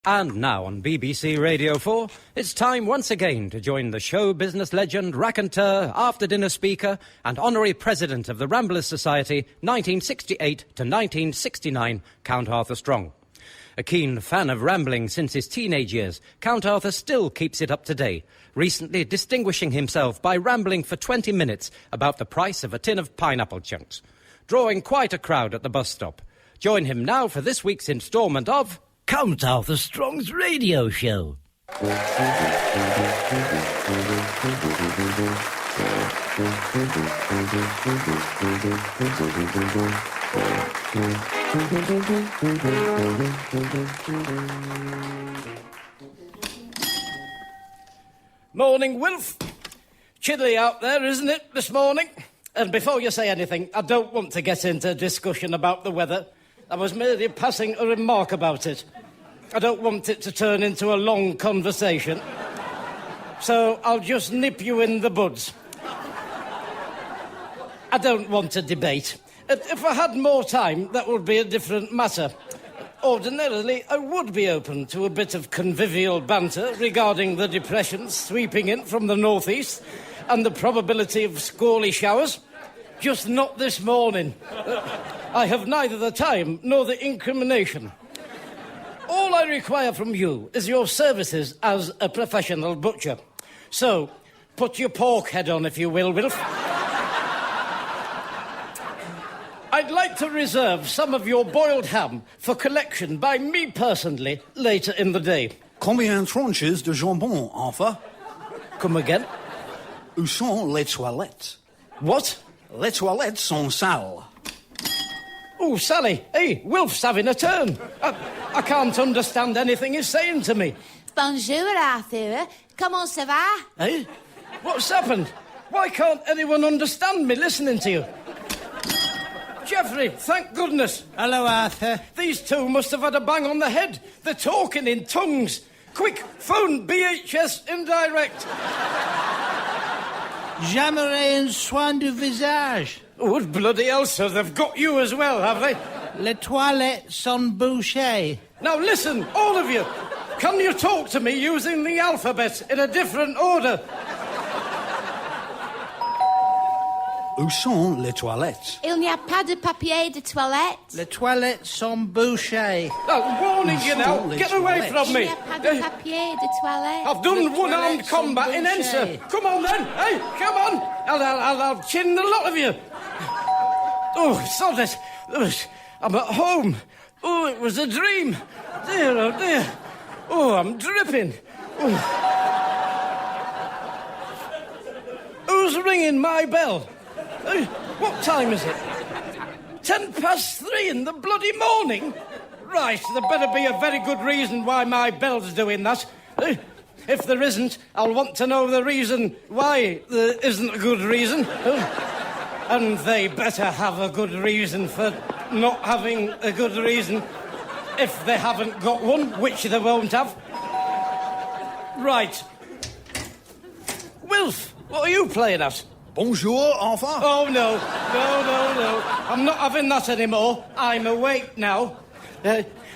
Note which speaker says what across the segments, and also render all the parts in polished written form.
Speaker 1: And now on BBC Radio 4, it's time once again to join the show business legend, raconteur, after-dinner speaker and honorary president of the Ramblers Society, 1968 to 1969, Count Arthur Strong. A keen fan of rambling since his teenage years, Count Arthur still keeps it up to date, recently distinguishing himself by rambling for 20 minutes about the price of a tin of pineapple chunks, drawing quite a crowd at the bus stop. Join him now for this week's instalment of
Speaker 2: Count Arthur Strong's radio show.
Speaker 3: Morning, Wilf. Chilly out there, isn't it, this morning? And before you say anything, I don't want to get into a discussion about the weather. I was merely passing a remark about it. I don't want it to turn into a long conversation. So I'll just nip you in the buds. I don't want to debate. If I had more time, that would be a different matter. Ordinarily, I would be open to a bit of convivial banter regarding the depression sweeping in from the northeast and the probability of squally showers. Just not this morning. I have neither the time nor the inclination. All I require from you is your services as a professional butcher. So, put your pork head on, if you will, Wilf. I'd like to reserve some of your boiled ham for collection by me personally later in the day.
Speaker 4: Combien tranches de jambon, Arthur?
Speaker 3: Come again?
Speaker 4: Où sont les toilettes?
Speaker 3: What?
Speaker 4: Les toilettes sont sales.
Speaker 3: Oh, Sally. Hey, Wilf's having a turn. I can't understand anything he's saying to me.
Speaker 5: Bonjour, Arthur. Comment ça va?
Speaker 3: Hey? What's happened? Why can't anyone understand me listening to you? Geoffrey, thank goodness.
Speaker 2: Hello, Arthur.
Speaker 3: These two must have had a bang on the head. They're talking in tongues. Quick, phone BHS indirect.
Speaker 2: J'aimerais un soin du visage.
Speaker 3: Oh, bloody hell, sir, they've got you as well, have they?
Speaker 2: Les toilettes sont bouchées.
Speaker 3: Now listen, all of you. Can you talk to me using the alphabet in a different order?
Speaker 4: Où sont les toilettes?
Speaker 5: Il n'y a pas de papier de toilette.
Speaker 2: Les toilettes sont bouchées.
Speaker 3: I'm warning you now. Get away from
Speaker 5: Il
Speaker 3: me.
Speaker 5: n'y a pas de papier de toilette.
Speaker 3: I've done
Speaker 2: Les
Speaker 3: one-armed
Speaker 2: toilettes
Speaker 3: combat
Speaker 2: sont
Speaker 3: in
Speaker 2: bouchées.
Speaker 3: Ensa. Come on then. Hey, come on. I'll chin the lot of you. Oh, sod it. I'm at home. Oh, it was a dream. Dear, oh dear. Oh, I'm dripping. Oh. Who's ringing my bell? Hey, what time is it? 3:10 in the bloody morning? Right, there better be a very good reason why my bell's doing that. Hey, if there isn't, I'll want to know the reason why there isn't a good reason. And they better have a good reason for not having a good reason if they haven't got one, which they won't have. Right. Wilf, what are you playing at?
Speaker 4: Bonjour, Arthur.
Speaker 3: Oh, no. No. I'm not having that anymore. I'm awake now.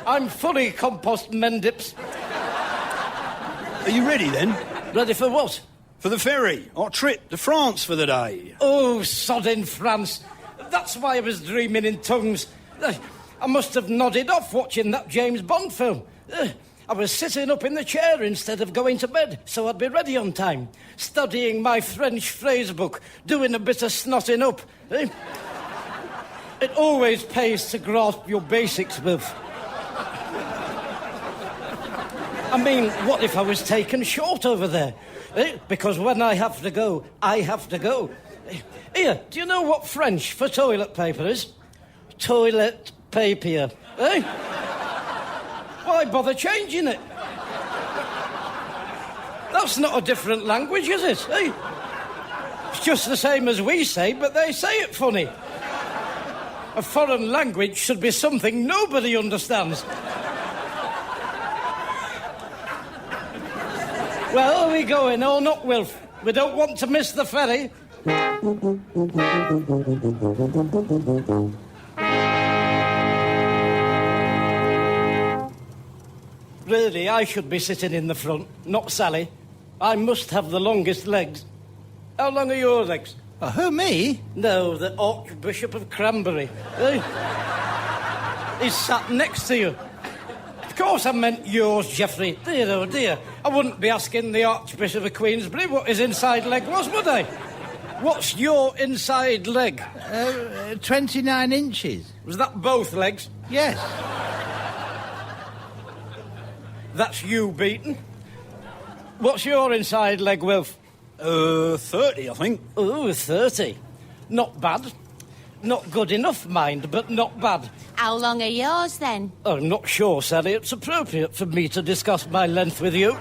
Speaker 3: I'm fully compost mendips.
Speaker 4: Are you ready then?
Speaker 3: Ready for what?
Speaker 4: For the ferry, our trip to France for the day.
Speaker 3: Oh, sod in France. That's why I was dreaming in tongues. I must have nodded off watching that James Bond film. I was sitting up in the chair instead of going to bed, so I'd be ready on time, studying my French phrase book, doing a bit of snotting up. It always pays to grasp your basics, Wilf. I mean, what if I was taken short over there? Because when I have to go, I have to go. Here, do you know what French for toilet paper is? Toilet papier. Eh? Why bother changing it? That's not a different language, is it? Eh? It's just the same as we say, but they say it funny. A foreign language should be something nobody understands. Well, are we going or not, Wilf? We don't want to miss the ferry. Really, I should be sitting in the front, not Sally. I must have the longest legs. How long are your legs?
Speaker 2: Who, me?
Speaker 3: No, the Archbishop of Cranberry. He's sat next to you. Of course I meant yours, Geoffrey. Dear, oh dear. I wouldn't be asking the Archbishop of Queensberry what his inside leg was, would I? What's your inside leg?
Speaker 2: 29 inches.
Speaker 3: Was that both legs?
Speaker 2: Yes.
Speaker 3: That's you beaten. What's your inside leg, Wilf?
Speaker 4: 30, I think.
Speaker 3: Oh, 30. Not bad. Not good enough, mind, but not bad.
Speaker 5: How long are yours then?
Speaker 3: Oh, I'm not sure, Sally. It's appropriate for me to discuss my length with you.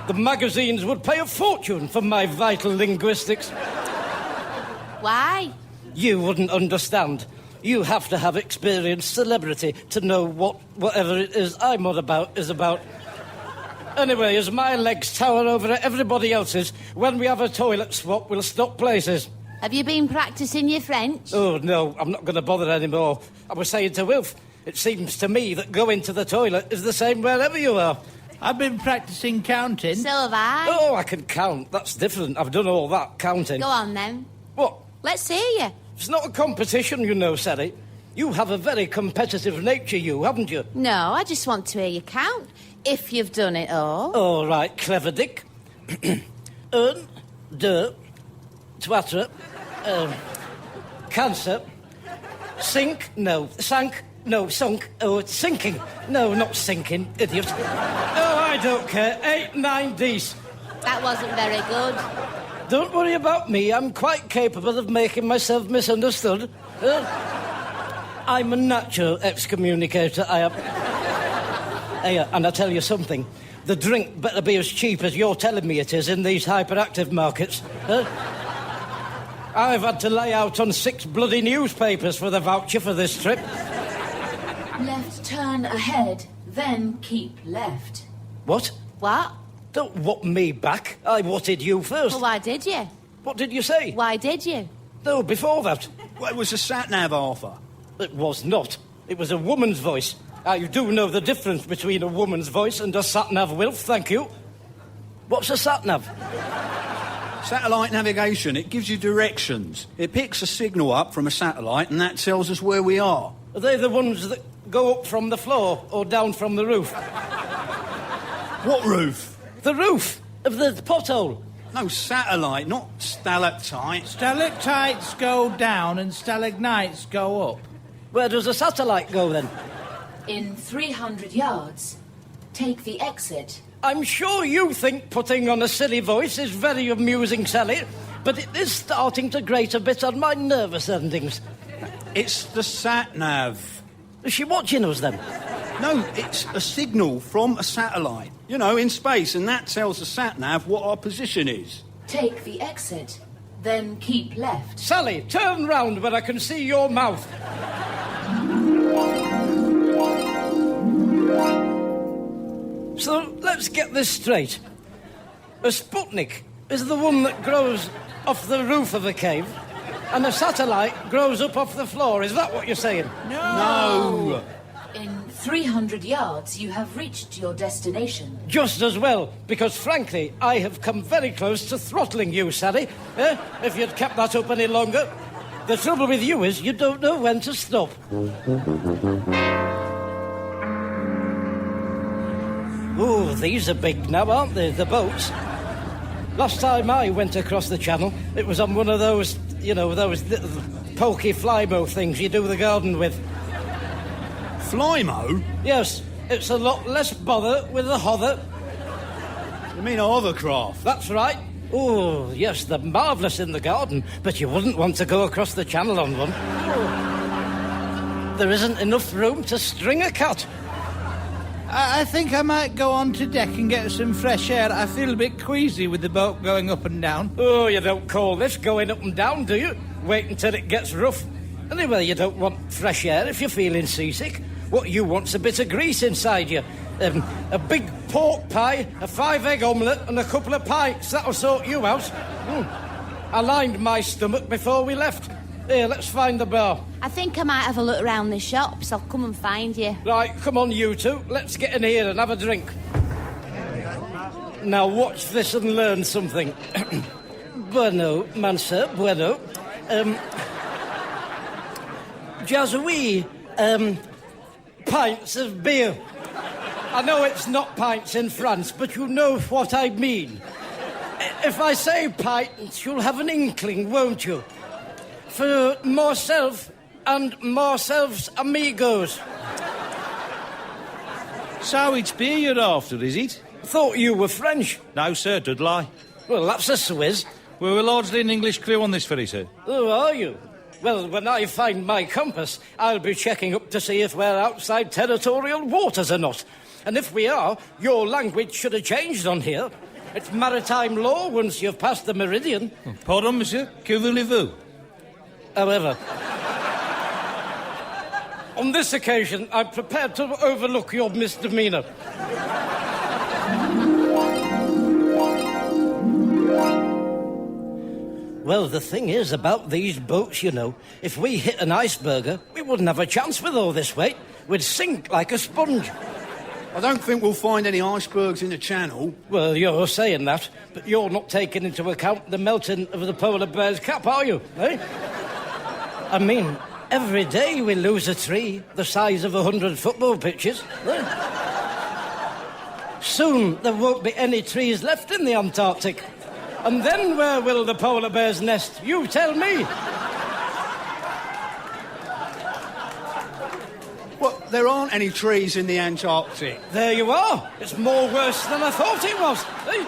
Speaker 3: The magazines would pay a fortune for my vital linguistics.
Speaker 5: Why?
Speaker 3: You wouldn't understand. You have to have experienced celebrity to know whatever it is I'm on about is about. Anyway, as my legs tower over everybody else's, when we have a toilet swap, we'll stop places.
Speaker 5: Have you been practising your French?
Speaker 3: Oh, no, I'm not going to bother anymore. I was saying to Wilf, it seems to me that going to the toilet is the same wherever you are.
Speaker 2: I've been practising counting.
Speaker 5: So have I.
Speaker 3: Oh, I can count. That's different. I've done all that counting.
Speaker 5: Go on then.
Speaker 3: What?
Speaker 5: Let's hear you.
Speaker 3: It's not a competition, you know, Sally. You have a very competitive nature, you, haven't you?
Speaker 5: No, I just want to hear you count. If you've done it all.
Speaker 3: All right, clever Dick. Un, deux, trois, cancer, sink, no, sank, no, sunk, oh, it's sinking. No, not sinking, idiot. Oh, I don't care. 8, 9, dece.
Speaker 5: That wasn't very good.
Speaker 3: Don't worry about me. I'm quite capable of making myself misunderstood. I'm a natural excommunicator, I am. Hey, and I'll tell you something. The drink better be as cheap as you're telling me it is in these hyperactive markets. I've had to lay out on 6 bloody newspapers for the voucher for this trip.
Speaker 6: Left turn ahead, then keep left.
Speaker 3: What?
Speaker 5: What?
Speaker 3: Don't whop me back. I whatted you first.
Speaker 5: Well, why did you?
Speaker 3: What did you say?
Speaker 5: Why did you?
Speaker 3: No, before that.
Speaker 4: Well, it was a sat-nav, Arthur.
Speaker 3: It was not. It was a woman's voice. You do know the difference between a woman's voice and a sat-nav, Wilf, thank you. What's a sat-nav?
Speaker 4: Satellite navigation, it gives you directions. It picks a signal up from a satellite and that tells us where we are.
Speaker 3: Are they the ones that go up from the floor or down from the roof?
Speaker 4: What roof?
Speaker 3: The roof of the pothole.
Speaker 4: No, satellite, not stalactite.
Speaker 2: Stalactites go down and stalagmites go up.
Speaker 3: Where does a satellite go, then?
Speaker 6: In 300 yards, take the exit.
Speaker 3: I'm sure you think putting on a silly voice is very amusing, Sally, but it is starting to grate a bit on my nervous endings.
Speaker 4: It's the sat-nav.
Speaker 3: Is she watching us, then?
Speaker 4: No, it's a signal from a satellite. You know, in space, and that tells the sat-nav what our position is.
Speaker 6: Take the exit, then keep left.
Speaker 3: Sally, turn round where I can see your mouth. So, let's get this straight. A Sputnik is the one that grows off the roof of a cave, and a satellite grows up off the floor. Is that what you're saying?
Speaker 4: No!
Speaker 6: In 300 yards, you have reached your destination.
Speaker 3: Just as well, because frankly, I have come very close to throttling you, Sally. If you'd kept that up any longer. The trouble with you is you don't know when to stop. Oh, these are big now, aren't they, the boats? Last time I went across the channel, it was on one of those, you know, those little pokey flymo things you do the garden with.
Speaker 4: Flymo?
Speaker 3: Yes, it's a lot less bother with the hother.
Speaker 4: You mean a hovercraft?
Speaker 3: That's right. Oh, yes, they're marvellous in the garden, but you wouldn't want to go across the channel on one. Oh. There isn't enough room to string a cat.
Speaker 2: I think I might go on to deck and get some fresh air. I feel a bit queasy with the boat going up and down.
Speaker 3: Oh, you don't call this going up and down, do you? Wait until it gets rough. Anyway, you don't want fresh air if you're feeling seasick. What you want's a bit of grease inside you. A big pork pie, a 5-egg omelette and a couple of pints. That'll sort you out. I lined my stomach before we left. Here, let's find the bar.
Speaker 5: I think I might have a look around the shops. I'll come and find you.
Speaker 3: Right, come on, you two. Let's get in here and have a drink. Now watch this and learn something. Bueno, Mansa, bueno. Jazzy, pints of beer. I know it's not pints in France, but you know what I mean. If I say pints, you'll have an inkling, won't you? For myself and myself's amigos.
Speaker 2: So it's beer you're after, is it?
Speaker 3: Thought you were French.
Speaker 2: No, sir, Dudley.
Speaker 3: Well, that's a Swiss.
Speaker 2: We're largely an English crew on this ferry, sir.
Speaker 3: Oh, are you? Well, when I find my compass, I'll be checking up to see if we're outside territorial waters or not. And if we are, your language should have changed on here. It's maritime law once you've passed the meridian.
Speaker 2: Pardon, monsieur? Que voulez-vous?
Speaker 3: However, on this occasion, I'm prepared to overlook your misdemeanour. Well, the thing is about these boats, you know, if we hit an iceberger, we wouldn't have a chance with all this weight. We'd sink like a sponge.
Speaker 4: I don't think we'll find any icebergs in the channel.
Speaker 3: Well, you're saying that, but you're not taking into account the melting of the polar bear's cap, are you, eh? I mean, every day we lose a tree the size of 100 football pitches. Eh? Soon there won't be any trees left in the Antarctic. And then where will the polar bears nest? You tell me.
Speaker 4: Well, there aren't any trees in the Antarctic.
Speaker 3: There you are. It's more worse than I thought it was. Eh?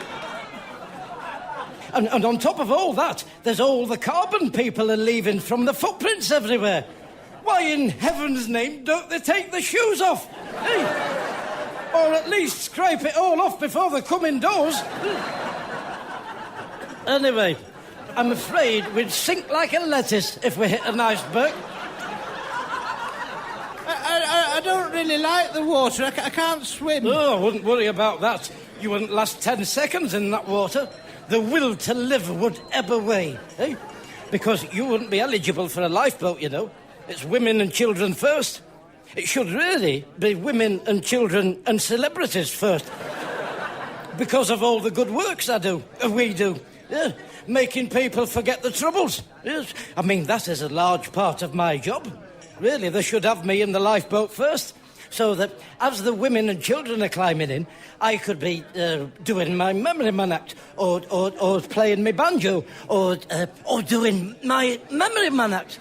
Speaker 3: And on top of all that, there's all the carbon people are leaving from the footprints everywhere. Why in heaven's name don't they take the shoes off? Eh? Or at least scrape it all off before they come indoors. Anyway, I'm afraid we'd sink like a lettuce if we hit an iceberg.
Speaker 2: I don't really like the water. I can't swim.
Speaker 3: Oh, I wouldn't worry about that. You wouldn't last 10 seconds in that water. The will to live would ebb away, eh? Because you wouldn't be eligible for a lifeboat, you know. It's women and children first. It should really be women and children and celebrities first. Because of all the good works we do. Yeah, making people forget the troubles. Yes. I mean, that is a large part of my job. Really, they should have me in the lifeboat first, so that as the women and children are climbing in, I could be doing my memory man act, or playing my banjo, or doing my memory man act.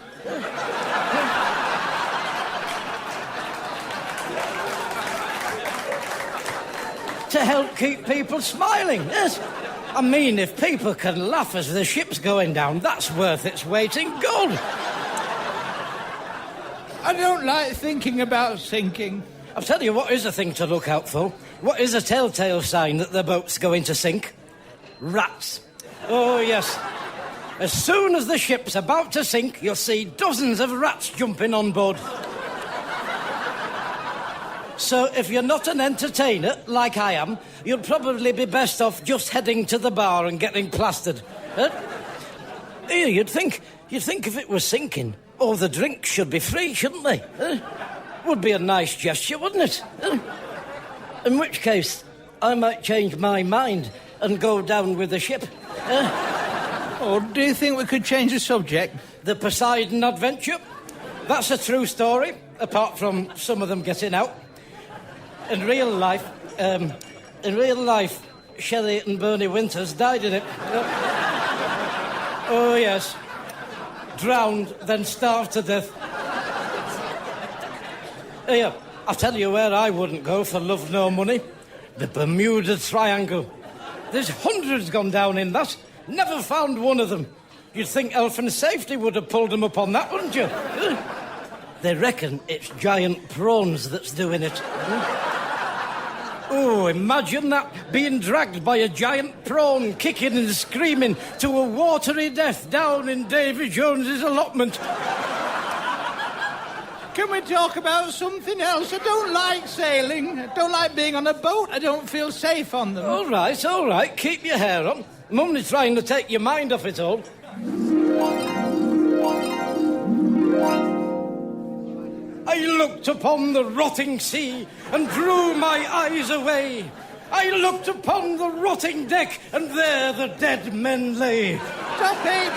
Speaker 3: To help keep people smiling, yes. I mean, if people can laugh as the ship's going down, that's worth its weight in gold.
Speaker 2: I don't like thinking about sinking.
Speaker 3: I'll tell you what is a thing to look out for. What is a telltale sign that the boat's going to sink? Rats. Oh, yes. As soon as the ship's about to sink, you'll see dozens of rats jumping on board. So if you're not an entertainer, like I am, you'll probably be best off just heading to the bar and getting plastered. Here, you'd think if it was sinking, all the drinks should be free, shouldn't they? Would be a nice gesture, wouldn't it? In which case, I might change my mind and go down with the ship.
Speaker 2: Or do you think we could change the subject?
Speaker 3: The Poseidon Adventure? That's a true story, apart from some of them getting out. In real life, Shelley and Bernie Winters died in it. Oh, yes. Drowned, then starved to death. Here, I'll tell you where I wouldn't go for love nor money. The Bermuda Triangle. There's hundreds gone down in that. Never found one of them. You'd think Health and Safety would have pulled them up on that, wouldn't you? They reckon it's giant prawns that's doing it. Oh, imagine that, being dragged by a giant prawn, kicking and screaming to a watery death down in Davy Jones's allotment.
Speaker 2: Can we talk about something else? I don't like sailing. I don't like being on a boat. I don't feel safe on them.
Speaker 3: All right. Keep your hair on. I'm only trying to take your mind off it all. I looked upon the rotting sea and drew my eyes away. I looked upon the rotting deck and there the dead men lay.
Speaker 2: Stop it!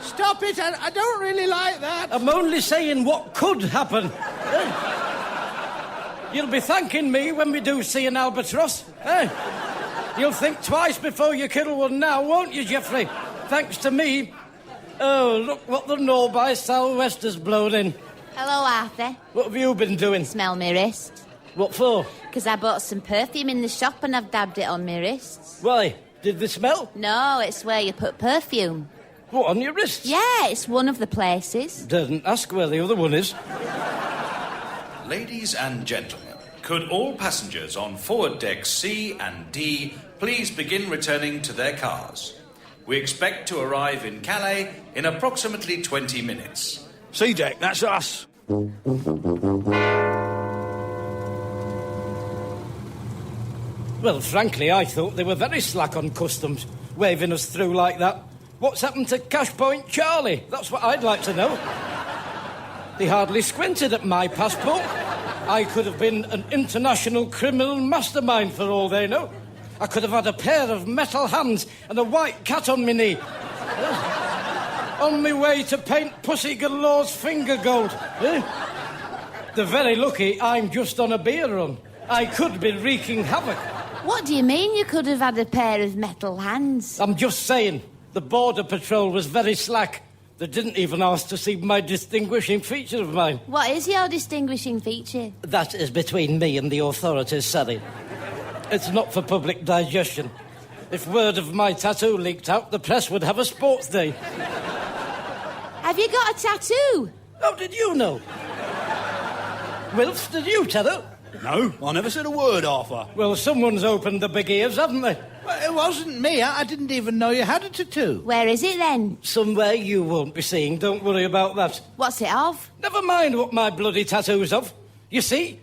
Speaker 2: Stop it! I don't really like that.
Speaker 3: I'm only saying what could happen. You'll be thanking me when we do see an albatross. You'll think twice before you kill one now, won't you, Geoffrey? Thanks to me. Oh, look what the Norby sou'wester's blown in.
Speaker 5: Hello, Arthur.
Speaker 3: What have you been doing?
Speaker 5: Smell my wrist.
Speaker 3: What for?
Speaker 5: Because I bought some perfume in the shop and I've dabbed it on my wrists.
Speaker 3: Why? Did they smell?
Speaker 5: No, it's where you put perfume.
Speaker 3: What, on your wrists?
Speaker 5: Yeah, it's one of the places.
Speaker 3: Didn't ask where the other one is.
Speaker 7: Ladies and gentlemen, could all passengers on forward decks C and D please begin returning to their cars? We expect to arrive in Calais in approximately 20 minutes.
Speaker 4: C deck, that's us.
Speaker 3: Well, frankly, I thought they were very slack on customs, waving us through like that. What's happened to Cash Point Charlie? That's what I'd like to know. They hardly squinted at my passport. I could have been an international criminal mastermind for all they know. I could have had a pair of metal hands and a white cat on my knee. On my way to paint Pussy Galore's finger gold. They're very lucky I'm just on a beer run. I could be wreaking havoc.
Speaker 5: What do you mean you could have had a pair of metal hands?
Speaker 3: I'm just saying, the Border Patrol was very slack. They didn't even ask to see my distinguishing feature of mine.
Speaker 5: What is your distinguishing feature?
Speaker 3: That is between me and the authorities, Sally. It's not for public digestion. If word of my tattoo leaked out, the press would have a sports day.
Speaker 5: Have you got a tattoo?
Speaker 3: How did you know? Wilf, did you tell her?
Speaker 4: No, I never said a word, Arthur.
Speaker 3: Well, someone's opened the big ears, haven't they?
Speaker 2: Well, it wasn't me. I didn't even know you had a tattoo.
Speaker 5: Where is it then?
Speaker 3: Somewhere you won't be seeing. Don't worry about that.
Speaker 5: What's it of?
Speaker 3: Never mind what my bloody tattoo's of. You see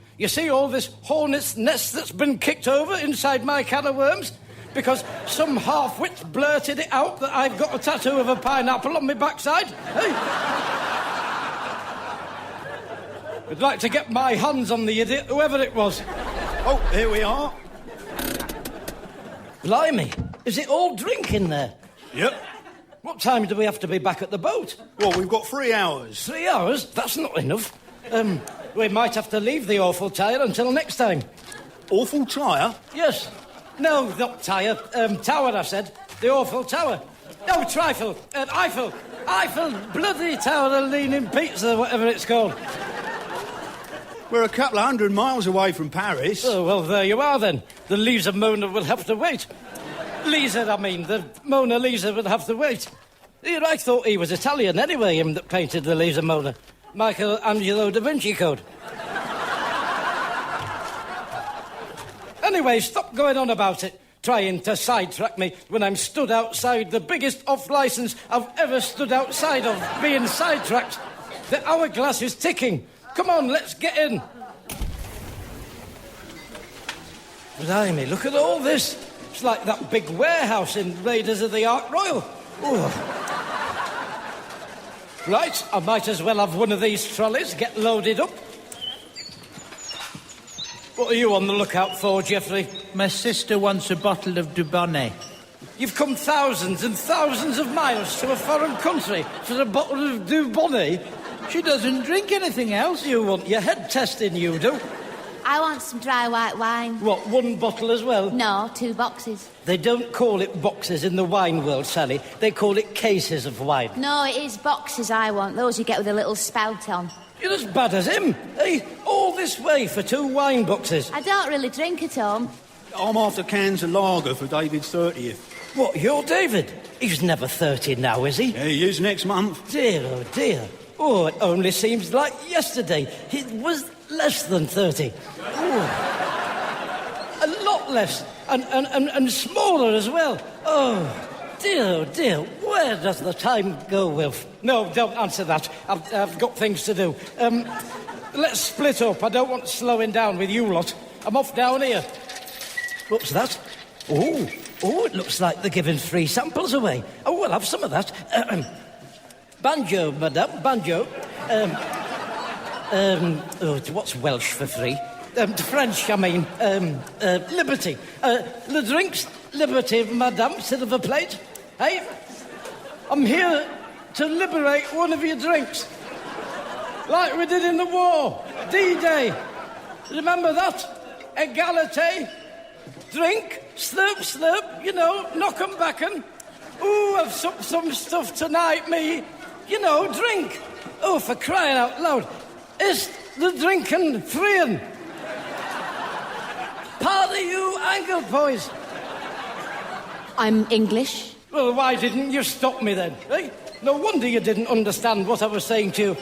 Speaker 3: all this hornet's nest that's been kicked over inside my can of worms? Because some half-wit blurted it out that I've got a tattoo of a pineapple on my backside. Hey! I'd like to get my hands on the idiot, whoever it was.
Speaker 4: Oh, here we are.
Speaker 3: Blimey, is it all drink in there?
Speaker 4: Yep.
Speaker 3: What time do we have to be back at the boat?
Speaker 4: Well, we've got 3 hours.
Speaker 3: 3 hours? That's not enough. We might have to leave the awful Tyre until next time.
Speaker 4: Awful Tyre?
Speaker 3: Yes. No, not Tyre. Tower, I said. The awful tower. No, Trifle. Eiffel. Eiffel, bloody Tower of Leaning Pizza, whatever it's called.
Speaker 4: We're a couple of 100 miles away from Paris.
Speaker 3: Oh, well, there you are, then. The Lisa Mona will have to wait. The Mona Lisa would have to wait. Here, I thought he was Italian anyway, him that painted the Lisa Mona. Michelangelo da Vinci Code. Anyway, stop going on about it, trying to sidetrack me when I'm stood outside the biggest off-licence I've ever stood outside of, being sidetracked. The hourglass is ticking. Come on, let's get in. Blimey, look at all this. It's like that big warehouse in Raiders of the Ark Royal. Ooh. Right, I might as well have one of these trolleys, get loaded up. What are you on the lookout for, Geoffrey?
Speaker 2: My sister wants a bottle of Dubonnet.
Speaker 3: You've come thousands and thousands of miles to a foreign country for a bottle of Dubonnet?
Speaker 2: She doesn't drink anything else.
Speaker 3: You want your head testing, you do.
Speaker 5: I want some dry white wine.
Speaker 3: What, one bottle as well?
Speaker 5: No, 2 boxes.
Speaker 3: They don't call it boxes in the wine world, Sally. They call it cases of wine.
Speaker 5: No, it is boxes I want. Those you get with a little spout on.
Speaker 3: You're as bad as him. Hey, all this way for 2 wine boxes.
Speaker 5: I don't really drink at home.
Speaker 4: I'm after cans of lager for David's 30th.
Speaker 3: What, you're David? He's never 30 now, is he?
Speaker 4: Yeah, he is next month.
Speaker 3: Dear, oh dear. Oh, it only seems like yesterday. He was less than 30. Oh. A lot less. And smaller as well. Oh, dear. Where does the time go, Wilf? No, don't answer that. I've got things to do. Let's split up. I don't want slowing down with you lot. I'm off down here. What's that? Oh, it looks like they're giving free samples away. Oh, we'll have some of that. Banjo, madame, banjo. What's Welsh for free? French, I mean. Liberty. Le drinks, liberty, madame, silver plate. Hey? I'm here to liberate one of your drinks. Like we did in the war. D-Day. Remember that? Egalite. Drink, slurp, slurp, you know, knock 'em back 'em. Ooh, I've supped some stuff tonight, me. You know, drink. Oh, for crying out loud. Is the drinking freeing? Pardon you, Angle boys.
Speaker 5: I'm English.
Speaker 3: Well, why didn't you stop me then? Eh? No wonder you didn't understand what I was saying to you.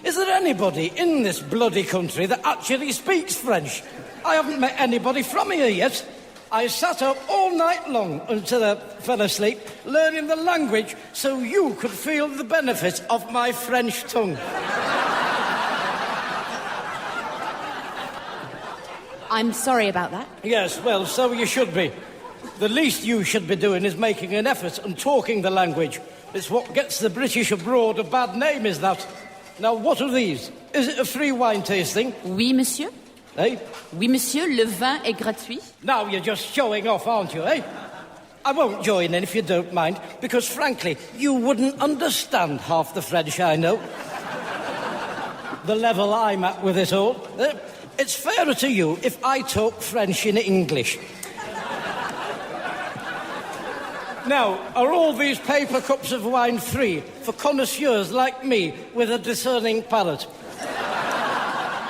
Speaker 3: Is there anybody in this bloody country that actually speaks French? I haven't met anybody from here yet. I sat up all night long until I fell asleep, learning the language so you could feel the benefit of my French tongue.
Speaker 5: I'm sorry about that.
Speaker 3: Yes, well, so you should be. The least you should be doing is making an effort and talking the language. It's what gets the British abroad a bad name, is that. Now, what are these? Is it a free wine tasting?
Speaker 5: Oui, monsieur.
Speaker 3: Eh?
Speaker 5: Oui, monsieur, le vin est gratuit.
Speaker 3: Now you're just showing off, aren't you, eh? I won't join in if you don't mind, because frankly, you wouldn't understand half the French I know. The level I'm at with it all. It's fairer to you if I talk French in English. Now, are all these paper cups of wine free for connoisseurs like me with a discerning palate?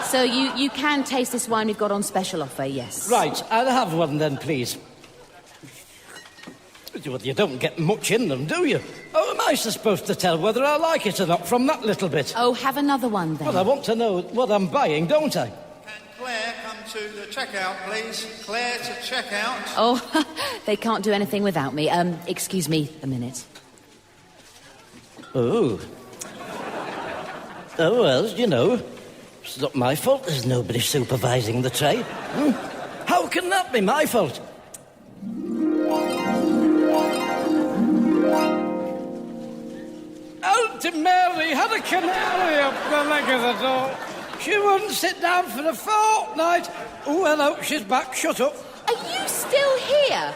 Speaker 5: So you can taste this wine we've got on special offer, yes.
Speaker 3: Right, I'll have one then, please. Well, you don't get much in them, do you? How am I supposed to tell whether I like it or not from that little bit?
Speaker 5: Oh, have another one then.
Speaker 3: Well, I want to know what I'm buying, don't I?
Speaker 8: Can Claire come to the checkout, please? Claire to checkout.
Speaker 5: Oh, they can't do anything without me. Excuse me a minute.
Speaker 3: Oh. Oh, well, you know, it's not my fault there's nobody supervising the trade. How can that be my fault? Auntie Mary had a canary up the leg of the door. She wouldn't sit down for a fortnight. Oh, hello, she's back. Shut up.
Speaker 5: Are you still here?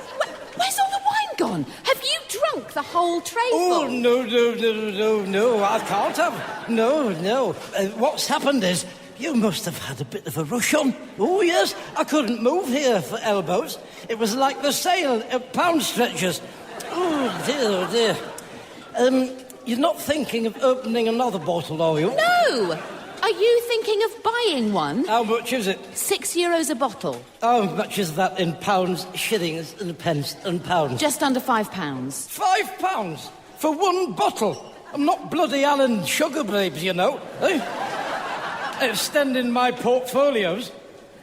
Speaker 5: Where's all the wine gone? Have you drunk the whole tray
Speaker 3: Oh,
Speaker 5: full?
Speaker 3: no, I can't have. No. What's happened is you must have had a bit of a rush on. Oh, yes, I couldn't move here for elbows. It was like the sale at pound stretchers. Oh, dear. You're not thinking of opening another bottle, are you?
Speaker 5: No! Are you thinking of buying one?
Speaker 3: How much is it?
Speaker 5: €6 a bottle.
Speaker 3: How much is that in pounds, shillings and pence and pounds?
Speaker 5: Just under £5.
Speaker 3: £5 for one bottle? I'm not bloody Alan Sugar Babes, you know. Extending my portfolios.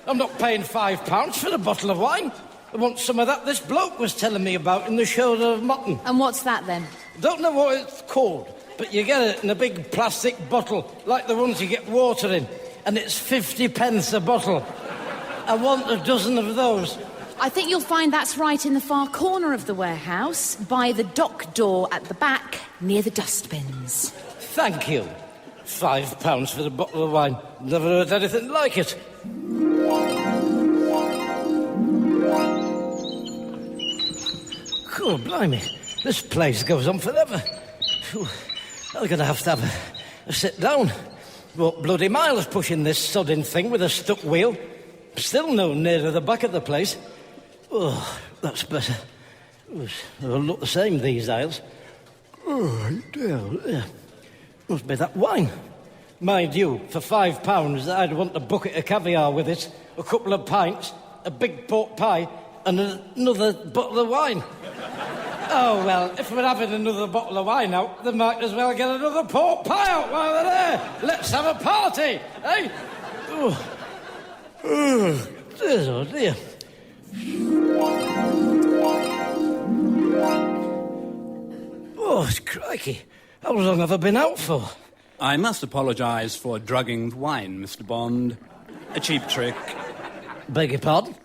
Speaker 3: I'm not paying £5 for a bottle of wine. I want some of that this bloke was telling me about in the shoulder of mutton.
Speaker 5: And what's that then?
Speaker 3: Don't know what it's called, but you get it in a big plastic bottle, like the ones you get water in, and it's 50 pence a bottle. I want a dozen of those.
Speaker 5: I think you'll find that's right in the far corner of the warehouse, by the dock door at the back, near the dustbins.
Speaker 3: Thank you. £5 for the bottle of wine. Never heard anything like it. Cool, blimey. This place goes on forever. Whew. I'm going to have a sit down. Walk bloody miles pushing this sodding thing with a stuck wheel. Still no nearer the back of the place. Oh, that's better. They'll look the same, these aisles. Oh, dear. Must be that wine. Mind you, for £5, I'd want a bucket of caviar with it, a couple of pints, a big pork pie, and another bottle of wine. Oh, well, if we're having another bottle of wine out, they might as well get another pork pie out while they're there. Let's have a party, eh? Oh dear. Oh, it's crikey. How long have I been out for?
Speaker 4: I must apologise for drugging the wine, Mr. Bond. A cheap trick.
Speaker 3: Beg your pardon?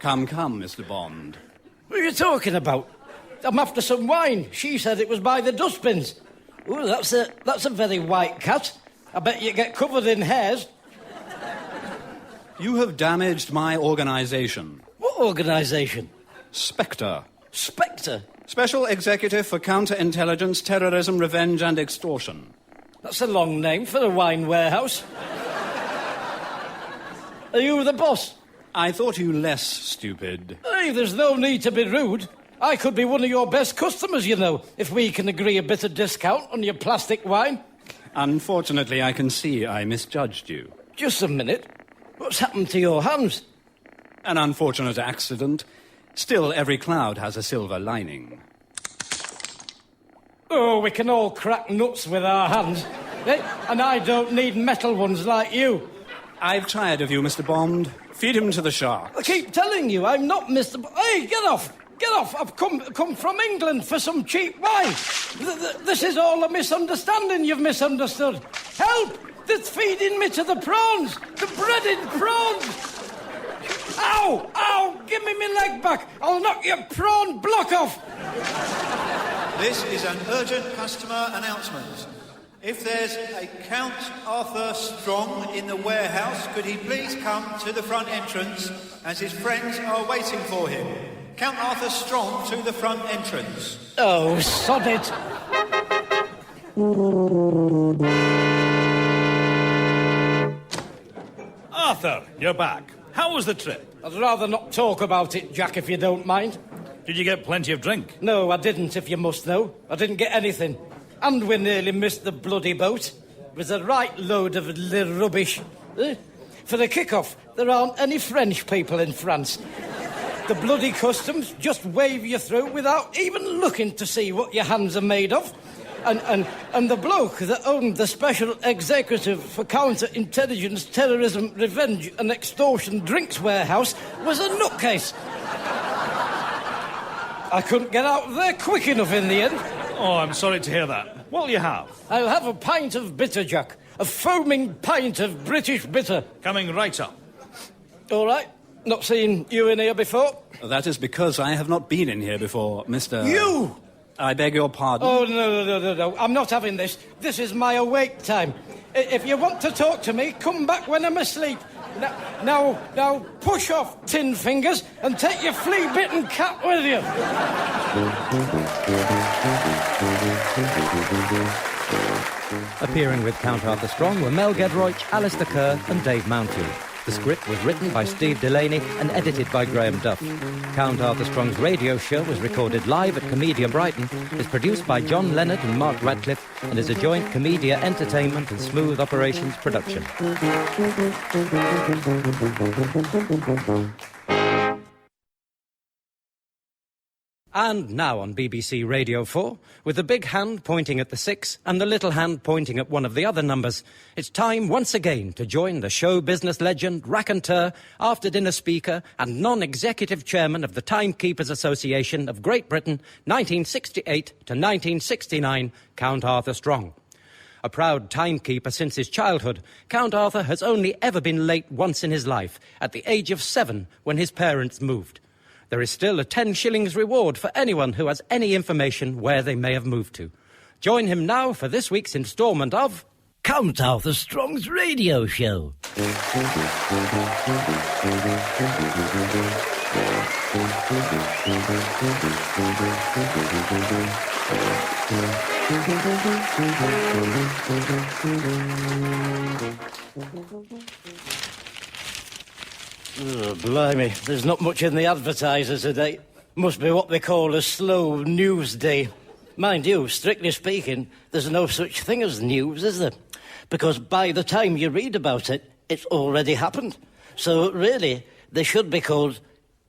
Speaker 4: Come, Mr. Bond.
Speaker 3: What are you talking about? I'm after some wine. She said it was by the dustbins. Oh, that's a very white cat. I bet you get covered in hairs.
Speaker 4: You have damaged my organisation.
Speaker 3: What organisation?
Speaker 4: Spectre.
Speaker 3: Spectre?
Speaker 4: Special Executive for Counterintelligence, Terrorism, Revenge and Extortion.
Speaker 3: That's a long name for a wine warehouse. Are you the boss?
Speaker 4: I thought you less stupid.
Speaker 3: Hey, there's no need to be rude. I could be one of your best customers, you know, if we can agree a bit of discount on your plastic wine.
Speaker 4: Unfortunately, I can see I misjudged you.
Speaker 3: Just a minute. What's happened to your hands?
Speaker 4: An unfortunate accident. Still, every cloud has a silver lining.
Speaker 3: Oh, we can all crack nuts with our hands. Eh? And I don't need metal ones like you.
Speaker 4: I've tired of you, Mr. Bond. Feed him to the sharks.
Speaker 3: I keep telling you, I'm not Mr. Hey, get off! Get off! I've come from England for some cheap wine. This is all a misunderstanding you've misunderstood. Help! They're feeding me to the prawns! The breaded prawns! Ow! Ow! Give me my leg back! I'll knock your prawn block off!
Speaker 8: This is an urgent customer announcement. If there's a Count Arthur Strong in the warehouse, could he please come to the front entrance as his friends are waiting for him? Count Arthur Strong to the front entrance.
Speaker 3: Oh, sod it.
Speaker 9: Arthur, you're back. How was the trip?
Speaker 3: I'd rather not talk about it, Jack, if you don't mind.
Speaker 9: Did you get plenty of drink?
Speaker 3: No, I didn't, if you must know. I didn't get anything. And we nearly missed the bloody boat. It was a right load of rubbish. For the kick-off, there aren't any French people in France. The bloody customs just wave you through without even looking to see what your hands are made of. And the bloke that owned the Special Executive for Counterintelligence, Terrorism, Revenge and Extortion drinks warehouse was a nutcase. I couldn't get out of there quick enough in the end.
Speaker 9: Oh, I'm sorry to hear that. What'll you have?
Speaker 3: I'll have a pint of bitter, Jack. A foaming pint of British bitter.
Speaker 9: Coming right up.
Speaker 3: All right. Not seen you in here before?
Speaker 4: That is because I have not been in here before, Mr...
Speaker 3: You!
Speaker 4: I beg your pardon?
Speaker 3: Oh, no. I'm not having this. This is my awake time. If you want to talk to me, come back when I'm asleep. Now, push off, tin fingers, and take your flea-bitten cat with you.
Speaker 1: Appearing with Count Arthur Strong were Mel Gedroych, Alistair Kerr and Dave Mountfield. The script was written by Steve Delaney and edited by Graham Duff. Count Arthur Strong's radio show was recorded live at Comedia Brighton, is produced by John Leonard and Mark Radcliffe, and is a joint Comedia Entertainment and Smooth Operations production. And now on BBC Radio 4, with the big hand pointing at the 6 and the little hand pointing at one of the other numbers, it's time once again to join the show business legend, raconteur, after-dinner speaker and non-executive chairman of the Timekeepers Association of Great Britain, 1968 to 1969, Count Arthur Strong. A proud timekeeper since his childhood, Count Arthur has only ever been late once in his life, at the age of 7, when his parents moved. There is still a 10 shillings reward for anyone who has any information where they may have moved to. Join him now for this week's instalment of...
Speaker 3: Count Arthur Strong's radio show. Oh, blimey, there's not much in the advertiser today. Must be what they call a slow news day. Mind you, strictly speaking, there's no such thing as news, is there? Because by the time you read about it, it's already happened. So really, they should be called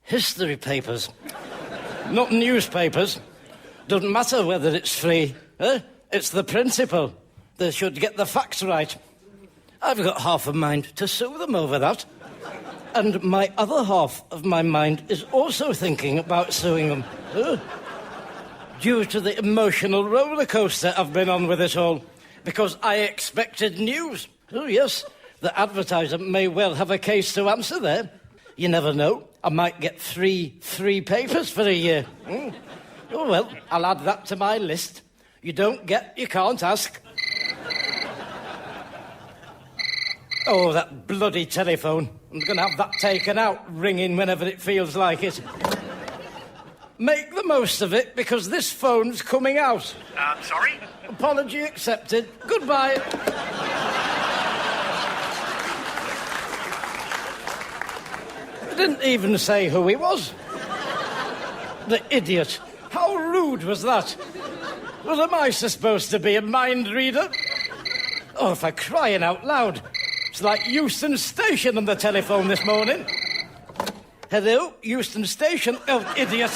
Speaker 3: history papers. Not newspapers. Doesn't matter whether it's free. It's the principle. They should get the facts right. I've got half a mind to sue them over that. And my other half of my mind is also thinking about suing them. Due to the emotional roller coaster I've been on with it all. Because I expected news. Oh, yes, the advertiser may well have a case to answer there. You never know. I might get free papers for a year. Oh, well, I'll add that to my list. You don't get, you can't ask. Oh, that bloody telephone. I'm going to have that taken out, ringing whenever it feels like it. Make the most of it, because this phone's coming out.
Speaker 8: Sorry?
Speaker 3: Apology accepted. Goodbye. I didn't even say who he was. The idiot. How rude was that? Well, am I supposed to be a mind reader? Oh, for crying out loud. It's like Euston Station on the telephone this morning. Hello, Euston Station. Oh, idiot.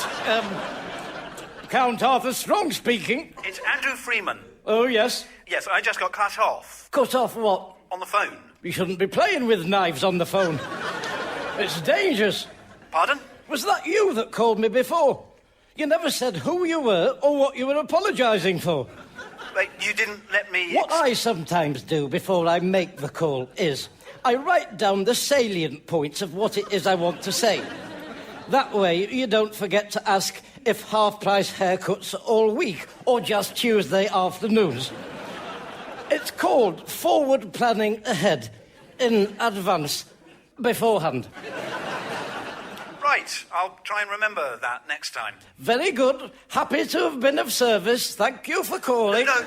Speaker 3: Count Arthur Strong speaking.
Speaker 8: It's Andrew Freeman.
Speaker 3: Oh, yes.
Speaker 8: Yes, I just got cut off.
Speaker 3: Cut off what?
Speaker 8: On the phone.
Speaker 3: You shouldn't be playing with knives on the phone. It's dangerous.
Speaker 8: Pardon?
Speaker 3: Was that you that called me before? You never said who you were or what you were apologising for.
Speaker 8: Wait, you didn't let me...
Speaker 3: What I sometimes do before I make the call is I write down the salient points of what it is I want to say. That way you don't forget to ask if half-price haircuts are all week or just Tuesday afternoons. It's called forward planning ahead, in advance, beforehand.
Speaker 8: Right, I'll try and remember that next time.
Speaker 3: Very good. Happy to have been of service. Thank you for calling.
Speaker 8: No,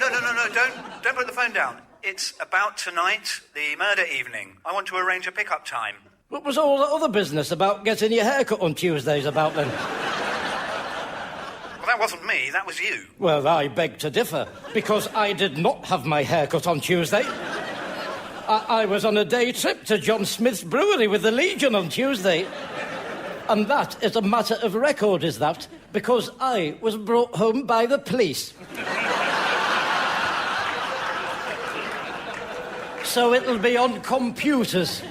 Speaker 8: don't put the phone down. It's about tonight, the murder evening. I want to arrange a pick-up time.
Speaker 3: What was all the other business about getting your haircut on Tuesdays about then?
Speaker 8: Well, that wasn't me, that was you.
Speaker 3: Well, I beg to differ, because I did not have my haircut on Tuesday. I was on a day trip to John Smith's brewery with the Legion on Tuesday. And that is a matter of record, is that? Because I was brought home by the police. So it'll be on computers.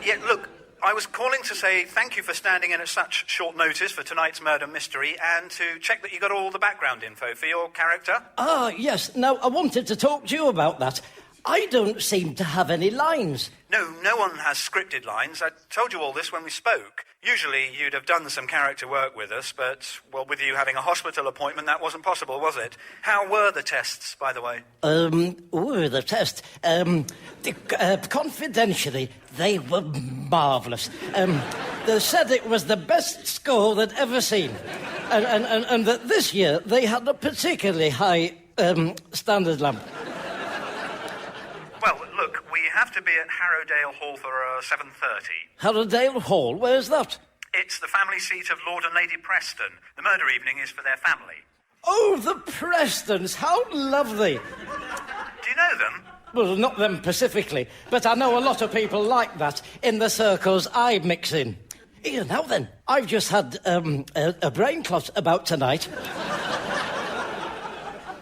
Speaker 8: Yeah, look, I was calling to say thank you for standing in at such short notice for tonight's murder mystery and to check that you got all the background info for your character.
Speaker 3: Ah, yes. Now, I wanted to talk to you about that. I don't seem to have any lines.
Speaker 8: No one has scripted lines. I told you all this when we spoke. Usually you'd have done some character work with us, but, well, with you having a hospital appointment, that wasn't possible, was it? How were the tests, by the way?
Speaker 3: The test. Confidentially, they were marvellous. They said it was the best score they'd ever seen. And that this year they had a particularly high standard lamp.
Speaker 8: Well, look, we have to be at Harrowdale Hall for 7:30.
Speaker 3: Harrowdale Hall? Where's that?
Speaker 8: It's the family seat of Lord and Lady Preston. The murder evening is for their family.
Speaker 3: Oh, the Prestons! How lovely!
Speaker 8: Do you know them?
Speaker 3: Well, not them specifically, but I know a lot of people like that in the circles I mix in. Here, now then, I've just had a brain clot about tonight.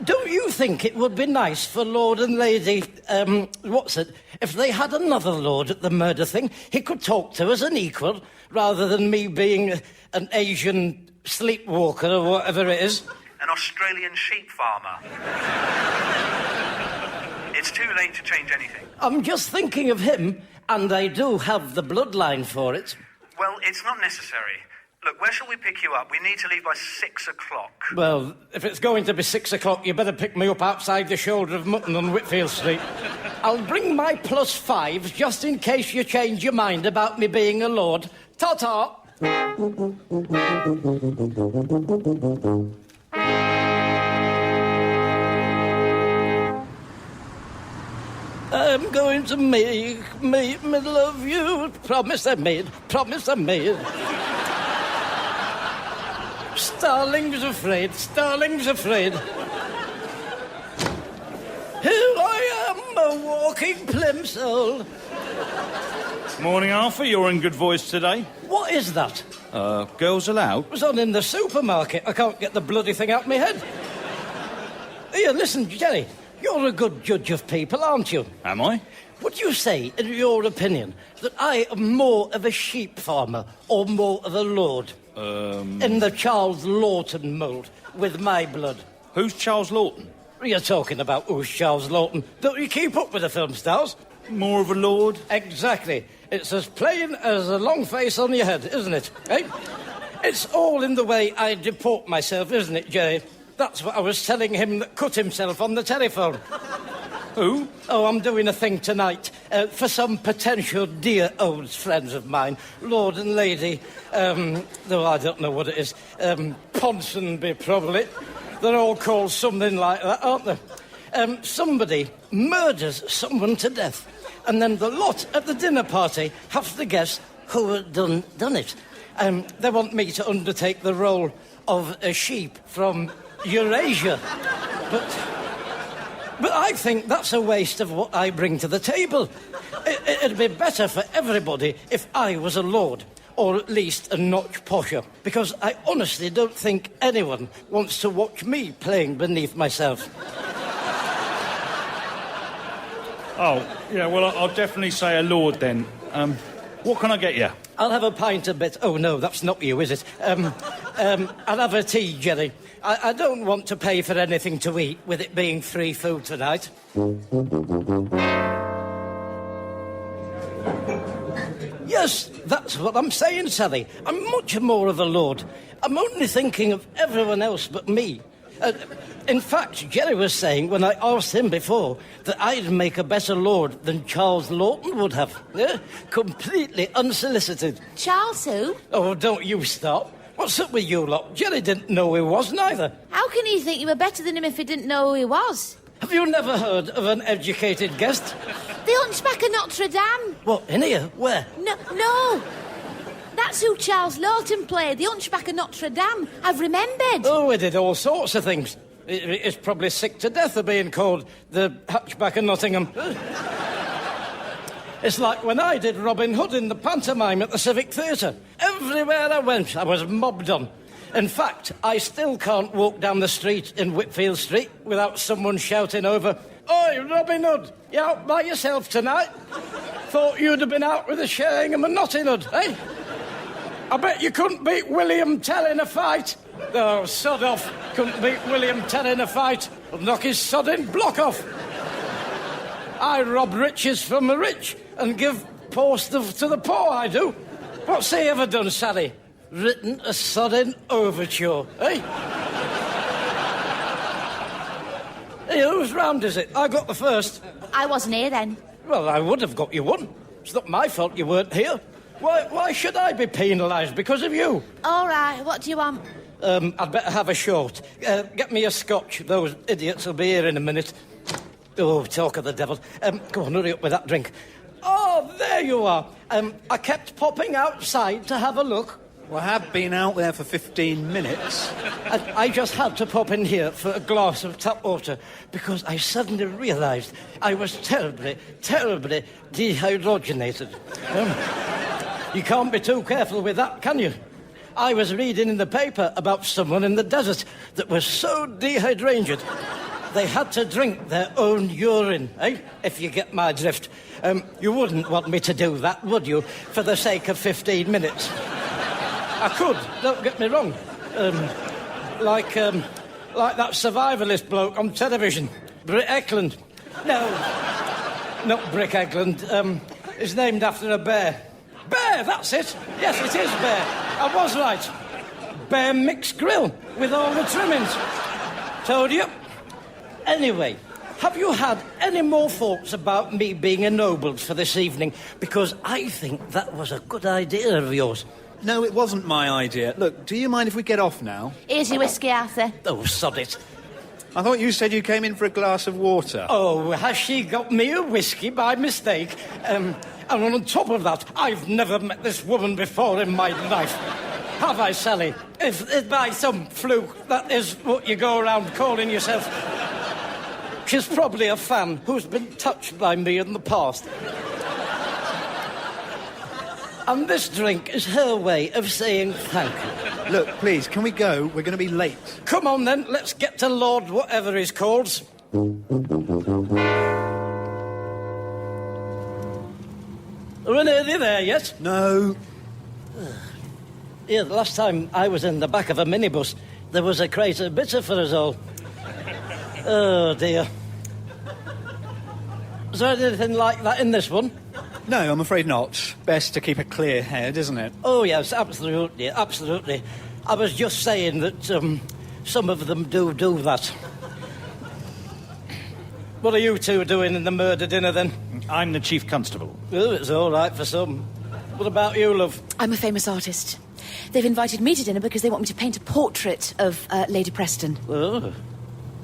Speaker 3: Don't you think it would be nice for Lord and Lady, if they had another lord at the murder thing, he could talk to as an equal, rather than me being an Asian sleepwalker or whatever it is?
Speaker 8: An Australian sheep farmer. It's too late to change anything.
Speaker 3: I'm just thinking of him, and I do have the bloodline for it.
Speaker 8: Well, it's not necessary. Look, where shall we pick you up? We need to leave by 6 o'clock.
Speaker 3: Well, if it's going to be 6 o'clock, you better pick me up outside the Shoulder of Mutton on Whitfield Street. I'll bring my +5s just in case you change your mind about me being a lord. Ta-ta! I'm going to make me love you. Promise I made. Starling's afraid. Here I am, a walking plimsoll.
Speaker 9: Morning, Arthur. You're in good voice today.
Speaker 3: What is that?
Speaker 9: Girls allowed?
Speaker 3: It was on in the supermarket. I can't get the bloody thing out of my head. Here, listen, Jerry. You're a good judge of people, aren't you?
Speaker 9: Am I?
Speaker 3: Would you say, in your opinion, that I am more of a sheep farmer or more of a lord? In the Charles Lawton mould, with my blood.
Speaker 9: Who's Charles Lawton?
Speaker 3: You're talking about who's Charles Lawton. Don't you keep up with the film stars?
Speaker 9: More of a lord?
Speaker 3: Exactly. It's as plain as a long face on your head, isn't it? Eh? It's all in the way I deport myself, isn't it, Jerry? That's what I was telling him that cut himself on the telephone.
Speaker 9: Who?
Speaker 3: Oh, I'm doing a thing tonight for some potential dear old friends of mine, Lord and Lady, though I don't know what it is, Ponsonby probably. They're all called something like that, aren't they? Somebody murders someone to death, and then the lot at the dinner party have to guess who had done it. They want me to undertake the role of a sheep from Eurasia. But I think that's a waste of what I bring to the table. It'd be better for everybody if I was a lord, or at least a notch posher, because I honestly don't think anyone wants to watch me playing beneath myself.
Speaker 9: Oh, yeah, well, I'll definitely say a lord then. What can I get you?
Speaker 3: I'll have a pint of bit... Oh, no, that's not you, is it? I'll have a tea, Jerry. I don't want to pay for anything to eat, with it being free food tonight. Yes, that's what I'm saying, Sally. I'm much more of a lord. I'm only thinking of everyone else but me. In fact, Jerry was saying, when I asked him before, that I'd make a better lord than Charles Lawton would have. Completely unsolicited.
Speaker 5: Charles who?
Speaker 3: Oh, don't you stop. What's up with you lot? Jerry didn't know who he was, neither.
Speaker 5: How can he think you were better than him if he didn't know who he was?
Speaker 3: Have you never heard of an educated guest?
Speaker 5: The Hunchback of Notre Dame.
Speaker 3: What, in here? Where?
Speaker 5: No. That's who Charles Lawton played, the Hunchback of Notre Dame. I've remembered.
Speaker 3: Oh, he did all sorts of things. He's probably sick to death of being called the Hunchback of Nottingham. It's like when I did Robin Hood in the pantomime at the Civic Theatre. Everywhere I went, I was mobbed on. In fact, I still can't walk down the street in Whitfield Street without someone shouting over, "Oi, Robin Hood, you out by yourself tonight? Thought you'd have been out with the Sheringham and Notting Hood, eh? I bet you couldn't beat William Tell in a fight." Oh, sod off. Couldn't beat William Tell in a fight. I'll knock his sodding block off. I rob riches from the rich and give poor stuff to the poor, I do. What's he ever done, Sally? Written a sodding overture, eh? Hey, whose round is it? I got the first.
Speaker 5: I wasn't here then.
Speaker 3: Well, I would have got you one. It's not my fault you weren't here. Why should I be penalised because of you?
Speaker 5: All right, what do you want?
Speaker 3: I'd better have a short. Get me a scotch. Those idiots will be here in a minute. Oh, talk of the devil. Go on, hurry up with that drink. Oh, there you are. I kept popping outside to have a look.
Speaker 4: Well, I have been out there for 15 minutes.
Speaker 3: I just had to pop in here for a glass of tap water because I suddenly realised I was terribly, terribly dehydrogenated. You can't be too careful with that, can you? I was reading in the paper about someone in the desert that was so dehydrated they had to drink their own urine, eh? If you get my drift. You wouldn't want me to do that, would you, for the sake of 15 minutes? I could, don't get me wrong. Like that survivalist bloke on television, Britt Eklund. No, not Brick Eklund. It's named after a bear. Bear, that's it. Yes, it is Bear. I was right. Bear mixed grill with all the trimmings. Told you. Anyway, have you had any more thoughts about me being ennobled for this evening? Because I think that was a good idea of yours.
Speaker 4: No, it wasn't my idea. Look, do you mind if we get off now?
Speaker 5: Here's your whiskey, Arthur.
Speaker 3: Oh, sod it.
Speaker 4: I thought you said you came in for a glass of water.
Speaker 3: Oh, has she got me a whiskey by mistake? And on top of that, I've never met this woman before in my life. Have I, Sally? If by some fluke that is what you go around calling yourself. She's probably a fan who's been touched by me in the past. And this drink is her way of saying thank you.
Speaker 4: Look, please, can we go? We're going to be late.
Speaker 3: Come on, then. Let's get to Lord whatever he's called. Are we nearly there yet?
Speaker 4: No.
Speaker 3: Yeah, the last time I was in the back of a minibus, there was a crate of bitter for us all. Oh, dear. Is there anything like that in this one?
Speaker 4: No, I'm afraid not. Best to keep a clear head, isn't it?
Speaker 3: Oh, yes, absolutely, absolutely. I was just saying that some of them do that. What are you two doing in the murder dinner, then?
Speaker 9: I'm the chief constable.
Speaker 3: Oh, it's all right for some. What about you, love?
Speaker 5: I'm a famous artist. They've invited me to dinner because they want me to paint a portrait of Lady Preston.
Speaker 3: Oh.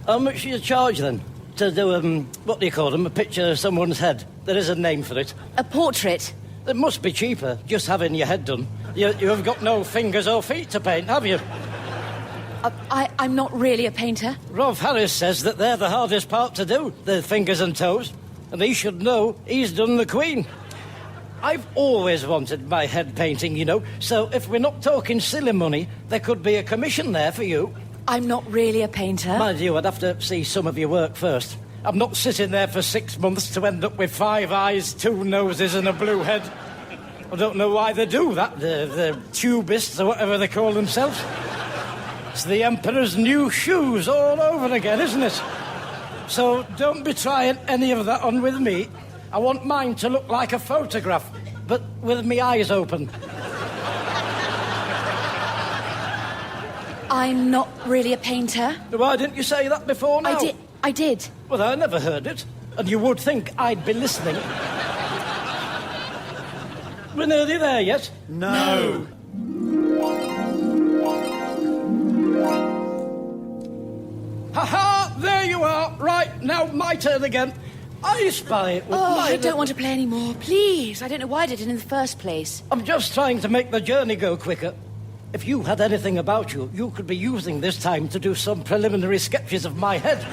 Speaker 3: How much do you charge, then? To do, what do you call them? A picture of someone's head. There is a name for it.
Speaker 5: A portrait?
Speaker 3: It must be cheaper, just having your head done. You have got no fingers or feet to paint, have you?
Speaker 5: I'm not really a painter.
Speaker 3: Rolf Harris says that they're the hardest part to do, the fingers and toes. And he should know he's done the Queen. I've always wanted my head painting, you know, so if we're not talking silly money, there could be a commission there for you.
Speaker 5: I'm not really a painter.
Speaker 3: Mind you, I'd have to see some of your work first. I'm not sitting there for 6 months to end up with 5 eyes, 2 noses and a blue head. I don't know why they do that, the tubists or whatever they call themselves. It's the Emperor's new shoes all over again, isn't it? So don't be trying any of that on with me. I want mine to look like a photograph, but with my eyes open.
Speaker 5: I'm not really a painter.
Speaker 3: Why didn't you say that before now?
Speaker 5: I did.
Speaker 3: Well, I never heard it, and you would think I'd be listening. We're nearly there yet?
Speaker 4: No.
Speaker 3: Ha-ha! There you are! Right, now my turn again. I spy it with my...
Speaker 5: I don't want to play anymore. Please. I don't know why I did it in the first place.
Speaker 3: I'm just trying to make the journey go quicker. If you had anything about you, you could be using this time to do some preliminary sketches of my head.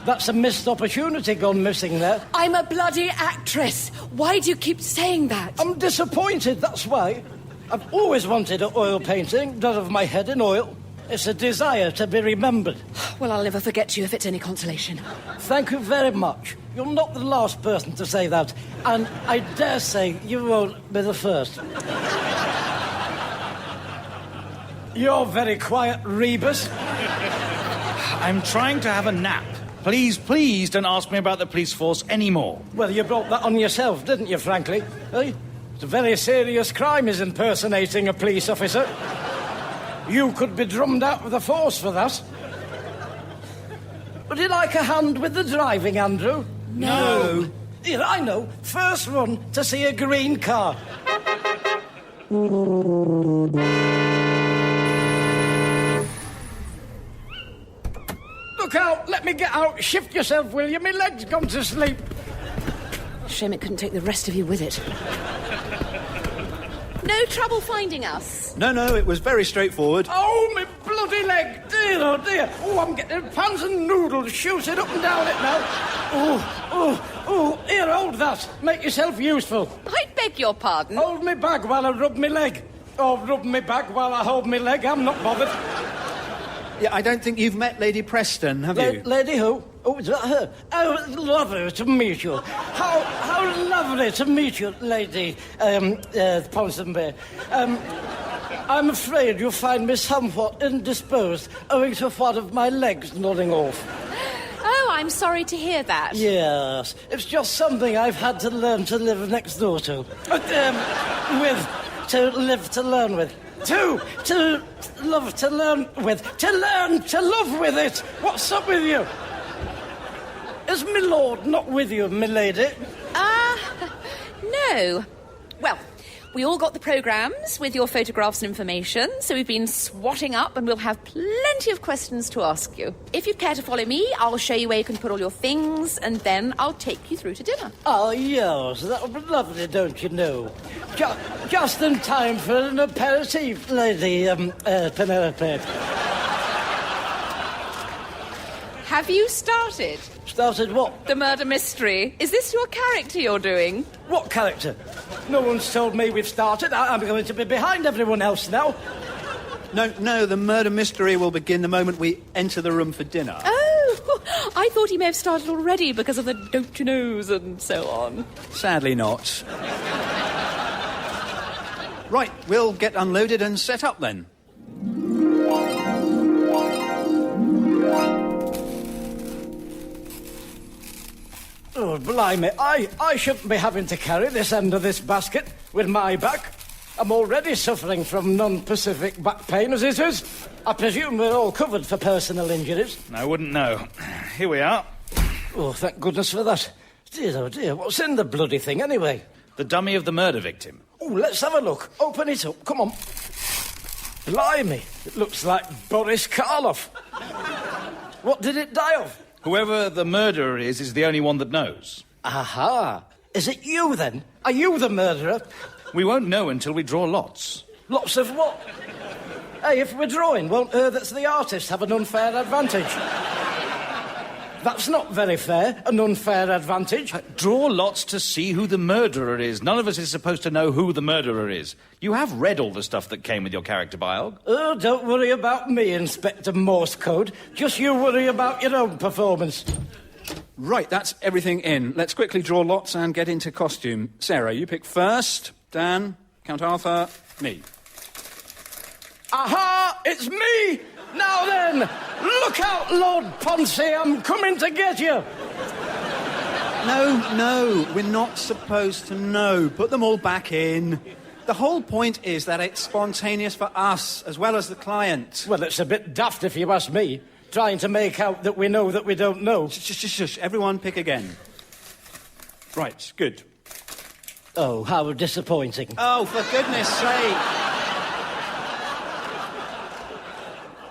Speaker 3: That's a missed opportunity gone missing there.
Speaker 5: I'm a bloody actress. Why do you keep saying that?
Speaker 3: I'm disappointed, that's why. I've always wanted an oil painting done of my head in oil. It's a desire to be remembered.
Speaker 5: Well, I'll never forget you if it's any consolation.
Speaker 3: Thank you very much. You're not the last person to say that, and I dare say you won't be the first. You're very quiet, Rebus.
Speaker 9: I'm trying to have a nap. Please don't ask me about the police force anymore.
Speaker 3: Well, you brought that on yourself, didn't you, frankly? Eh? It's a very serious crime, is impersonating a police officer. You could be drummed out with the force for that. Would you like a hand with the driving, Andrew?
Speaker 5: No.
Speaker 3: Here, I know. First one to see a green car. Look out! Let me get out! Shift yourself, will you? My leg's gone to sleep.
Speaker 5: Shame it couldn't take the rest of you with it. No trouble finding us?
Speaker 4: No, it was very straightforward.
Speaker 3: Oh, my bloody leg! Dear, oh dear! Oh, I'm getting pans and noodles shooting up and down it now. Oh, here, hold that. Make yourself useful.
Speaker 5: I beg your pardon?
Speaker 3: Hold me bag while I rub my leg. Or rub me bag while I hold my leg. I'm not bothered.
Speaker 4: Yeah, I don't think you've met Lady Preston, have you?
Speaker 3: Lady who? Oh, is that her? Oh, lovely to meet you. How lovely to meet you, Lady Ponsonby. I'm afraid you'll find me somewhat indisposed owing to one of my legs nodding off.
Speaker 5: Oh, I'm sorry to hear that.
Speaker 3: Yes, it's just something I've had to learn to live next door to. To live to learn with. To love to learn with. To learn to love with it. What's up with you? Is my lord not with you, my lady?
Speaker 5: No. Well, we all got the programmes with your photographs and information, so we've been swatting up and we'll have plenty of questions to ask you. If you'd care to follow me, I'll show you where you can put all your things, and then I'll take you through to dinner.
Speaker 3: Oh, yes, that would be lovely, don't you know? Just in time for an aperitif, Lady Penelope.
Speaker 5: Have you started?
Speaker 3: Started what?
Speaker 5: The murder mystery. Is this your character you're doing?
Speaker 3: What character? No one's told me we've started. I'm going to be behind everyone else now.
Speaker 4: No, the murder mystery will begin the moment we enter the room for dinner.
Speaker 5: Oh, I thought he may have started already because of the don't you knows and so on.
Speaker 4: Sadly not. Right, we'll get unloaded and set up then.
Speaker 3: Oh, blimey, I shouldn't be having to carry this end of this basket with my back. I'm already suffering from non-Pacific back pain as it is. I presume we're all covered for personal injuries.
Speaker 9: I wouldn't know. Here we are.
Speaker 3: Oh, thank goodness for that. Dear, oh dear, what's in the bloody thing anyway?
Speaker 9: The dummy of the murder victim.
Speaker 3: Oh, let's have a look. Open it up, come on. Blimey, it looks like Boris Karloff. What did it die of?
Speaker 9: Whoever the murderer is the only one that knows.
Speaker 3: Aha! Is it you, then? Are you the murderer?
Speaker 9: We won't know until we draw lots.
Speaker 3: Lots of what? Hey, if we're drawing, won't her that's the artist have an unfair advantage? That's not very fair, an unfair advantage.
Speaker 9: Draw lots to see who the murderer is. None of us is supposed to know who the murderer is. You have read all the stuff that came with your character biog.
Speaker 3: Oh, don't worry about me, Inspector Morse Code. Just you worry about your own performance.
Speaker 4: Right, that's everything in. Let's quickly draw lots and get into costume. Sarah, you pick first. Dan, Count Arthur, me.
Speaker 3: Aha! It's me! Now then, look out, Lord Ponce, I'm coming to get you!
Speaker 4: No, we're not supposed to know. Put them all back in. The whole point is that it's spontaneous for us, as well as the client.
Speaker 3: Well, it's a bit daft if you ask me, trying to make out that we know that we don't know.
Speaker 4: Shush. Everyone pick again. Right, good.
Speaker 3: Oh, how disappointing.
Speaker 4: Oh, for goodness sake.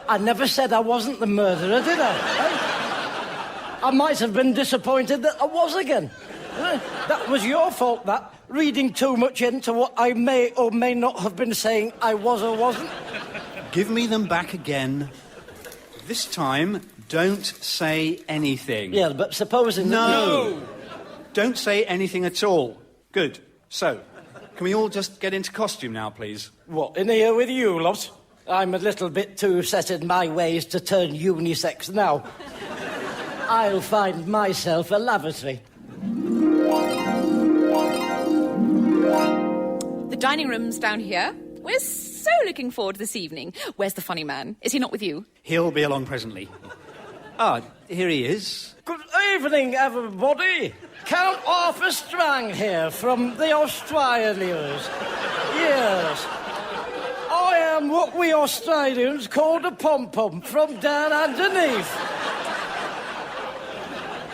Speaker 3: I never said I wasn't the murderer, did I? I might have been disappointed that I was again. That was your fault, that. Reading too much into what I may or may not have been saying I was or wasn't.
Speaker 4: Give me them back again. This time, don't say anything.
Speaker 3: Yeah, but supposing that...
Speaker 4: No! Don't say anything at all. Good. So, can we all just get into costume now, please?
Speaker 3: What, in here with you, lot? I'm a little bit too set in my ways to turn unisex now. I'll find myself a lavatory.
Speaker 5: The dining room's down here. We're so looking forward to this evening. Where's the funny man? Is he not with you?
Speaker 4: He'll be along presently. Ah, here he is.
Speaker 3: Good evening, everybody. Count Arthur Strang here from the Australians. Yes. I am what we Australians call a pom-pom from down underneath.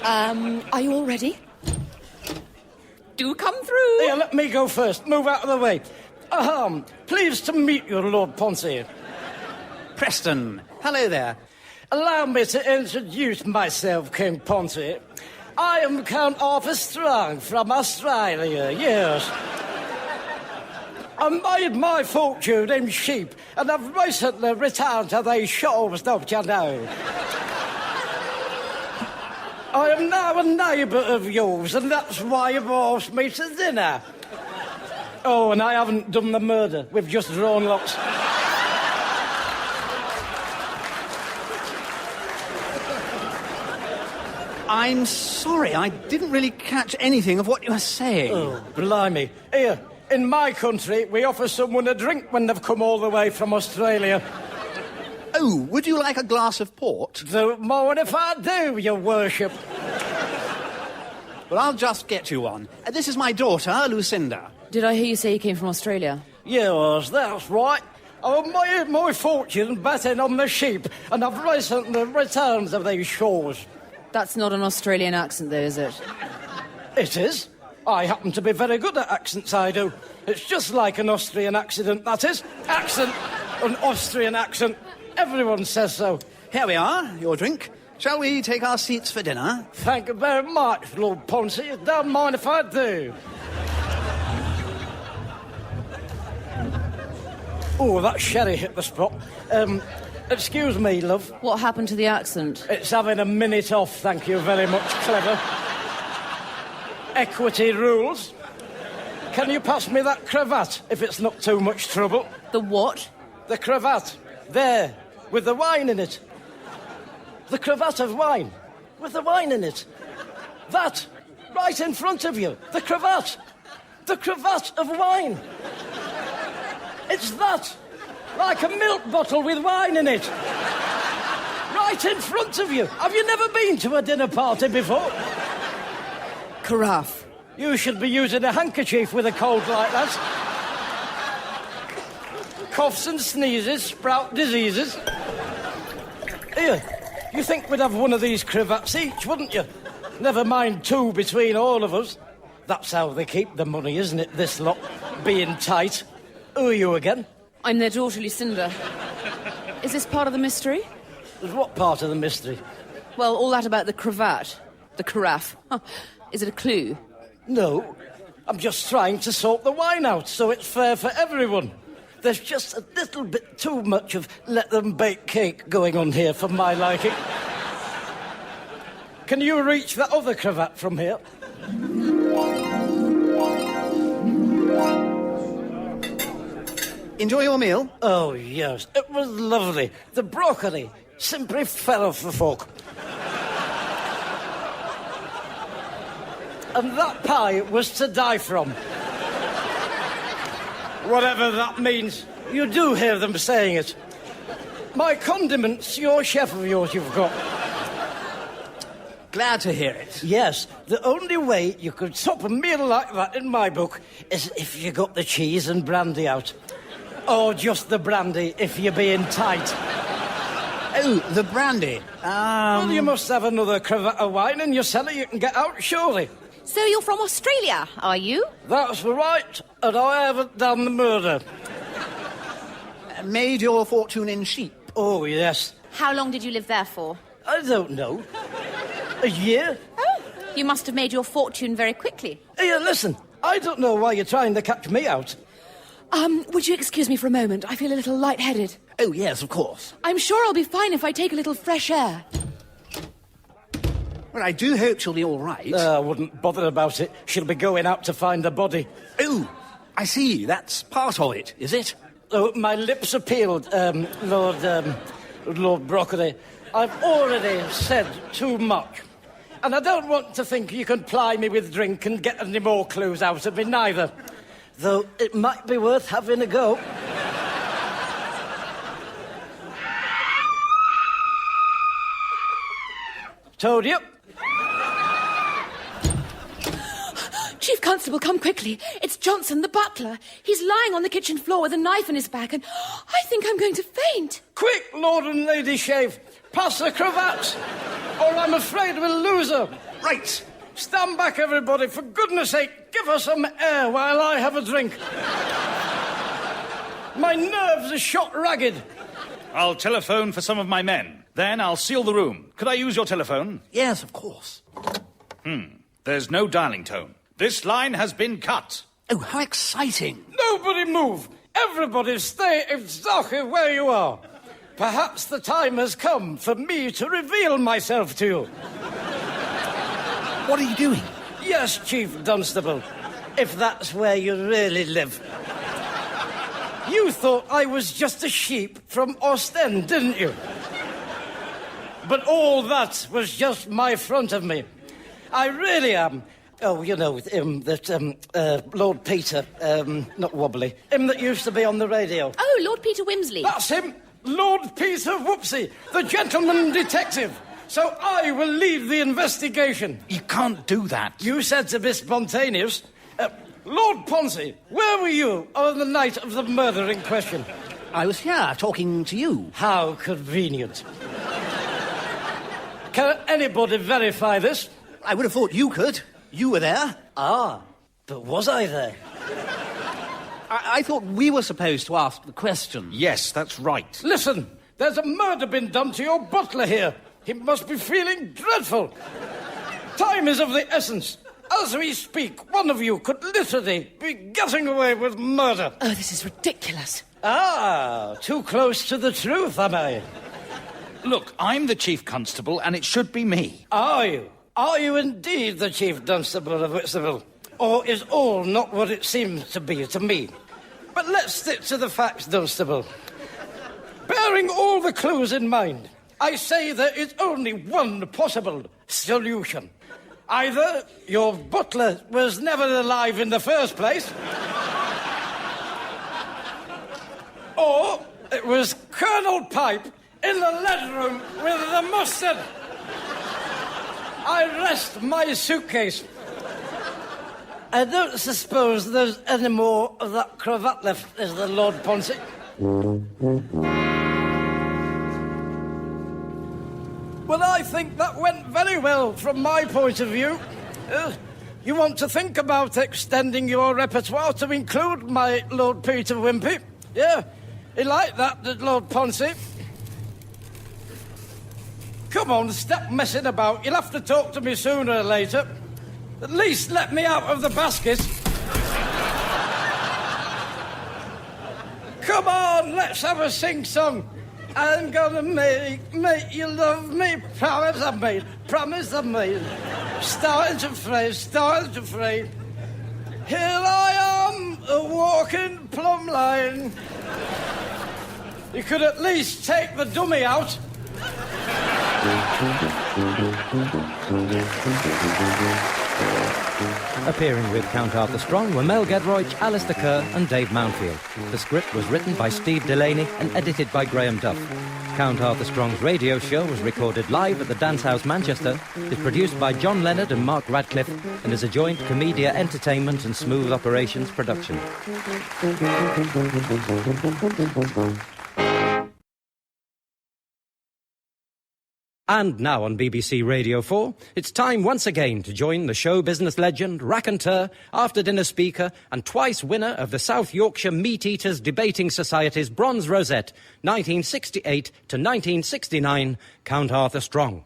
Speaker 5: Are you all ready? Do come through.
Speaker 3: Here, let me go first. Move out of the way. Pleased to meet you, Lord Ponce.
Speaker 4: Preston. Hello there.
Speaker 3: Allow me to introduce myself, King Ponce. I am Count Arthur Strang from Australia, yes. I made my fortune in sheep, and I've recently returned to these shores, don't you know? I am now a neighbour of yours, and that's why you've asked me to dinner. Oh, and I haven't done the murder. We've just drawn lots.
Speaker 4: I'm sorry, I didn't really catch anything of what you were saying.
Speaker 3: Oh, blimey. Here, in my country, we offer someone a drink when they've come all the way from Australia.
Speaker 4: Oh, would you like a glass of port?
Speaker 3: Don't mind if I do, your worship.
Speaker 4: Well, I'll just get you one. This is my daughter, Lucinda.
Speaker 5: Did I hear you say you came from Australia?
Speaker 3: Yes, that's right. I made my fortune betting on the sheep, and I've recently returned to these shores.
Speaker 5: That's not an Australian accent, though, is it?
Speaker 3: It is. I happen to be very good at accents, I do. It's just like an Austrian accident, that is. Accent, an Austrian accent. Everyone says so.
Speaker 4: Here we are, your drink. Shall we take our seats for dinner?
Speaker 3: Thank you very much, Lord Ponce. Don't mind if I do. Oh, that sherry hit the spot. Excuse me, love.
Speaker 5: What happened to the accent?
Speaker 3: It's having a minute off, thank you very much, clever. Equity rules. Can you pass me that cravat, if it's not too much trouble?
Speaker 5: The what?
Speaker 3: The cravat. There, with the wine in it. The cravat of wine, with the wine in it. That, right in front of you. The cravat. The cravat of wine. It's that. Like a milk bottle with wine in it. Right in front of you. Have you never been to a dinner party before?
Speaker 5: Carafe.
Speaker 3: You should be using a handkerchief with a cold like that. coughs and sneezes sprout diseases. Here, you think we'd have one of these cravats each, wouldn't you? Never mind two between all of us. That's how they keep the money, isn't it, this lot? Being tight. Who are you again?
Speaker 5: I'm their daughter, Lucinda. Is this part of the mystery?
Speaker 3: What part of the mystery?
Speaker 5: Well, all that about the cravat. The carafe. Huh. Is it a clue?
Speaker 3: No. I'm just trying to sort the wine out so it's fair for everyone. There's just a little bit too much of let-them-bake cake going on here for my liking. Can you reach that other cravat from here?
Speaker 4: Enjoy your meal.
Speaker 3: Oh, yes. It was lovely. The broccoli simply fell off the fork. And that pie was to die from. Whatever that means. You do hear them saying it. My condiments, your chef of yours you've got.
Speaker 4: Glad to hear it.
Speaker 3: Yes, the only way you could top a meal like that in my book is if you got the cheese and brandy out. Or just the brandy if you're being tight.
Speaker 4: Oh, the brandy.
Speaker 3: Well, you must have another cravat of wine in your cellar you can get out, surely.
Speaker 5: So you're from Australia, are you?
Speaker 3: That's right, and I haven't done the murder.
Speaker 4: Made your fortune in sheep.
Speaker 3: Oh, yes.
Speaker 5: How long did you live there for?
Speaker 3: I don't know. A year?
Speaker 5: Oh, you must have made your fortune very quickly.
Speaker 3: Here, listen, I don't know why you're trying to catch me out.
Speaker 5: Would you excuse me for a moment? I feel a little lightheaded.
Speaker 4: Oh, yes, of course.
Speaker 5: I'm sure I'll be fine if I take a little fresh air.
Speaker 4: Well, I do hope she'll be all right.
Speaker 3: I wouldn't bother about it. She'll be going out to find the body.
Speaker 4: Oh, I see. That's part of it, is it?
Speaker 3: Oh, my lips are peeled, Lord Broccoli. I've already said too much. And I don't want to think you can ply me with drink and get any more clues out of me, neither. Though it might be worth having a go. Told you.
Speaker 5: Chief Constable, come quickly. It's Johnson, the butler. He's lying on the kitchen floor with a knife in his back, and I think I'm going to faint.
Speaker 3: Quick, Lord and Lady Shave. Pass the cravat, or I'm afraid we'll lose her.
Speaker 4: Right.
Speaker 3: Stand back, everybody. For goodness sake, give her some air while I have a drink. My nerves are shot ragged.
Speaker 9: I'll telephone for some of my men. Then I'll seal the room. Could I use your telephone?
Speaker 4: Yes, of course.
Speaker 9: There's no dialing tone. This line has been cut.
Speaker 4: Oh, how exciting.
Speaker 3: Nobody move. Everybody stay exactly where you are. Perhaps the time has come for me to reveal myself to you.
Speaker 4: What are you doing?
Speaker 3: Yes, Chief Dunstable, if that's where you really live. You thought I was just a sheep from Ostend, didn't you? But all that was just my front of me. I really am. Oh, you know, Lord Peter, not Wobbly, him that used to be on the radio.
Speaker 5: Oh, Lord Peter Wimsley.
Speaker 3: That's him, Lord Peter Whoopsie, the gentleman detective. So I will lead the investigation.
Speaker 9: You can't do that.
Speaker 3: You said to be spontaneous. Lord Ponsey, where were you on the night of the murder in question?
Speaker 4: I was here talking to you.
Speaker 3: How convenient. Can anybody verify this?
Speaker 4: I would have thought you could. You were there.
Speaker 3: Ah, but was I there?
Speaker 4: I thought we were supposed to ask the question.
Speaker 9: Yes, that's right.
Speaker 3: Listen, there's a murder been done to your butler here. He must be feeling dreadful. Time is of the essence. As we speak, one of you could literally be getting away with murder.
Speaker 5: Oh, this is ridiculous.
Speaker 3: Ah, too close to the truth, am I?
Speaker 9: Look, I'm the Chief Constable, and it should be me.
Speaker 3: Are you? Are you indeed the Chief Dunstable of Whitstable? Or is all not what it seems to be to me? But let's stick to the facts, Dunstable. Bearing all the clues in mind, I say there is only one possible solution. Either your butler was never alive in the first place, or it was Colonel Pipe in the lead room with the mustard. I rest my suitcase. I don't suppose there's any more of that cravat left, is there, Lord Ponsey? Well, I think that went very well from my point of view. You want to think about extending your repertoire to include my Lord Peter Wimpy? Yeah, he liked that, did Lord Poncy? Come on, stop messing about. You'll have to talk to me sooner or later. At least let me out of the basket. Come on, let's have a sing-song. I'm gonna make you love me. Promise I've made, promise I've made. Starting to fray. Here I am, a walking plumb line. You could at least take the dummy out.
Speaker 1: Appearing with Count Arthur Strong were Mel Gedroych, Alistair Kerr and Dave Mountfield. The script was written by Steve Delaney and edited by Graham Duff. Count Arthur Strong's radio show was recorded live at the Dance House Manchester, is produced by John Leonard and Mark Radcliffe, and is a joint Comedia Entertainment and Smooth Operations production. And now on BBC Radio 4, it's time once again to join the show business legend, raconteur, after-dinner speaker, and twice winner of the South Yorkshire Meat Eaters Debating Society's Bronze Rosette, 1968 to 1969, Count Arthur Strong.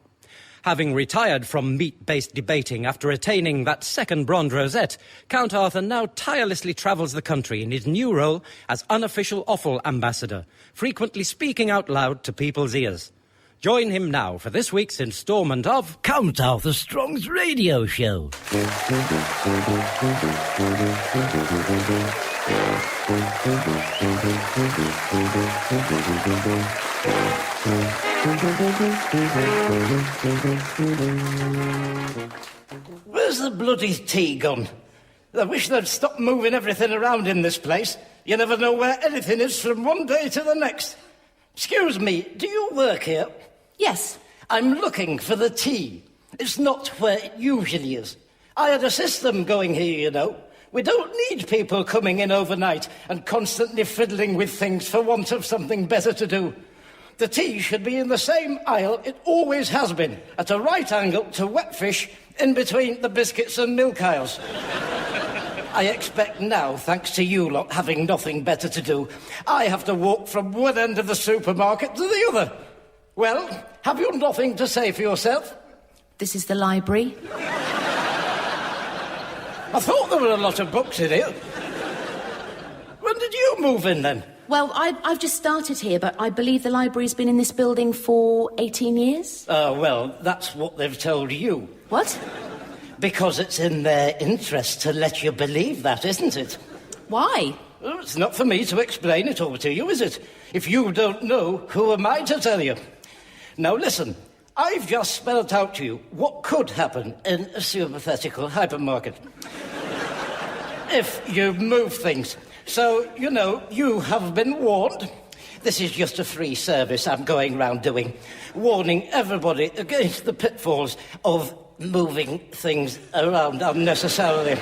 Speaker 1: Having retired from meat-based debating after attaining that second Bronze Rosette, Count Arthur now tirelessly travels the country in his new role as unofficial offal ambassador, frequently speaking out loud to people's ears. Join him now for this week's instalment of
Speaker 3: Count Arthur Strong's radio show. Where's the bloody tea gone? I wish they'd stop moving everything around in this place. You never know where anything is from one day to the next. Excuse me, do you work here?
Speaker 5: Yes.
Speaker 3: I'm looking for the tea. It's not where it usually is. I had a system going here, you know. We don't need people coming in overnight and constantly fiddling with things for want of something better to do. The tea should be in the same aisle it always has been, at a right angle to wet fish in between the biscuits and milk aisles. I expect now, thanks to you lot having nothing better to do, I have to walk from one end of the supermarket to the other. Well, have you nothing to say for yourself?
Speaker 5: This is the library.
Speaker 3: I thought there were a lot of books in here. When did you move in, then?
Speaker 5: Well, I've just started here, but I believe the library's been in this building for 18 years.
Speaker 3: Well, that's what they've told you.
Speaker 5: What?
Speaker 3: Because it's in their interest to let you believe that, isn't it?
Speaker 5: Why?
Speaker 3: Well, it's not for me to explain it all to you, is it? If you don't know, who am I to tell you? Now listen, I've just spelled out to you what could happen in a sympathetical hypermarket. If you move things. So, you know, you have been warned. This is just a free service I'm going round doing, warning everybody against the pitfalls of moving things around unnecessarily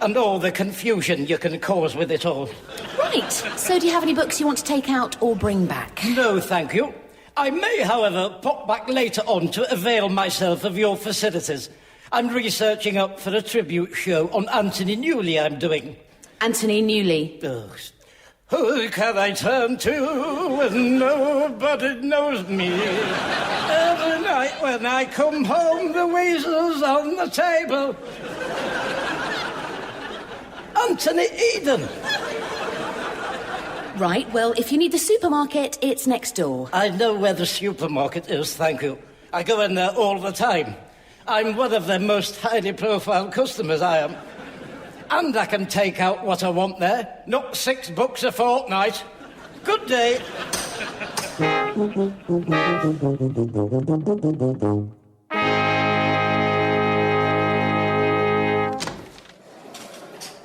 Speaker 3: and all the confusion you can cause with it all.
Speaker 5: Right. So do you have any books you want to take out or bring back?
Speaker 3: No, thank you. I may, however, pop back later on to avail myself of your facilities. I'm researching up for a tribute show on Anthony Newley I'm doing.
Speaker 5: Anthony Newley.
Speaker 3: Oh, who can I turn to when nobody knows me? Every night when I come home, the weasel's on the table. Anthony Eden.
Speaker 5: Right, well, if you need the supermarket, it's next door.
Speaker 3: I know where the supermarket is, thank you. I go in there all the time. I'm one of their most highly profile customers, I am. And I can take out what I want there, not 6 books a fortnight. Good day.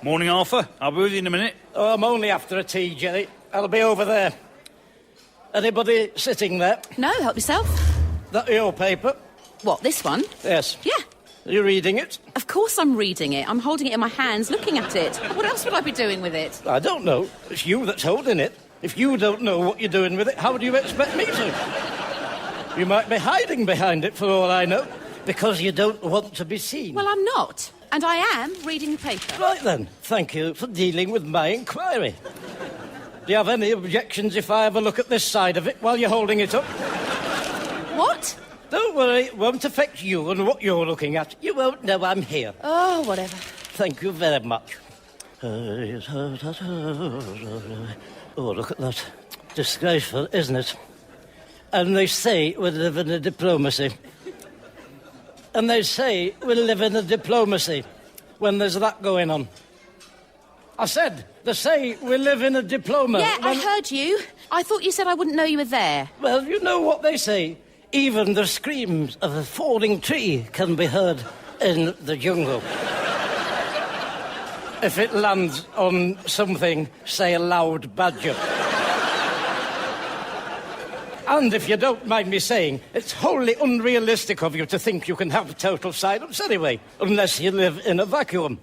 Speaker 9: Morning, Arthur. I'll be with you in a minute.
Speaker 3: Oh, I'm only after a tea, Jenny. I'll be over there. Anybody sitting there?
Speaker 5: No, help yourself.
Speaker 3: That your paper?
Speaker 5: What, this one?
Speaker 3: Yes.
Speaker 5: Yeah.
Speaker 3: Are you reading it?
Speaker 5: Of course I'm reading it. I'm holding it in my hands, looking at it. What else would I be doing with it?
Speaker 3: I don't know. It's you that's holding it. If you don't know what you're doing with it, how do you expect me to? You might be hiding behind it for all I know, because you don't want to be seen.
Speaker 5: Well, I'm not. And I am reading the paper.
Speaker 3: Right then, thank you for dealing with my inquiry. Do you have any objections if I have a look at this side of it while you're holding it up?
Speaker 5: What?
Speaker 3: Don't worry, it won't affect you and what you're looking at. You won't know I'm here.
Speaker 5: Oh, whatever.
Speaker 3: Thank you very much. Oh, look at that. Disgraceful, isn't it? And they say we live in a diplomacy. And they say we live in a diplomacy when there's that going on. I said, they say we live in a diploma.
Speaker 5: Yeah, I heard you. I thought you said I wouldn't know you were there.
Speaker 3: Well, you know what they say. Even the screams of a falling tree can be heard in the jungle. If it lands on something, say a loud badger. And if you don't mind me saying, it's wholly unrealistic of you to think you can have total silence anyway, unless you live in a vacuum.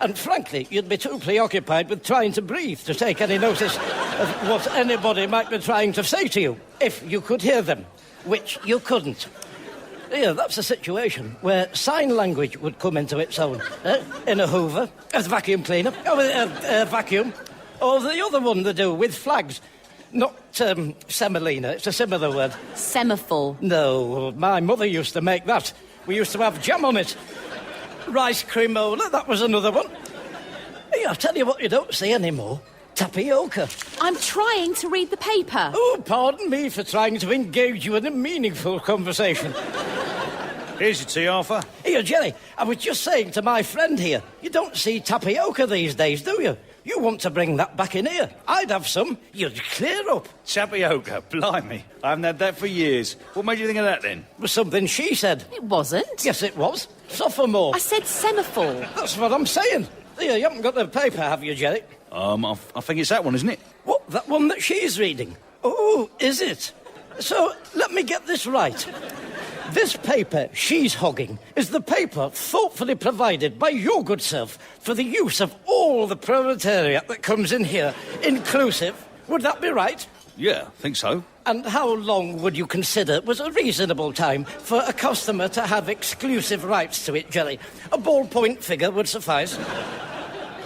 Speaker 3: And frankly, you'd be too preoccupied with trying to breathe to take any notice of what anybody might be trying to say to you, if you could hear them, which you couldn't. Yeah, that's a situation where sign language would come into its own. In a Hoover, a vacuum cleaner, a vacuum, or the other one they do with flags. Not semolina, it's a similar word.
Speaker 5: Semaphore.
Speaker 3: No, my mother used to make that. We used to have jam on it. Rice cremola, that was another one. Hey, I'll tell you what you don't see anymore. Tapioca.
Speaker 5: I'm trying to read the paper.
Speaker 3: Oh, pardon me for trying to engage you in a meaningful conversation.
Speaker 9: Here's your tea, Arthur.
Speaker 3: Here, Jerry, I was just saying to my friend here, you don't see tapioca these days, do you? You want to bring that back in here. I'd have some. You'd clear up.
Speaker 9: Tapioca, blimey. I haven't had that for years. What made you think of that, then?
Speaker 3: It was something she said.
Speaker 5: It wasn't.
Speaker 3: Yes, it was. Sophomore.
Speaker 5: I said semaphore.
Speaker 3: That's what I'm saying. Here, you haven't got the paper, have you, Jerry?
Speaker 9: I think it's that one, isn't it?
Speaker 3: What, that one that she's reading? Oh, is it? So, let me get this right. This paper she's hogging is the paper thoughtfully provided by your good self for the use of all the proletariat that comes in here, inclusive. Would that be right?
Speaker 9: Yeah, I think so.
Speaker 3: And how long would you consider was a reasonable time for a customer to have exclusive rights to it, Jerry? A ballpoint figure would suffice.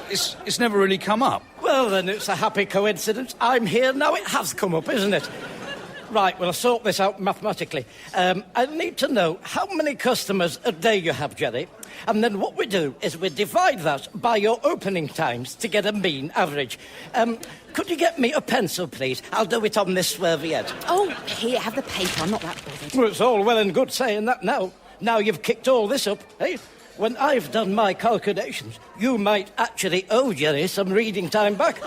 Speaker 9: It's never really come up.
Speaker 3: Well, then it's a happy coincidence. I'm here now. It has come up, isn't it? Right, well, I'll sort this out mathematically. I need to know how many customers a day you have, Jerry. And then what we do is we divide that by your opening times to get a mean average. Could you get me a pencil, please? I'll do it on this serviette.
Speaker 5: Oh, here, have the paper. I'm not that bothered.
Speaker 3: Well, it's all well and good saying that now. Now you've kicked all this up, eh? When I've done my calculations, you might actually owe Jerry some reading time back.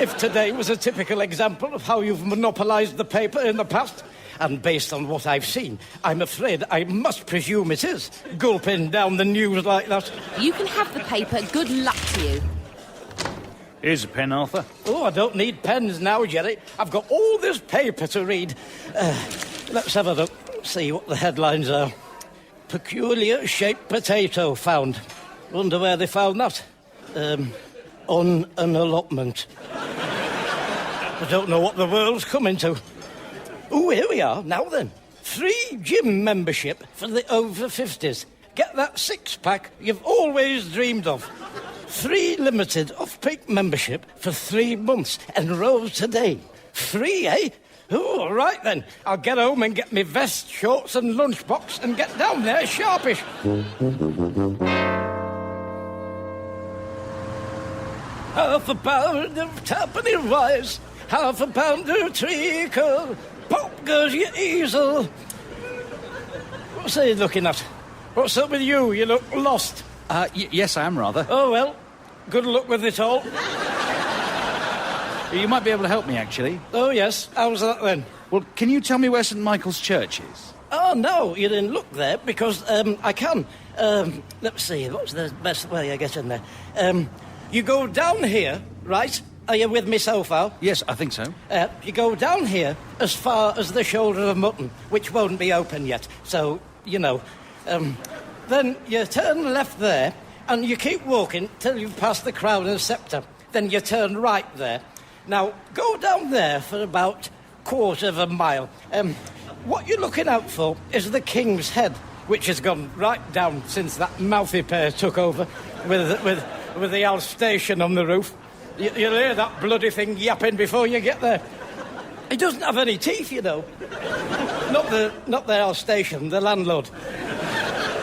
Speaker 3: If today was a typical example of how you've monopolised the paper in the past, and based on what I've seen, I'm afraid I must presume it is, gulping down the news like that.
Speaker 5: You can have the paper. Good luck to you.
Speaker 9: Here's a pen, Arthur.
Speaker 3: Oh, I don't need pens now, Jerry. I've got all this paper to read. Let's have a look, see what the headlines are. Peculiar shaped potato found. Wonder where they found that. On an allotment. I don't know what the world's coming to. Oh, here we are. Now then. Free gym membership for the over 50s. Get that six-pack you've always dreamed of. Free limited off-peak membership for 3 months. Enroll today. Free, eh? Oh, all right then. I'll get home and get me vest, shorts and lunchbox and get down there sharpish. Half a pound of tuppenny rice, half a pound of treacle, pop goes your easel. What's he looking at? What's up with you? You look lost.
Speaker 9: Yes, I am, rather.
Speaker 3: Oh, well, good luck with it all.
Speaker 9: You might be able to help me, actually.
Speaker 3: Oh, yes. How's that, then?
Speaker 9: Well, can you tell me where St Michael's Church is?
Speaker 3: Oh, no, you didn't look there, because I can. Let's see, what's the best way I get in there? You go down here, right? Are you with me so far?
Speaker 9: Yes, I think so.
Speaker 3: You go down here as far as the shoulder of mutton, which won't be open yet, so, you know. Then you turn left there, and you keep walking till you've passed the crown and sceptre. Then you turn right there. Now, go down there for about quarter of a mile. What you're looking out for is the King's Head, which has gone right down since that mouthy pair took over with the Alsatian on the roof. You'll hear that bloody thing yapping before you get there. He doesn't have any teeth, you know. Not the Alsatian, the landlord.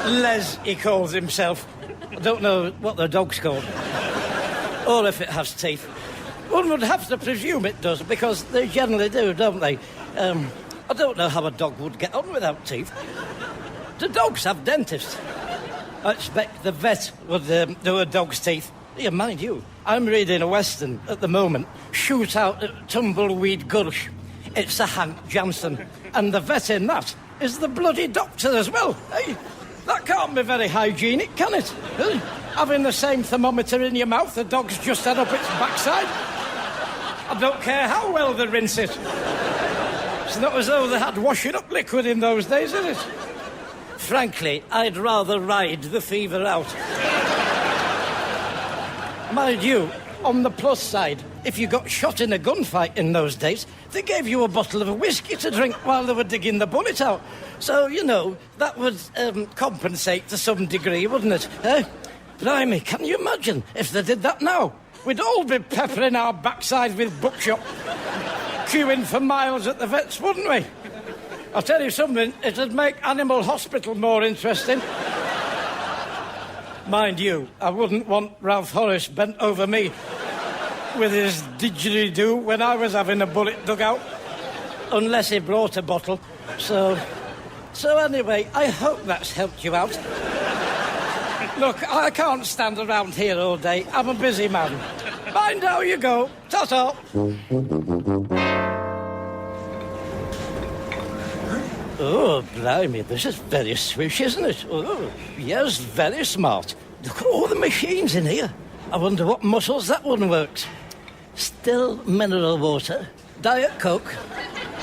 Speaker 3: Les, he calls himself. I don't know what the dog's called. Or if it has teeth. One would have to presume it does, because they generally do, don't they? I don't know how a dog would get on without teeth. Do dogs have dentists? I expect the vet would do a dog's teeth. Yeah, mind you, I'm reading a Western at the moment, Shoot Out at Tumbleweed Gulch. It's a Hank Jansen, and the vet in that is the bloody doctor as well. Hey, that can't be very hygienic, can it? Having the same thermometer in your mouth the dog's just had up its backside. I don't care how well they rinse it. It's not as though they had washing up liquid in those days, is it? Frankly, I'd rather ride the fever out. Mind you, on the plus side, if you got shot in a gunfight in those days, they gave you a bottle of whiskey to drink while they were digging the bullet out. So, you know, that would compensate to some degree, wouldn't it? Blimey, can you imagine if they did that now? We'd all be peppering our backside with buckshot, queuing for miles at the vets, wouldn't we? I'll tell you something, it'd make Animal Hospital more interesting. Mind you, I wouldn't want Ralph Horace bent over me with his didgeridoo when I was having a bullet dug out, unless he brought a bottle. So anyway, I hope that's helped you out. Look, I can't stand around here all day. I'm a busy man. Mind how you go. Ta-ta. Oh, blimey, this is very swish, isn't it? Oh, yes, very smart. Look at all the machines in here. I wonder what muscles that one works. Still mineral water, Diet Coke.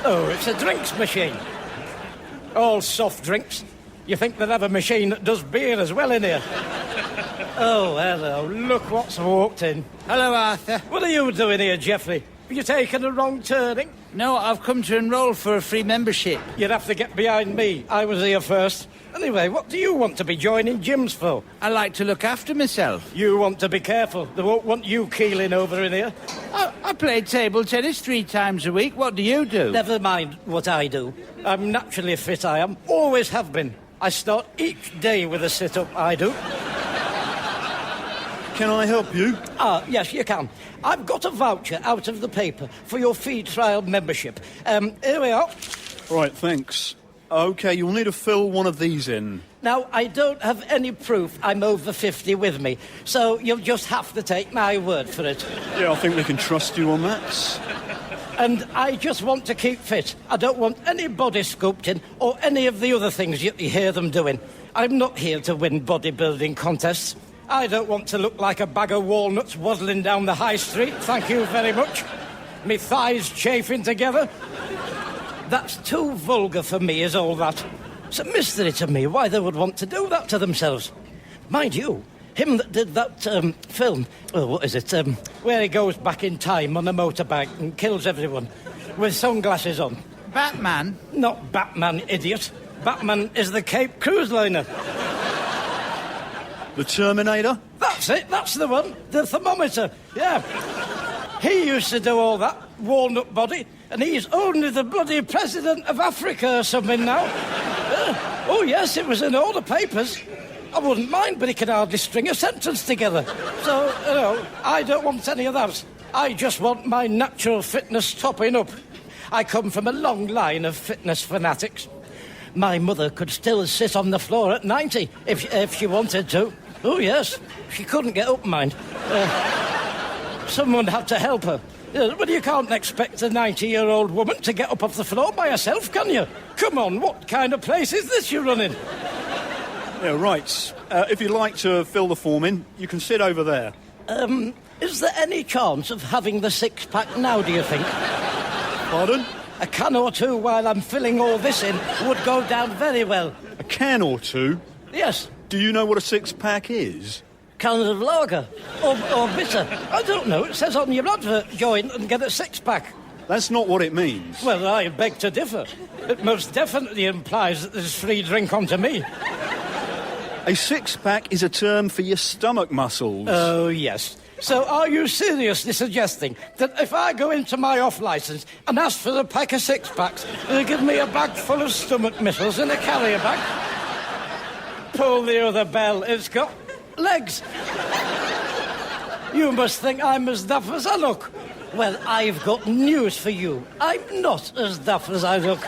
Speaker 3: Oh, it's a drinks machine. All soft drinks. You think they'd have a machine that does beer as well in here? Oh, hello, look what's walked in.
Speaker 2: Hello, Arthur.
Speaker 3: What are you doing here, Geoffrey? Have you taken a wrong turning?
Speaker 2: No, I've come to enrol for a free membership.
Speaker 3: You'd have to get behind me. I was here first. Anyway, what do you want to be joining gyms for?
Speaker 2: I like to look after myself.
Speaker 3: You want to be careful. They won't want you keeling over in here.
Speaker 2: I play table tennis 3 times a week. What do you do?
Speaker 3: Never mind what I do. I'm naturally fit, I am. Always have been. I start each day with a sit-up, I do.
Speaker 4: Can I help you?
Speaker 3: Yes, you can. I've got a voucher out of the paper for your free trial membership. Here we are.
Speaker 4: Right, thanks. OK, you'll need to fill one of these in.
Speaker 3: Now, I don't have any proof I'm over 50 with me, so you'll just have to take my word for it.
Speaker 4: Yeah, I think we can trust you on that.
Speaker 3: And I just want to keep fit. I don't want any body sculpting or any of the other things you hear them doing. I'm not here to win bodybuilding contests. I don't want to look like a bag of walnuts waddling down the high street, thank you very much. Me thighs chafing together. That's too vulgar for me, is all that. It's a mystery to me why they would want to do that to themselves. Mind you, him that did that film, what is it, where he goes back in time on a motorbike and kills everyone with sunglasses on.
Speaker 2: Batman?
Speaker 3: Not Batman, idiot. Batman is the Cape Cruise liner.
Speaker 4: The Terminator?
Speaker 3: That's it, that's the one. The thermometer, yeah. He used to do all that, walnut body, and he's only the bloody president of Africa or something now. Oh, yes, it was in all the papers. I wouldn't mind, but he can hardly string a sentence together. So, you know, I don't want any of that. I just want my natural fitness topping up. I come from a long line of fitness fanatics. My mother could still sit on the floor at 90 if she wanted to. Oh, yes. She couldn't get up, mind. Someone had to help her. Well, you can't expect a 90-year-old woman to get up off the floor by herself, can you? Come on, what kind of place is this you're running?
Speaker 4: Yeah, right. If you'd like to fill the form in, you can sit over there.
Speaker 3: Is there any chance of having the six-pack now, do you think?
Speaker 4: Pardon?
Speaker 3: A can or two while I'm filling all this in would go down very well.
Speaker 4: A can or two?
Speaker 3: Yes.
Speaker 4: Do you know what a six-pack is?
Speaker 3: cans of lager. Or bitter. I don't know. It says on your advert, join and get a six-pack.
Speaker 10: That's not what it means.
Speaker 3: Well, I beg to differ. It most definitely implies that there's free drink onto me.
Speaker 10: A six-pack is a term for your stomach muscles.
Speaker 3: Oh, yes. So are you seriously suggesting that if I go into my off-licence and ask for a pack of six-packs, they'll give me a bag full of stomach missiles in a carrier bag? Pull the other bell. It's got legs. You must think I'm as daft as I look. Well, I've got news for you. I'm not as daft as I look.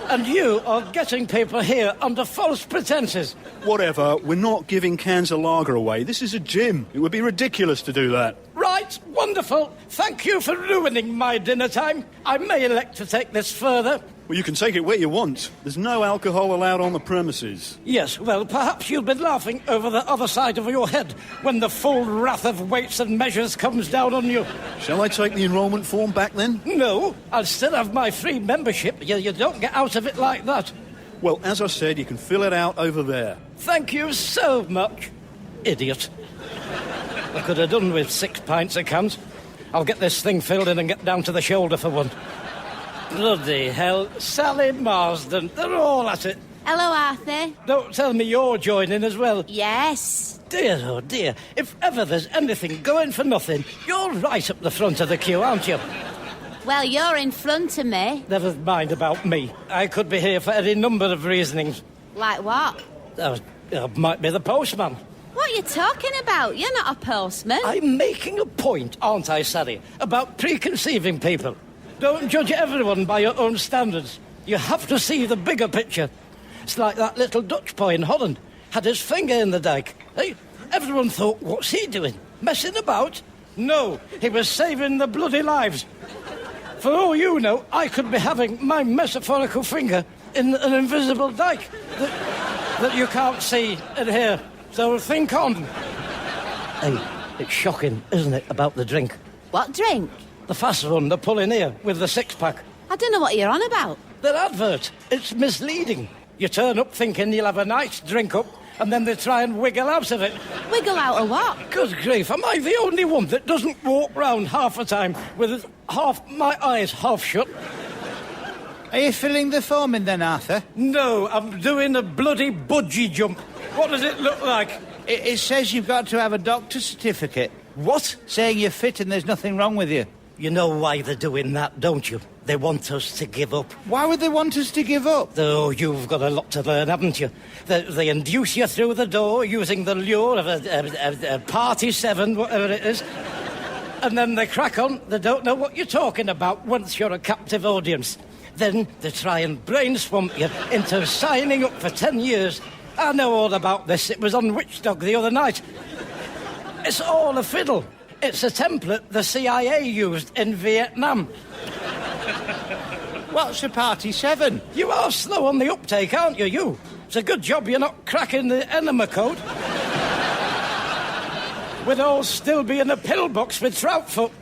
Speaker 3: And you are getting people here under false pretences.
Speaker 10: Whatever, we're not giving cans of lager away. This is a gym. It would be ridiculous to do that.
Speaker 3: Right, wonderful. Thank you for ruining my dinner time. I may elect to take this further.
Speaker 10: Well, you can take it where you want. There's no alcohol allowed on the premises.
Speaker 3: Yes, well, perhaps you'll be laughing over the other side of your head when the full wrath of weights and measures comes down on you.
Speaker 10: Shall I take the enrolment form back then?
Speaker 3: No, I'll still have my free membership. You don't get out of it like that.
Speaker 10: Well, as I said, you can fill it out over there.
Speaker 3: Thank you so much, idiot. I could have done with 6 pints of cans. I'll get this thing filled in and get down to the shoulder for one. Bloody hell. Sally Marsden, they're all at it.
Speaker 5: Hello, Arthur.
Speaker 3: Don't tell me you're joining as well.
Speaker 5: Yes.
Speaker 3: Dear, oh dear. If ever there's anything going for nothing, you're right up the front of the queue, aren't you?
Speaker 5: Well, you're in front of me.
Speaker 3: Never mind about me. I could be here for any number of reasonings.
Speaker 5: Like what?
Speaker 3: I might be the postman.
Speaker 5: What are you talking about? You're not a postman.
Speaker 3: I'm making a point, aren't I, Sally, about preconceiving people. Don't judge everyone by your own standards. You have to see the bigger picture. It's like that little Dutch boy in Holland. Had his finger in the dike. Hey, everyone thought, what's he doing? Messing about? No, he was saving the bloody lives. For all you know, I could be having my metaphorical finger in an invisible dike that you can't see and hear. So think on. Hey, it's shocking, isn't it, about the drink?
Speaker 5: What drink?
Speaker 3: The fast one they're pulling here with the six-pack.
Speaker 5: I don't know what you're on about.
Speaker 3: Their advert. It's misleading. You turn up thinking you'll have a nice drink up, and then they try and wiggle out of it.
Speaker 5: Wiggle out of what?
Speaker 3: Good grief, am I the only one that doesn't walk round half the time with my eyes half shut?
Speaker 2: Are you filling the form in then, Arthur?
Speaker 3: No, I'm doing a bloody budgie jump. What does it look like?
Speaker 2: It says you've got to have a doctor's certificate.
Speaker 3: What?
Speaker 2: Saying you're fit and there's nothing wrong with you.
Speaker 3: You know why they're doing that, don't you? They want us to give up.
Speaker 2: Why would they want us to give up?
Speaker 3: Oh, you've got a lot to learn, haven't you? They induce you through the door using the lure of a Party 7, whatever it is. And then they crack on. They don't know what you're talking about once you're a captive audience. Then they try and brain swamp you into signing up for 10 years. I know all about this. It was on Witch Dog the other night. It's all a fiddle. It's a template the CIA used in Vietnam.
Speaker 2: What's a Party 7?
Speaker 3: You are slow on the uptake, aren't you? It's a good job you're not cracking the enema code. We'd all still be in a pillbox with Troutfoot,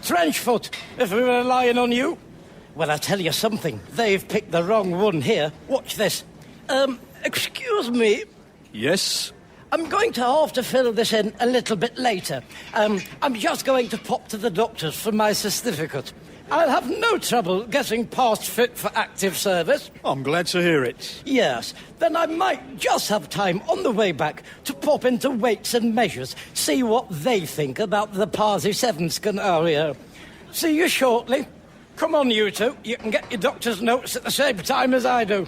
Speaker 3: Trenchfoot, if we were relying on you. Well, I tell you something. They've picked the wrong one here. Watch this. Excuse me.
Speaker 10: Yes?
Speaker 3: I'm going to have to fill this in a little bit later. I'm just going to pop to the doctor's for my certificate. I'll have no trouble getting past fit for active service.
Speaker 10: I'm glad to hear it.
Speaker 3: Yes. Then I might just have time on the way back to pop into Weights and Measures, see what they think about the Party 7 scenario. See you shortly. Come on, you two. You can get your doctor's notes at the same time as I do.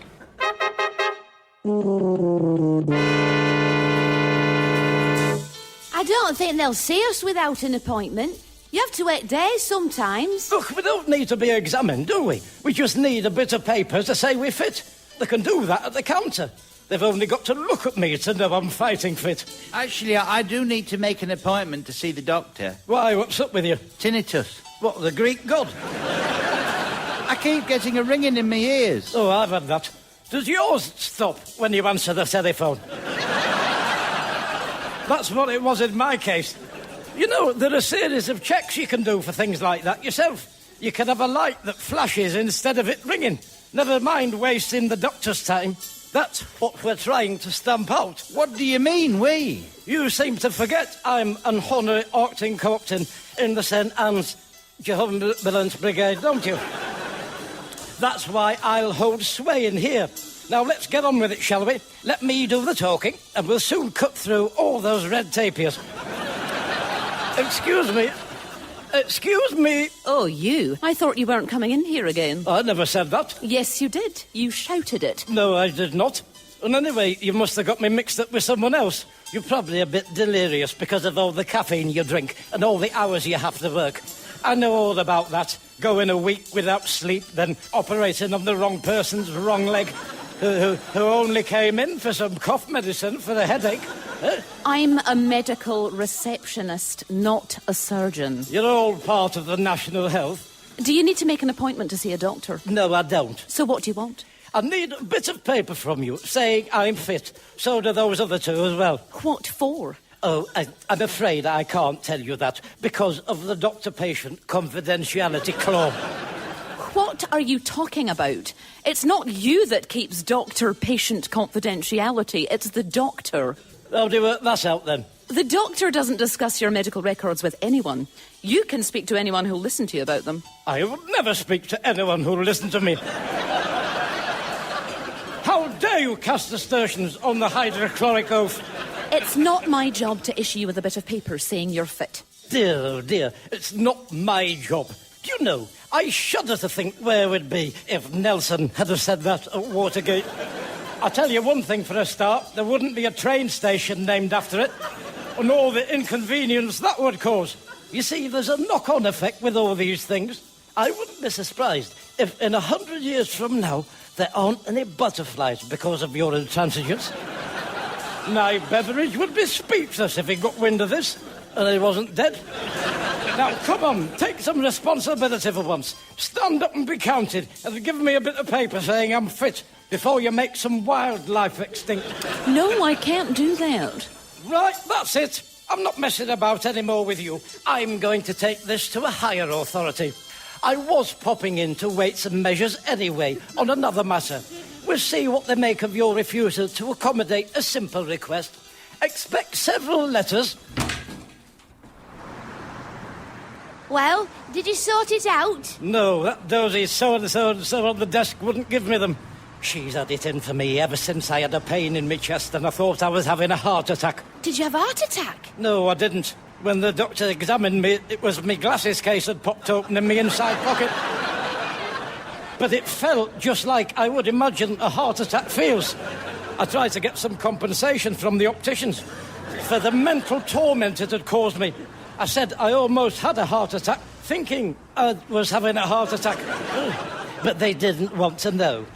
Speaker 5: I don't think they'll see us without an appointment. You have to wait days sometimes.
Speaker 3: Look, we don't need to be examined, do we? We just need a bit of paper to say we're fit. They can do that at the counter. They've only got to look at me to know I'm fighting fit.
Speaker 2: Actually, I do need to make an appointment to see the doctor.
Speaker 3: Why, what's up with you?
Speaker 2: Tinnitus.
Speaker 3: What, the Greek god?
Speaker 2: I keep getting a ringing in my ears.
Speaker 3: Oh, I've had that. Does yours stop when you answer the telephone? That's what it was in my case. You know, there are a series of checks you can do for things like that yourself. You can have a light that flashes instead of it ringing. Never mind wasting the doctor's time. That's what we're trying to stamp out.
Speaker 2: What do you mean, we?
Speaker 3: You seem to forget I'm an honorary acting captain in the St. Anne's Jehovah's Brigade, don't you? That's why I'll hold sway in here. Now, let's get on with it, shall we? Let me do the talking, and we'll soon cut through all those red tapiers. Excuse me. Excuse me.
Speaker 5: Oh, you. I thought you weren't coming in here again.
Speaker 3: I never said that.
Speaker 5: Yes, you did. You shouted it.
Speaker 3: No, I did not. And anyway, you must have got me mixed up with someone else. You're probably a bit delirious because of all the caffeine you drink and all the hours you have to work. I know all about that. Going a week without sleep, then operating on the wrong person's wrong leg, who only came in for some cough medicine for a headache.
Speaker 5: I'm a medical receptionist, not a surgeon.
Speaker 3: You're all part of the National Health.
Speaker 5: Do you need to make an appointment to see a doctor?
Speaker 3: No, I don't.
Speaker 5: So what do you want?
Speaker 3: I need a bit of paper from you saying I'm fit. So do those other two as well.
Speaker 5: What for?
Speaker 3: Oh, I'm afraid I can't tell you that because of the doctor-patient confidentiality clause.
Speaker 5: What are you talking about? It's not you that keeps doctor-patient confidentiality. It's the doctor.
Speaker 3: How do you work that out, then?
Speaker 5: The doctor doesn't discuss your medical records with anyone. You can speak to anyone who'll listen to you about them.
Speaker 3: I would never speak to anyone who'll listen to me. How dare you cast aspersions on the hydrochloric oath?
Speaker 5: It's not my job to issue you with a bit of paper saying you're fit.
Speaker 3: Dear, oh dear, it's not my job. Do you know, I shudder to think where we'd be if Nelson had have said that at Watergate. I'll tell you one thing for a start, there wouldn't be a train station named after it, and all the inconvenience that would cause. You see, there's a knock-on effect with all these things. I wouldn't be surprised if in 100 years from now there aren't any butterflies because of your intransigence. My Beveridge would be speechless if he got wind of this, and he wasn't dead. Now, come on, take some responsibility for once. Stand up and be counted, and give me a bit of paper saying I'm fit before you make some wildlife extinct.
Speaker 5: No, I can't do that.
Speaker 3: Right, that's it. I'm not messing about anymore with you. I'm going to take this to a higher authority. I was popping in to Weights and Measures anyway, on another matter. We'll see what they make of your refusal to accommodate a simple request. Expect several letters.
Speaker 11: Well, did you sort it out?
Speaker 3: No, that dozy so-and-so on the desk wouldn't give me them. She's had it in for me ever since I had a pain in my chest and I thought I was having a heart attack.
Speaker 11: Did you have a heart attack?
Speaker 3: No, I didn't. When the doctor examined me, it was my glasses case had popped open in my inside pocket. But it felt just like I would imagine a heart attack feels. I tried to get some compensation from the opticians for the mental torment it had caused me. I said I almost had a heart attack, thinking I was having a heart attack. But they didn't want to know.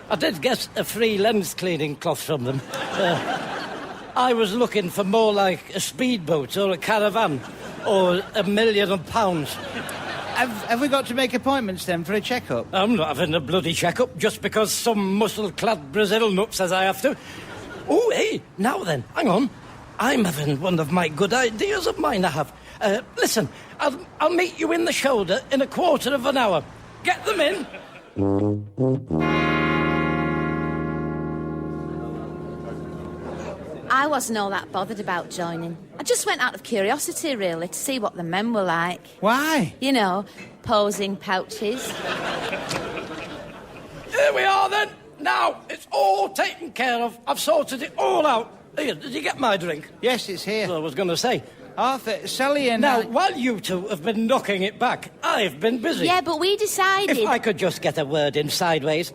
Speaker 3: I did get a free lens cleaning cloth from them. I was looking for more like a speedboat or a caravan or £1 million.
Speaker 2: Have we got to make appointments then for a checkup?
Speaker 3: I'm not having a bloody checkup just because some muscle-clad Brazil nut says I have to. Oh, hey, now then, hang on. I'm having one of my good ideas of mine I have. Listen, I'll meet you in the shoulder in a quarter of an hour. Get them in.
Speaker 11: I wasn't all that bothered about joining. I just went out of curiosity, really, to see what the men were like.
Speaker 2: Why?
Speaker 11: You know, posing pouches.
Speaker 3: Here we are, then. Now, it's all taken care of. I've sorted it all out. Here, did you get my drink?
Speaker 2: Yes, it's here.
Speaker 3: Well, I was going to say.
Speaker 2: Arthur, Sally and
Speaker 3: Now, while you two have been knocking it back, I've been busy.
Speaker 11: Yeah, but we decided...
Speaker 3: If I could just get a word in sideways.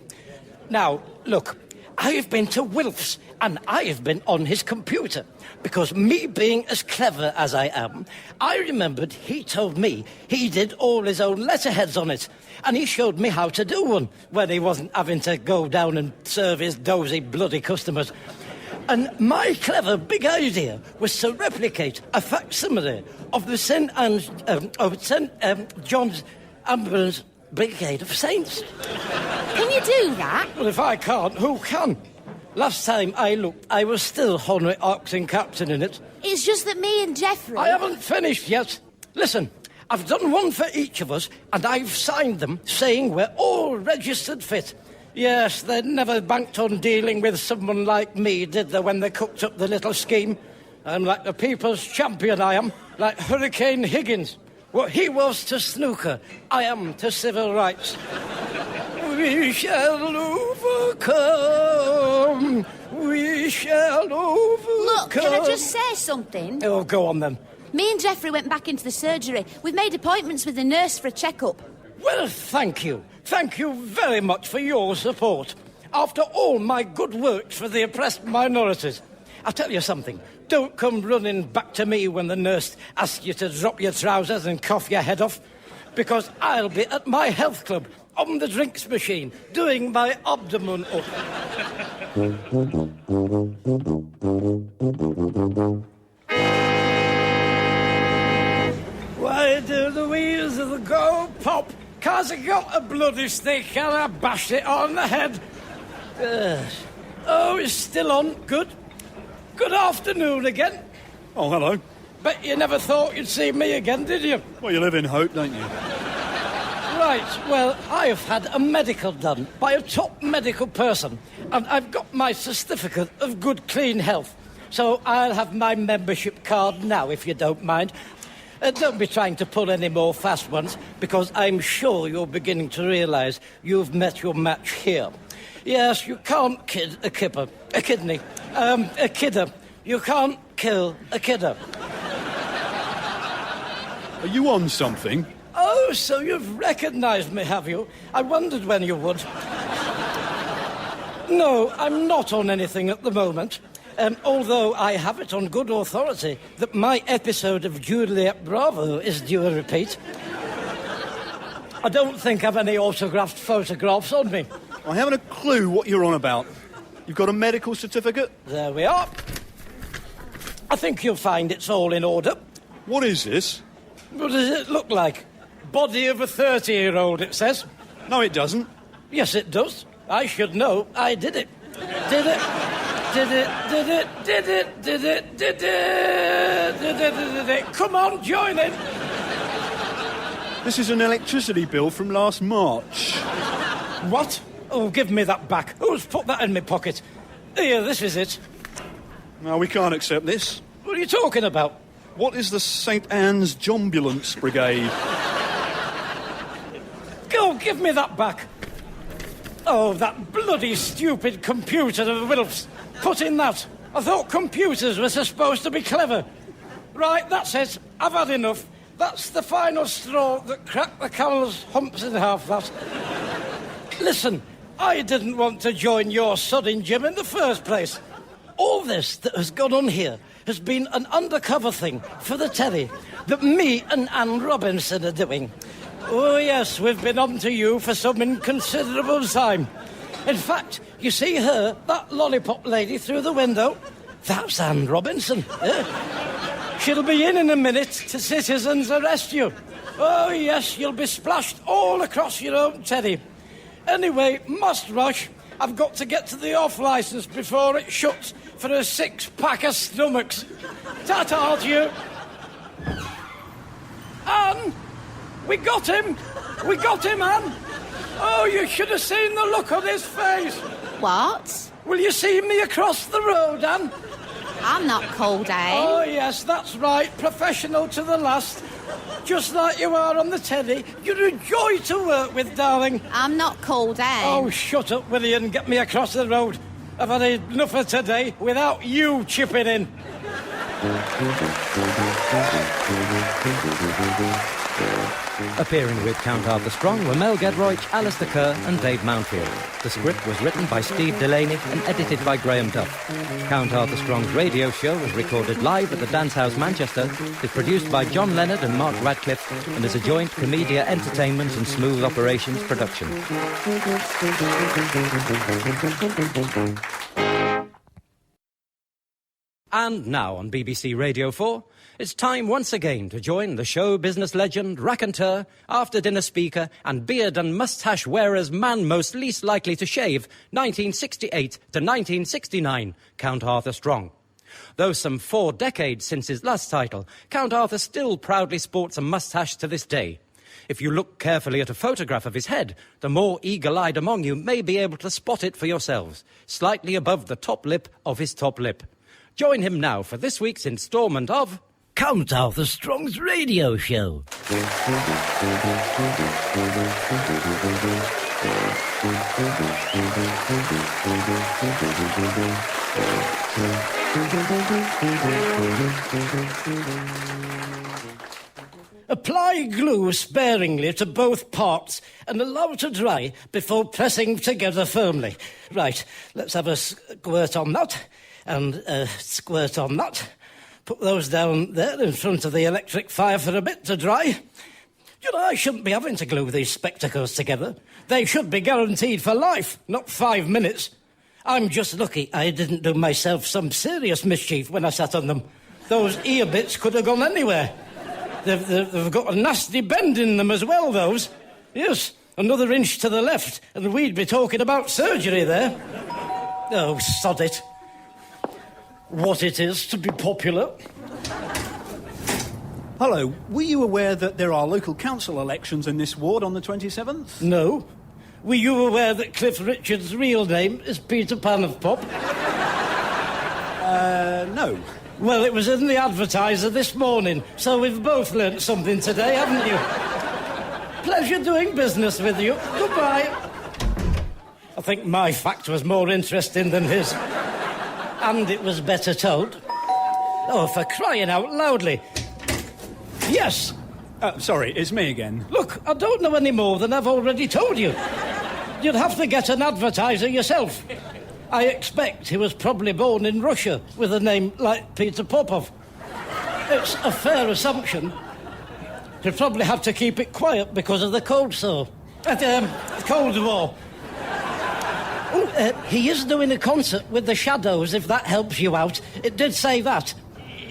Speaker 3: Now, look, I've been to Wilf's, and I've been on his computer. Because me being as clever as I am, I remembered he told me he did all his own letterheads on it. And he showed me how to do one, when he wasn't having to go down and serve his dozy bloody customers. And my clever big idea was to replicate a facsimile of the St. John's Ambulance Brigade of Saints.
Speaker 11: Can you do that?
Speaker 3: Well, if I can't, who can? Last time I looked, I was still honorary acting captain in it.
Speaker 11: It's just that me and Jeffrey...
Speaker 3: I haven't finished yet. Listen, I've done one for each of us, and I've signed them saying we're all registered fit. Yes, they never banked on dealing with someone like me, did they, when they cooked up the little scheme? I'm like the people's champion, I am. Like Hurricane Higgins. What he was to snooker, I am to civil rights. We shall overcome. We shall overcome.
Speaker 11: Look, can I just say something?
Speaker 3: Oh, go on then.
Speaker 11: Me and Jeffrey went back into the surgery. We've made appointments with the nurse for a checkup.
Speaker 3: Well, thank you. Thank you very much for your support. After all my good work for the oppressed minorities. I'll tell you something. Don't come running back to me when the nurse asks you to drop your trousers and cough your head off. Because I'll be at my health club, on the drinks machine, doing my abdomen up. Why do the wheels of the go pop? 'Cause I got a bloody stick and I bashed it on the head. Oh, it's still on. Good. Good afternoon again.
Speaker 10: Oh, hello.
Speaker 3: Bet you never thought you'd see me again, did you?
Speaker 10: Well, you live in hope, don't you?
Speaker 3: Right, well, I've had a medical done by a top medical person, and I've got my certificate of good, clean health. So I'll have my membership card now, if you don't mind. Don't be trying to pull any more fast ones, because I'm sure you're beginning to realise you've met your match here. Yes, you can't kid a kidder. You can't kill a kidder.
Speaker 10: Are you on something?
Speaker 3: Oh, so you've recognised me, have you? I wondered when you would. No, I'm not on anything at the moment. Although I have it on good authority that my episode of Juliet Bravo is due a repeat. I don't think I've any autographed photographs on me.
Speaker 10: I haven't a clue what you're on about. You've got a medical certificate?
Speaker 3: There we are. I think you'll find it's all in order.
Speaker 10: What is this?
Speaker 3: What does it look like? Body of a 30-year-old, it says.
Speaker 10: No, it doesn't.
Speaker 3: Yes, it does. I should know. I did it. Did it. Come on, join in.
Speaker 10: This is an electricity bill from last March.
Speaker 3: What? Oh, give me that back. Who's put that in my pocket? Here, this is it.
Speaker 10: No, we can't accept this.
Speaker 3: What are you talking about?
Speaker 10: What is the St. Anne's Jombulance Brigade?
Speaker 3: Go, give me that back. Oh, that bloody stupid computer of Wilf's. Put in that. I thought computers were supposed to be clever. Right, that's it. I've had enough. That's the final straw that cracked the camel's humps in half, that. Listen, I didn't want to join your sodding gym in the first place. All this that has gone on here has been an undercover thing for the telly that me and Anne Robinson are doing. Oh, yes, we've been on to you for some inconsiderable time. In fact, you see her, that lollipop lady through the window? That's Anne Robinson. She'll be in a minute to citizens arrest you. Oh, yes, you'll be splashed all across your own teddy. Anyway, must rush. I've got to get to the off-licence before it shuts for a 6-pack of stomachs. Ta-ta to you. Anne! We got him! We got him, Anne! Oh, you should have seen the look on his face.
Speaker 11: What?
Speaker 3: Will you see me across the road, Anne?
Speaker 11: I'm not cold, eh?
Speaker 3: Oh, yes, that's right. Professional to the last. Just like you are on the telly. You're a joy to work with, darling.
Speaker 11: I'm not cold, eh?
Speaker 3: Oh, shut up, will you, and get me across the road. I've had enough of today without you chipping in.
Speaker 1: Appearing with Count Arthur Strong were Mel Gedroych, Alistair Kerr and Dave Mountfield. The script was written by Steve Delaney and edited by Graham Duff. Count Arthur Strong's radio show was recorded live at the Dance House Manchester, is produced by John Leonard and Mark Radcliffe, and is a joint Comedia Entertainment and Smooth Operations production. And now on BBC Radio 4, it's time once again to join the show business legend, raconteur, after-dinner speaker and beard and moustache wearer's man most least likely to shave, 1968 to 1969, Count Arthur Strong. Though some 4 decades since his last title, Count Arthur still proudly sports a moustache to this day. If you look carefully at a photograph of his head, the more eagle-eyed among you may be able to spot it for yourselves, slightly above the top lip of his top lip. Join him now for this week's instalment of
Speaker 3: Count Arthur Strong's radio show. Apply glue sparingly to both parts and allow to dry before pressing together firmly. Right, let's have a squirt on that and a squirt on that. Put those down there in front of the electric fire for a bit to dry. You know, I shouldn't be having to glue these spectacles together. They should be guaranteed for life, not 5 minutes. I'm just lucky I didn't do myself some serious mischief when I sat on them. Those ear bits could have gone anywhere. They've got a nasty bend in them as well, those. Yes, another inch to the left, and we'd be talking about surgery there. Oh, sod it. What it is to be popular.
Speaker 10: Hello, were you aware that there are local council elections in this ward on the 27th?
Speaker 3: No. Were you aware that Cliff Richard's real name is Peter Pan of Pop?
Speaker 10: No.
Speaker 3: Well, it was in the Advertiser this morning, so we've both learnt something today, haven't you? Pleasure doing business with you. Goodbye. I think my fact was more interesting than his. And it was better told. Oh, for crying out loudly. Yes.
Speaker 10: Sorry, it's me again.
Speaker 3: Look, I don't know any more than I've already told you. You'd have to get an Advertiser yourself. I expect he was probably born in Russia with a name like Peter Popov. It's a fair assumption. He'll probably have to keep it quiet because of the cold sore. Cold War. He is doing a concert with the Shadows, if that helps you out. It did say that.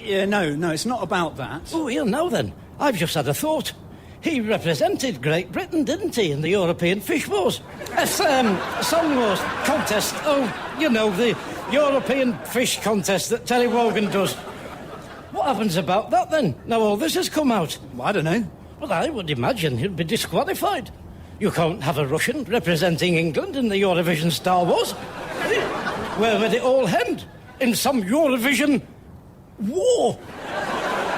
Speaker 10: Yeah, no, it's not about that.
Speaker 3: Oh, you know then. I've just had a thought. He represented Great Britain, didn't he, in the European Fish Wars? Song Wars contest. Oh, you know, the European Fish Contest that Terry Wogan does. What happens about that, then, now all this has come out?
Speaker 10: Well, I don't know.
Speaker 3: Well, I would imagine he'd be disqualified. You can't have a Russian representing England in the Eurovision Star Wars. Where would it all end? In some Eurovision war?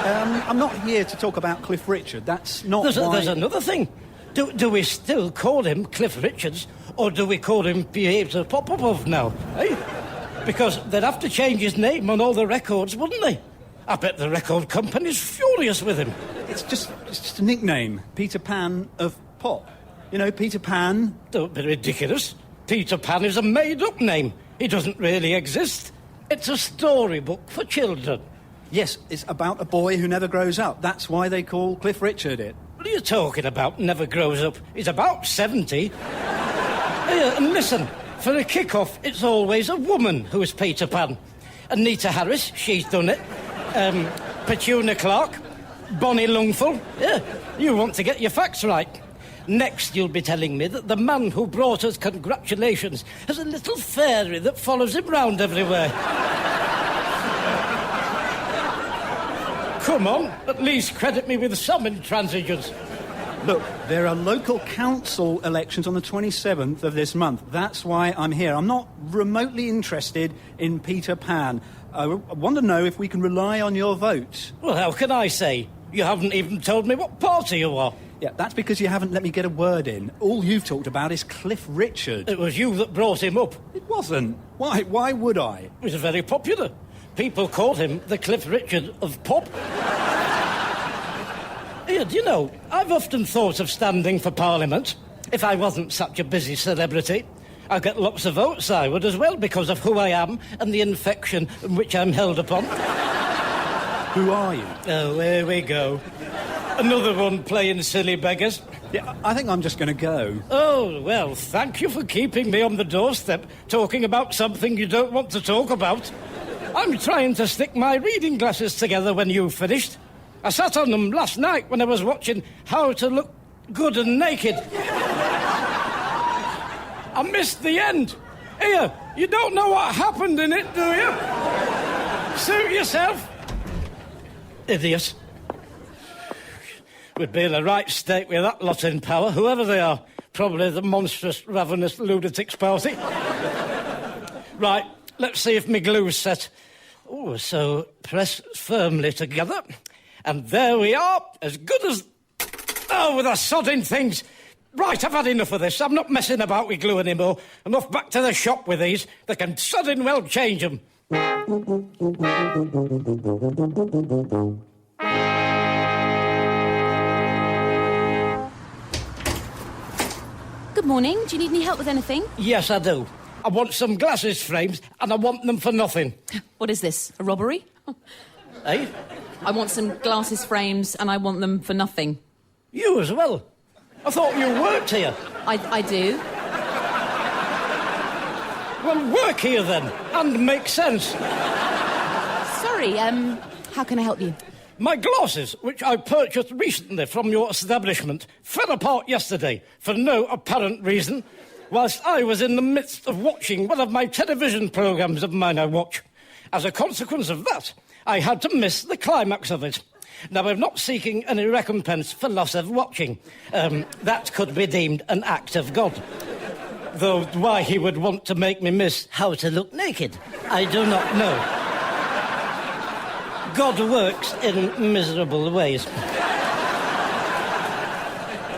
Speaker 10: I'm not here to talk about Cliff Richard. That's not
Speaker 3: There's another thing. Do we still call him Cliff Richards, or do we call him Peter Popov now, eh? Because they'd have to change his name on all the records, wouldn't they? I bet the record company's furious with him.
Speaker 10: It's just a nickname. Peter Pan of Pop. You know, Peter Pan.
Speaker 3: Don't be ridiculous. Peter Pan is a made-up name. He doesn't really exist. It's a storybook for children.
Speaker 10: Yes, it's about a boy who never grows up. That's why they call Cliff Richard it.
Speaker 3: What are you talking about, never grows up? He's about 70. And listen, for a kick-off, it's always a woman who is Peter Pan. Anita Harris, she's done it. Petunia Clark. Bonnie Lungful. Yeah, you want to get your facts right. Next, you'll be telling me that the man who brought us congratulations has a little fairy that follows him round everywhere. Come on, at least credit me with some intransigence.
Speaker 10: Look, there are local council elections on the 27th of this month. That's why I'm here. I'm not remotely interested in Peter Pan. I want to know if we can rely on your vote.
Speaker 3: Well, how can I say? You haven't even told me what party you are.
Speaker 10: Yeah, that's because you haven't let me get a word in. All you've talked about is Cliff Richard.
Speaker 3: It was you that brought him up.
Speaker 10: It wasn't. Why? Why would I?
Speaker 3: He was very popular. People called him the Cliff Richard of Pop. Here, do you know, I've often thought of standing for Parliament if I wasn't such a busy celebrity. I'd get lots of votes, I would, as well, because of who I am and the infection in which I'm held upon.
Speaker 10: Who are you?
Speaker 3: Oh, here we go. Another one playing silly beggars.
Speaker 10: Yeah, I think I'm just going to go.
Speaker 3: Oh, well, thank you for keeping me on the doorstep, talking about something you don't want to talk about. I'm trying to stick my reading glasses together when you finished. I sat on them last night when I was watching How to Look Good and Naked. I missed the end. Here, you don't know what happened in it, do you? Suit yourself. Idiot. We'd be in a right state with that lot in power, whoever they are. Probably the monstrous, ravenous lunatics party. Right, let's see if my glue's set. Oh, so press firmly together. And there we are, as good as... Oh, with the sodding things. Right, I've had enough of this. I'm not messing about with glue anymore. I'm off back to the shop with these. They can sodding well change them.
Speaker 11: Good morning. Do you need any help with anything?
Speaker 3: Yes, I do. I want some glasses frames, and I want them for nothing.
Speaker 5: What is this, a robbery?
Speaker 3: Eh?
Speaker 5: I want some glasses frames and I want them for nothing.
Speaker 3: You as well? I thought you worked here.
Speaker 5: I do.
Speaker 3: Well, work here then, and make sense.
Speaker 11: Sorry, how can I help you?
Speaker 3: My glasses, which I purchased recently from your establishment, fell apart yesterday for no apparent reason, whilst I was in the midst of watching one of my television programmes of mine I watch. As a consequence of that, I had to miss the climax of it. Now, I'm not seeking any recompense for loss of watching. That could be deemed an act of God. Though why he would want to make me miss how to look naked, I do not know. God works in miserable ways.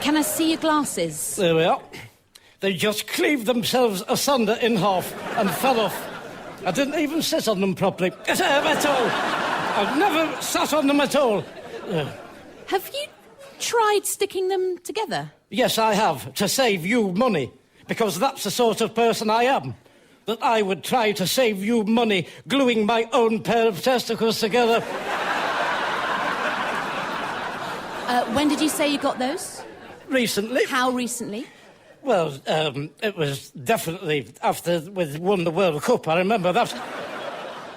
Speaker 11: Can I see your glasses?
Speaker 3: There we are. They just cleaved themselves asunder in half and fell off. I didn't even sit on them properly. At all. I've never sat on them at all.
Speaker 11: Have you tried sticking them together?
Speaker 3: Yes, I have, to save you money, because that's the sort of person I am. That I would try to save you money gluing my own pair of testicles together.
Speaker 11: When did you say you got those?
Speaker 3: Recently.
Speaker 11: How recently?
Speaker 3: Well, it was definitely after we won the World Cup. I remember that.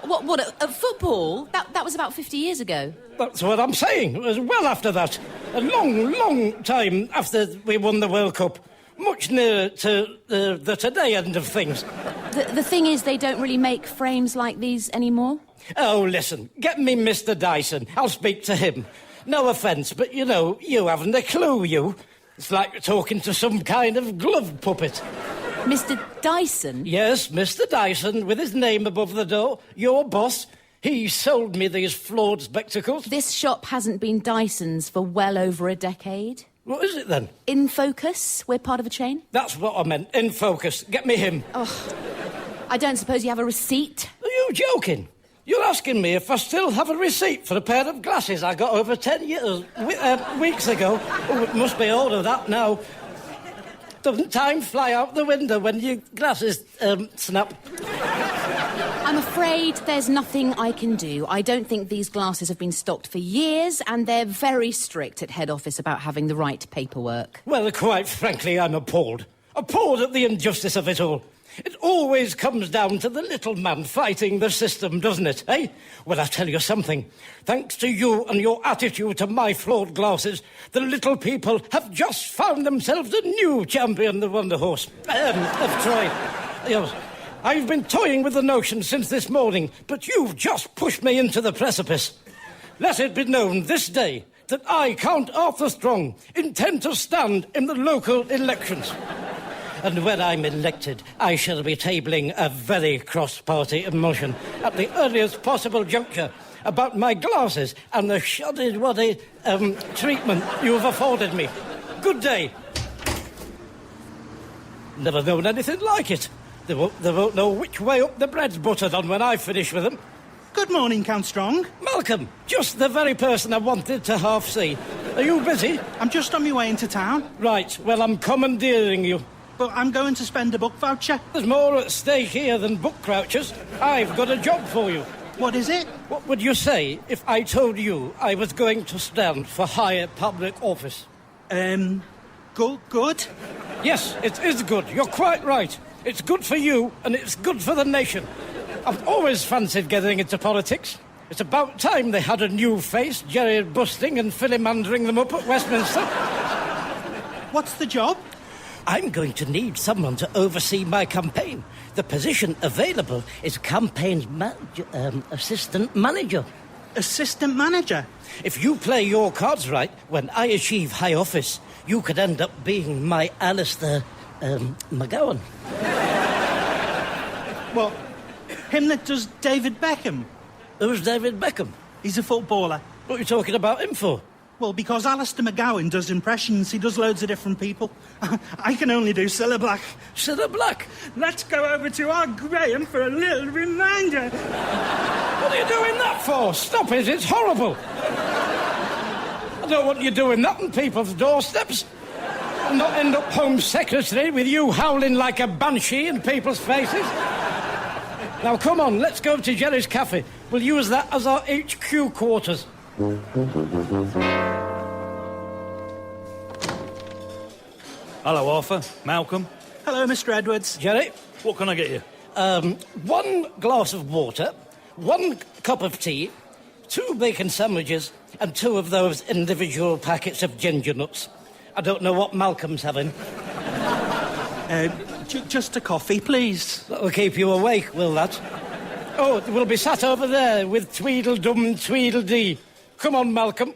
Speaker 11: What, at football? That was about 50 years ago.
Speaker 3: That's what I'm saying. It was well after that. A long, long time after we won the World Cup. Much nearer to the today end of things.
Speaker 11: The thing is, they don't really make frames like these anymore.
Speaker 3: Oh, listen, get me Mr. Dyson. I'll speak to him. No offence, but, you know, you haven't a clue, you. It's like talking to some kind of glove puppet.
Speaker 11: Mr. Dyson?
Speaker 3: Yes, Mr. Dyson, with his name above the door. Your boss. He sold me these flawed spectacles.
Speaker 11: This shop hasn't been Dyson's for well over a decade.
Speaker 3: What is it, then?
Speaker 11: In Focus. We're part of a chain.
Speaker 3: That's what I meant. In Focus. Get me him.
Speaker 11: Oh, I don't suppose you have a receipt?
Speaker 3: Are you joking? You're asking me if I still have a receipt for a pair of glasses I got over 10 weeks ago. Oh, it must be all of that now. Doesn't time fly out the window when your glasses snap?
Speaker 11: I'm afraid there's nothing I can do. I don't think these glasses have been stocked for years, and they're very strict at head office about having the right paperwork.
Speaker 3: Well, quite frankly, I'm appalled. Appalled at the injustice of it all. It always comes down to the little man fighting the system, doesn't it, eh? Well, I tell you something. Thanks to you and your attitude to my flawed glasses, the little people have just found themselves a new champion, the Wonder Horse. Of Troy. Yes. I've been toying with the notion since this morning, but you've just pushed me into the precipice. Let it be known this day that I, Count Arthur Strong, intend to stand in the local elections. And when I'm elected, I shall be tabling a very cross-party motion at the earliest possible juncture about my glasses and the shoddy-waddy treatment you've afforded me. Good day. Never known anything like it. They won't know which way up the bread's buttered on when I finish with them.
Speaker 12: Good morning, Count Strong.
Speaker 3: Malcolm, just the very person I wanted to half see. Are you busy?
Speaker 12: I'm just on my way into town.
Speaker 3: Right, well, I'm commandeering you.
Speaker 12: But I'm going to spend a book voucher.
Speaker 3: There's more at stake here than book vouchers. I've got a job for you.
Speaker 12: What is it?
Speaker 3: What would you say if I told you I was going to stand for higher public office?
Speaker 12: Good?
Speaker 3: Yes, it is good. You're quite right. It's good for you, and it's good for the nation. I've always fancied getting into politics. It's about time they had a new face, jerry-busting and filly-mandering them up at Westminster.
Speaker 12: What's the job?
Speaker 3: I'm going to need someone to oversee my campaign. The position available is campaign assistant manager.
Speaker 12: assistant manager.
Speaker 3: If you play your cards right, when I achieve high office, you could end up being my Alistair McGowan.
Speaker 12: What? Him that does David Beckham?
Speaker 3: Who's David Beckham?
Speaker 12: He's a footballer.
Speaker 3: What are you talking about him for?
Speaker 12: Well, because Alistair McGowan does impressions. He does loads of different people. I can only do Cilla Black.
Speaker 3: Cilla Black?
Speaker 12: Let's go over to our Graham for a little reminder.
Speaker 3: What are you doing that for? Stop it, it's horrible. I don't want you doing that on people's doorsteps. And not end up Home Secretary with you howling like a banshee in people's faces. Now, come on, let's go to Jerry's Cafe. We'll use that as our HQ quarters.
Speaker 13: Hello, Arthur. Malcolm.
Speaker 12: Hello, Mr. Edwards.
Speaker 3: Jerry?
Speaker 13: What can I get you?
Speaker 3: 1 glass of water, 1 cup of tea, 2 bacon sandwiches, and 2 of those individual packets of ginger nuts. I don't know what Malcolm's having.
Speaker 12: Just a coffee, please.
Speaker 3: That'll keep you awake, will that? Oh, we'll be sat over there with Tweedledum Tweedledee. Come on, Malcolm.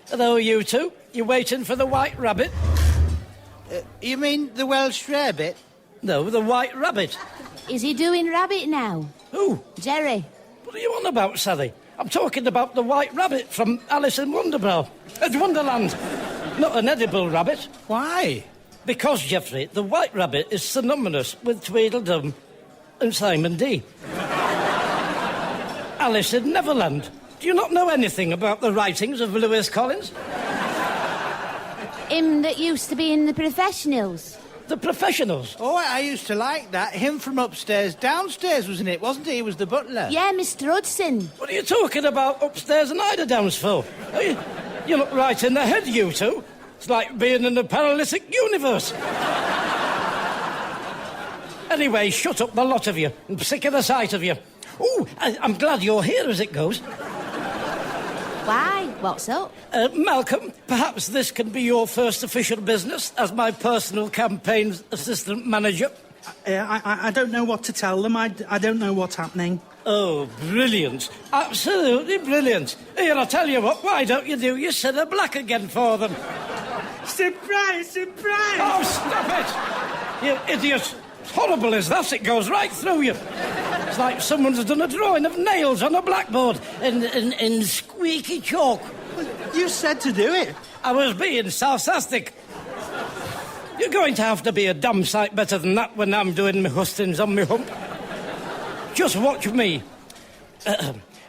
Speaker 3: Hello, you two. You waiting for the White Rabbit?
Speaker 2: You mean the Welsh rarebit?
Speaker 3: No, the White Rabbit.
Speaker 11: Is he doing rabbit now?
Speaker 3: Who?
Speaker 11: Jerry.
Speaker 3: What are you on about, Sally? I'm talking about the White Rabbit from Alice in Wonderland. Not an edible rabbit.
Speaker 2: Why?
Speaker 3: Because, Geoffrey, the White Rabbit is synonymous with Tweedledum and Simon D. Alice in Neverland. Do you not know anything about the writings of Lewis Collins?
Speaker 11: Him that used to be in The Professionals.
Speaker 3: The Professionals?
Speaker 2: Oh, I used to like that. Him from upstairs, downstairs, wasn't it? Wasn't he? He was the butler.
Speaker 11: Yeah, Mr. Hudson.
Speaker 3: What are you talking about upstairs and eider downs for? You look right in the head, you two. It's like being in a paralytic universe. Anyway, shut up, the lot of you. I'm sick of the sight of you. Ooh, I'm glad you're here as it goes.
Speaker 11: Why? What's up?
Speaker 3: Malcolm, perhaps this can be your first official business as my personal campaign's assistant manager.
Speaker 12: I don't know what to tell them. I don't know what's happening.
Speaker 3: Oh, brilliant. Absolutely brilliant. Here, I'll tell you what, why don't you do your Cilla Black again for them?
Speaker 12: Surprise, surprise!
Speaker 3: Oh, stop it! You idiot. It's horrible as that, it goes right through you. It's like someone's done a drawing of nails on a blackboard in squeaky chalk.
Speaker 12: You said to do it.
Speaker 3: I was being sarcastic. You're going to have to be a damn sight better than that when I'm doing my hustings on my hump. Just watch me.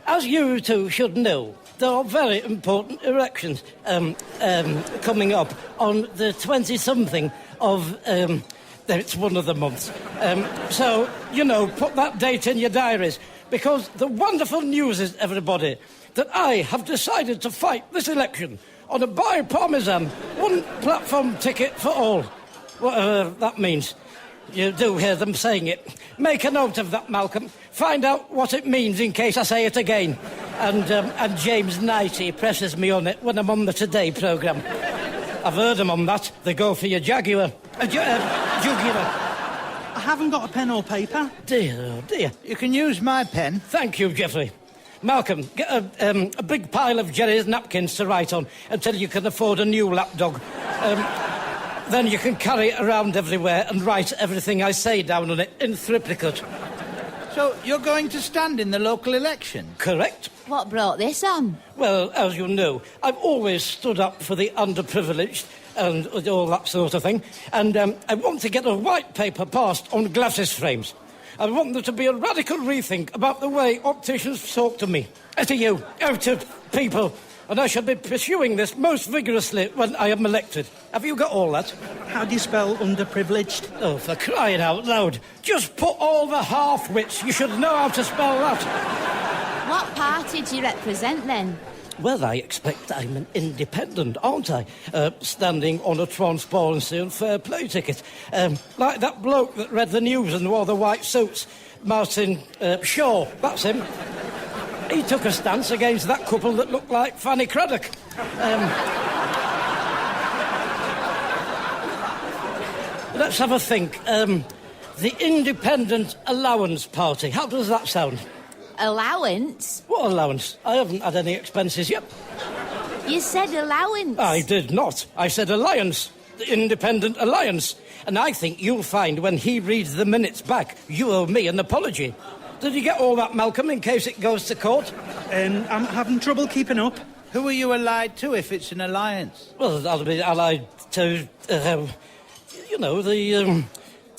Speaker 3: As you two should know, there are very important elections coming up on the 20-something of... it's one of the months. So, put that date in your diaries. Because the wonderful news is, everybody, that I have decided to fight this election on a bi-parmesan, one-platform ticket for all. Whatever that means. You do hear them saying it. Make a note of that, Malcolm. Find out what it means in case I say it again. And James Knighty presses me on it when I'm on the Today programme. I've heard them on that. They go for your Jaguar. Jugular.
Speaker 12: I haven't got a pen or paper.
Speaker 3: Dear, oh dear.
Speaker 2: You can use my pen.
Speaker 3: Thank you, Geoffrey. Malcolm, get a big pile of Jerry's napkins to write on until you can afford a new lapdog. Then you can carry it around everywhere and write everything I say down on it in triplicate.
Speaker 2: So you're going to stand in the local election?
Speaker 3: Correct.
Speaker 11: What brought this on?
Speaker 3: Well, as you know, I've always stood up for the underprivileged and all that sort of thing. And I want to get a white paper passed on glasses frames. I want there to be a radical rethink about the way opticians talk to me. To you, to people. And I shall be pursuing this most vigorously when I am elected. Have you got all that?
Speaker 12: How do you spell underprivileged?
Speaker 3: Oh, for crying out loud. Just put all the half-wits. You should know how to spell that.
Speaker 11: What party do you represent, then?
Speaker 3: Well, I expect I'm an independent, aren't I? Standing on a transparency and fair play ticket. Like that bloke that read the news and wore the white suits. Martin Shaw, that's him. He took a stance against that couple that looked like Fanny Craddock. Let's have a think. The Independent Allowance Party. How does that sound?
Speaker 11: Allowance?
Speaker 3: What? What allowance? I haven't had any expenses yet.
Speaker 11: You said allowance.
Speaker 3: I did not. I said alliance. The Independent Alliance. And I think you'll find when he reads the minutes back, you owe me an apology. Did you get all that, Malcolm, in case it goes to court?
Speaker 12: I'm having trouble keeping up.
Speaker 2: Who are you allied to if it's an alliance?
Speaker 3: Well, I'll be allied to, you know, the,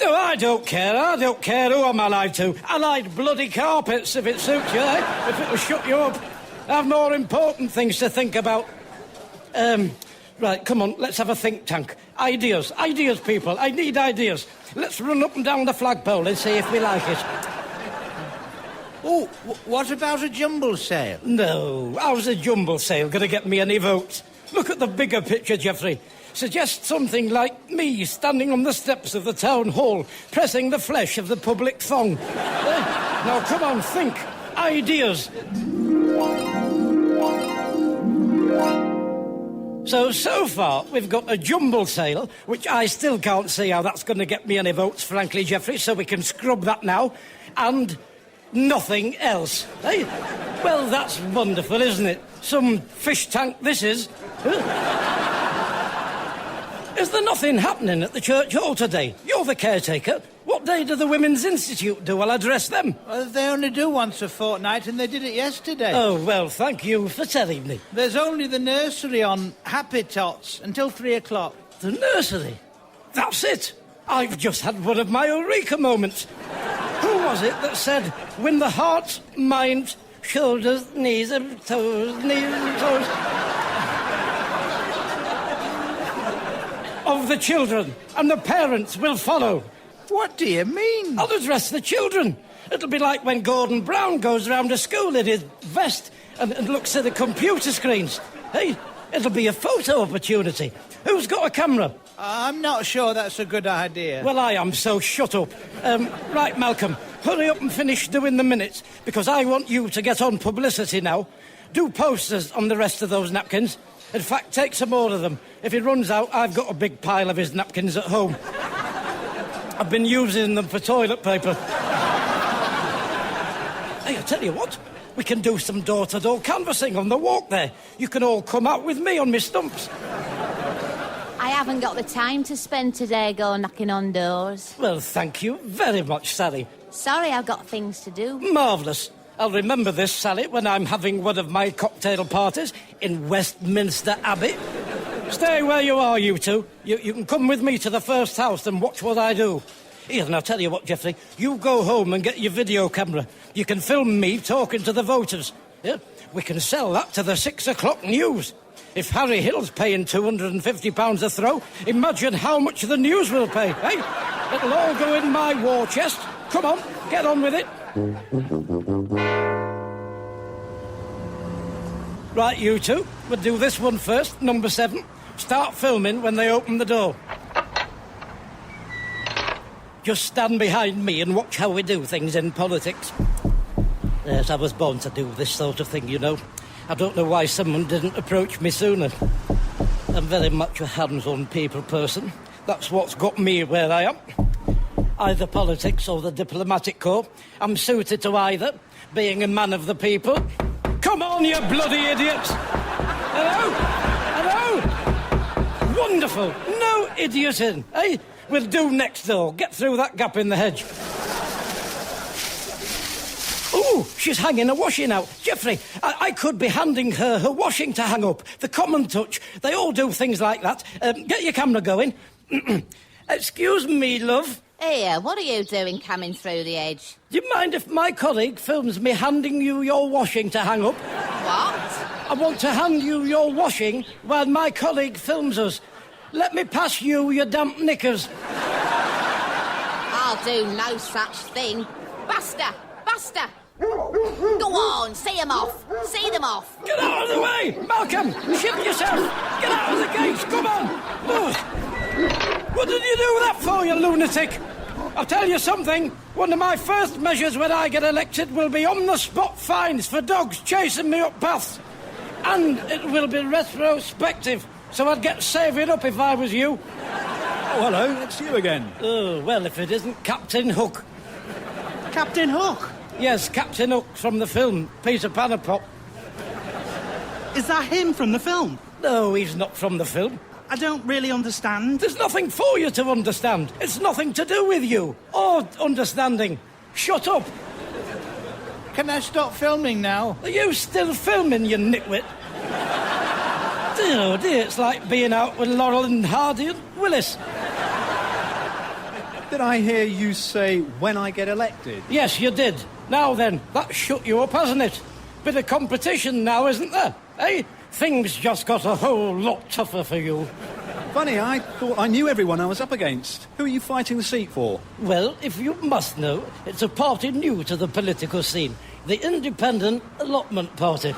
Speaker 3: Oh, I don't care who I'm allied to. Allied bloody carpets, if it suits you, eh? If it'll shut you up. I have more important things to think about. Right, come on, let's have a think tank. Ideas, people. I need ideas. Let's run up and down the flagpole and see if we like it.
Speaker 2: Oh, what about a jumble sale?
Speaker 3: No, how's a jumble sale going to get me any votes? Look at the bigger picture, Geoffrey. Suggest something like me standing on the steps of the town hall, pressing the flesh of the public thong. Now, come on, think. Ideas. So far, we've got a jumble sale, which I still can't see how that's going to get me any votes, frankly, Geoffrey, so we can scrub that now. And nothing else. Eh? Well, that's wonderful, isn't it? Some fish tank this is. Is there nothing happening at the church hall today? You're the caretaker. What day do the Women's Institute do? I'll address them.
Speaker 2: Well, they only do once a fortnight, and they did it yesterday.
Speaker 3: Oh, well, thank you for telling me.
Speaker 2: There's only the nursery on Happy Tots until 3 o'clock.
Speaker 3: The nursery? That's it. I've just had one of my eureka moments. Who was it that said, win the heart, mind, shoulders, knees and toes, of the children, and the parents will follow.
Speaker 2: What do you mean?
Speaker 3: I'll address the children. It'll be like when Gordon Brown goes round a school in his vest and looks at the computer screens. Hey, it'll be a photo opportunity. Who's got a camera?
Speaker 2: I'm not sure that's a good idea.
Speaker 3: Well, I am, so shut up. Right, Malcolm, hurry up and finish doing the minutes, because I want you to get on publicity now. Do posters on the rest of those napkins. In fact, take some more of them. If he runs out, I've got a big pile of his napkins at home. I've been using them for toilet paper. Hey, I tell you what, we can do some door-to-door canvassing on the walk there. You can all come out with me on my stumps.
Speaker 11: I haven't got the time to spend today going knocking on doors.
Speaker 3: Well, thank you very much, Sally.
Speaker 11: Sorry, I've got things to do.
Speaker 3: Marvellous. I'll remember this, Sally, when I'm having one of my cocktail parties in Westminster Abbey. Stay where you are, you two. You can come with me to the first house and watch what I do. Here, and I'll tell you what, Geoffrey, you go home and get your video camera. You can film me talking to the voters. Yeah? We can sell that to the 6 o'clock news. If Harry Hill's paying £250 a throw, imagine how much the news will pay, eh? It'll all go in my war chest. Come on, get on with it. Right, you two, we'll do this one first, number 7. Start filming when they open the door. Just stand behind me and watch how we do things in politics. Yes, I was born to do this sort of thing, you know. I don't know why someone didn't approach me sooner. I'm very much a hands-on people person. That's what's got me where I am. Either politics or the diplomatic corps. I'm suited to either, being a man of the people. Come on, you bloody idiots! Hello? Hello? Wonderful. No idioting, eh? We'll do next door. Get through that gap in the hedge. Ooh, she's hanging a washing out. Geoffrey, I could be handing her washing to hang up. The common touch. They all do things like that. Get your camera going. Excuse me, love.
Speaker 11: Here, what are you doing coming through the edge?
Speaker 3: Do you mind if my colleague films me handing you your washing to hang up?
Speaker 11: What?
Speaker 3: I want to hand you your washing while my colleague films us. Let me pass you your damp knickers.
Speaker 11: I'll do no such thing. Buster! Buster! Go on, see them off. See them off.
Speaker 3: Get out of the way! Malcolm, ship yourself. Get out of the gates, come on. What did you do that for, you lunatic? I'll tell you something. One of my first measures when I get elected will be on-the-spot fines for dogs chasing me up paths. And it will be retrospective, so I'd get saving up if I was you.
Speaker 10: Oh, hello, it's you again.
Speaker 3: Oh, well, if it isn't Captain Hook.
Speaker 10: Captain Hook?
Speaker 3: Yes, Captain Hook from the film, Peter Panapop.
Speaker 12: Is that him from the film?
Speaker 3: No, he's not from the film.
Speaker 12: I don't really understand.
Speaker 3: There's nothing for you to understand. It's nothing to do with you or understanding. Shut up.
Speaker 2: Can I stop filming now?
Speaker 3: Are you still filming, you nitwit? Dear, oh dear, it's like being out with Laurel and Hardy and Willis.
Speaker 4: Did I hear you say, when I get elected?
Speaker 3: Yes, you did. Now then, that shut you up, hasn't it? Bit of competition now, isn't there? Eh? Things just got a whole lot tougher for you.
Speaker 4: Funny, I thought I knew everyone I was up against. Who are you fighting the seat for?
Speaker 3: Well, if you must know, it's a party new to the political scene. The Independent Allotment Party.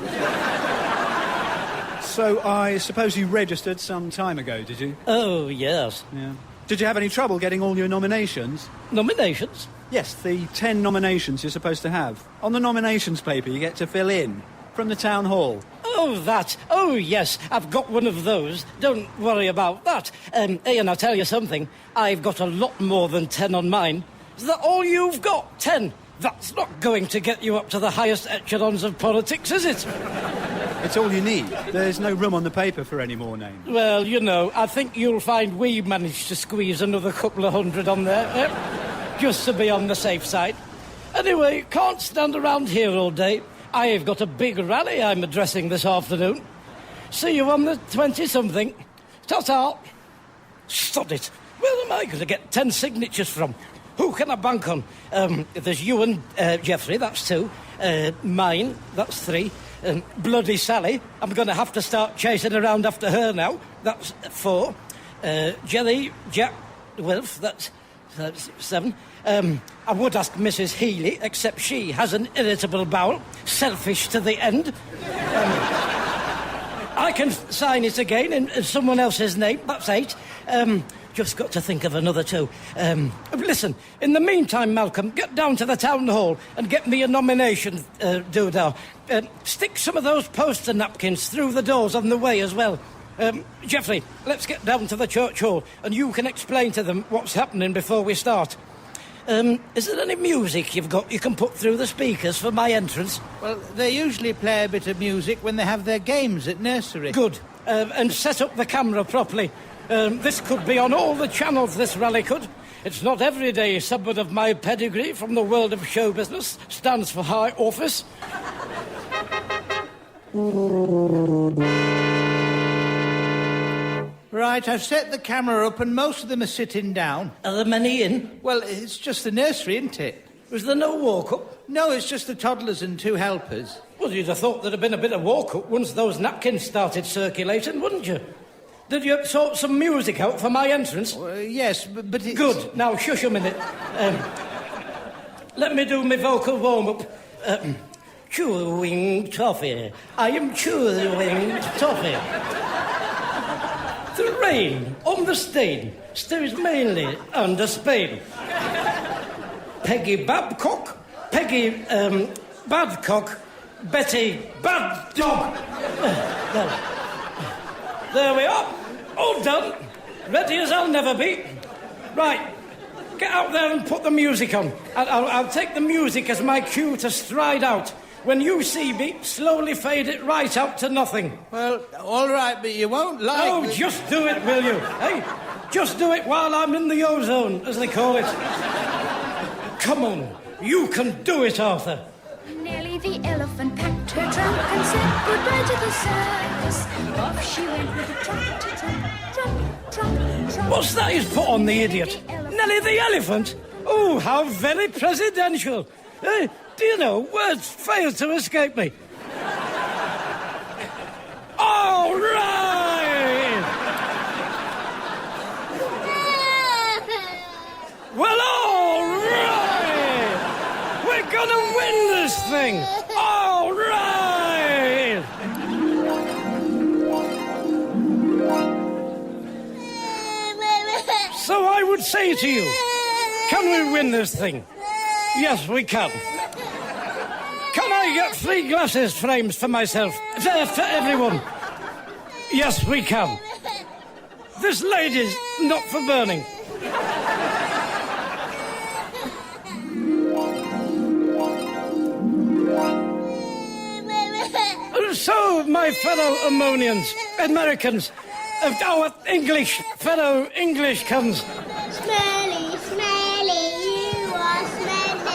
Speaker 4: So I suppose you registered some time ago, did you?
Speaker 3: Oh, yes.
Speaker 4: Yeah. Did you have any trouble getting all your nominations?
Speaker 3: Nominations?
Speaker 4: Yes, the 10 nominations you're supposed to have. On the nominations paper you get to fill in. From the town hall.
Speaker 3: Oh, that. Oh, yes, I've got one of those. Don't worry about that. Ian, I'll tell you something. I've got a lot more than 10 on mine. Is that all you've got? 10? That's not going to get you up to the highest echelons of politics, is it?
Speaker 4: It's all you need. There's no room on the paper for any more names.
Speaker 3: Well, you know, I think you'll find we managed to squeeze another couple of hundred on there, just to be on the safe side. Anyway, can't stand around here all day. I've got a big rally I'm addressing this afternoon. See you on the 20-something. Ta-ta. Sod it. Where am I going to get 10 signatures from? Who can I bank on? There's you and Geoffrey, that's 2. Mine, that's 3. Bloody Sally, I'm going to have to start chasing around after her now. That's 4. Jelly, Jack, Wilf, that's 7. I would ask Mrs. Healy, except she has an irritable bowel, selfish to the end. I can sign it again in someone else's name, that's 8. Just got to think of another 2. Listen, in the meantime, Malcolm, get down to the town hall and get me a nomination doodah. Stick some of those poster napkins through the doors on the way as well. Geoffrey, let's get down to the church hall and you can explain to them what's happening before we start. Is there any music you've got you can put through the speakers for my entrance?
Speaker 2: Well, they usually play a bit of music when they have their games at nursery.
Speaker 3: Good. And set up the camera properly. This could be on all the channels, this rally could. It's not every day someone of my pedigree from the world of show business stands for high office.
Speaker 2: Right, I've set the camera up and most of them are sitting down.
Speaker 3: Are there many in?
Speaker 2: Well, it's just the nursery, isn't it?
Speaker 3: Was there no walk-up?
Speaker 2: No, it's just the toddlers and 2 helpers.
Speaker 3: Well, you'd have thought there'd have been a bit of walk-up once those napkins started circulating, wouldn't you? Did you sort some music out for my entrance?
Speaker 2: Yes, but it's...
Speaker 3: Good. Now, shush a minute. Let me do my vocal warm-up. Chewing toffee. I am chewing toffee. The rain on the stain stays mainly under Spain. Peggy Babcock, Peggy Badcock, Betty Bad Dog. There we are. All done. Ready as I'll never be. Right. Get out there and put the music on. I'll take the music as my cue to stride out. When you see me, slowly fade it right out to nothing.
Speaker 2: Well, all right, but you won't like...
Speaker 3: Oh, just do it, will you? Hey, just do it while I'm in the ozone, as they call it. Come on, you can do it, Arthur.
Speaker 14: Nelly the elephant packed her trunk and said goodbye to the circus. Off she went with a trump.
Speaker 3: What's that he's put on, the idiot? Nelly the elephant? Oh, how very presidential. Do you know, words fail to escape me. All right! Well, all right! We're gonna win this thing! All right! So I would say to you, can we win this thing? Yes, we can. Can I get 3 glasses frames for myself? For everyone? Yes, we can. This lady's not for burning. So, my fellow Ammonians, Americans, our English, fellow Englishcans.
Speaker 14: Smelly, smelly, you are smelly.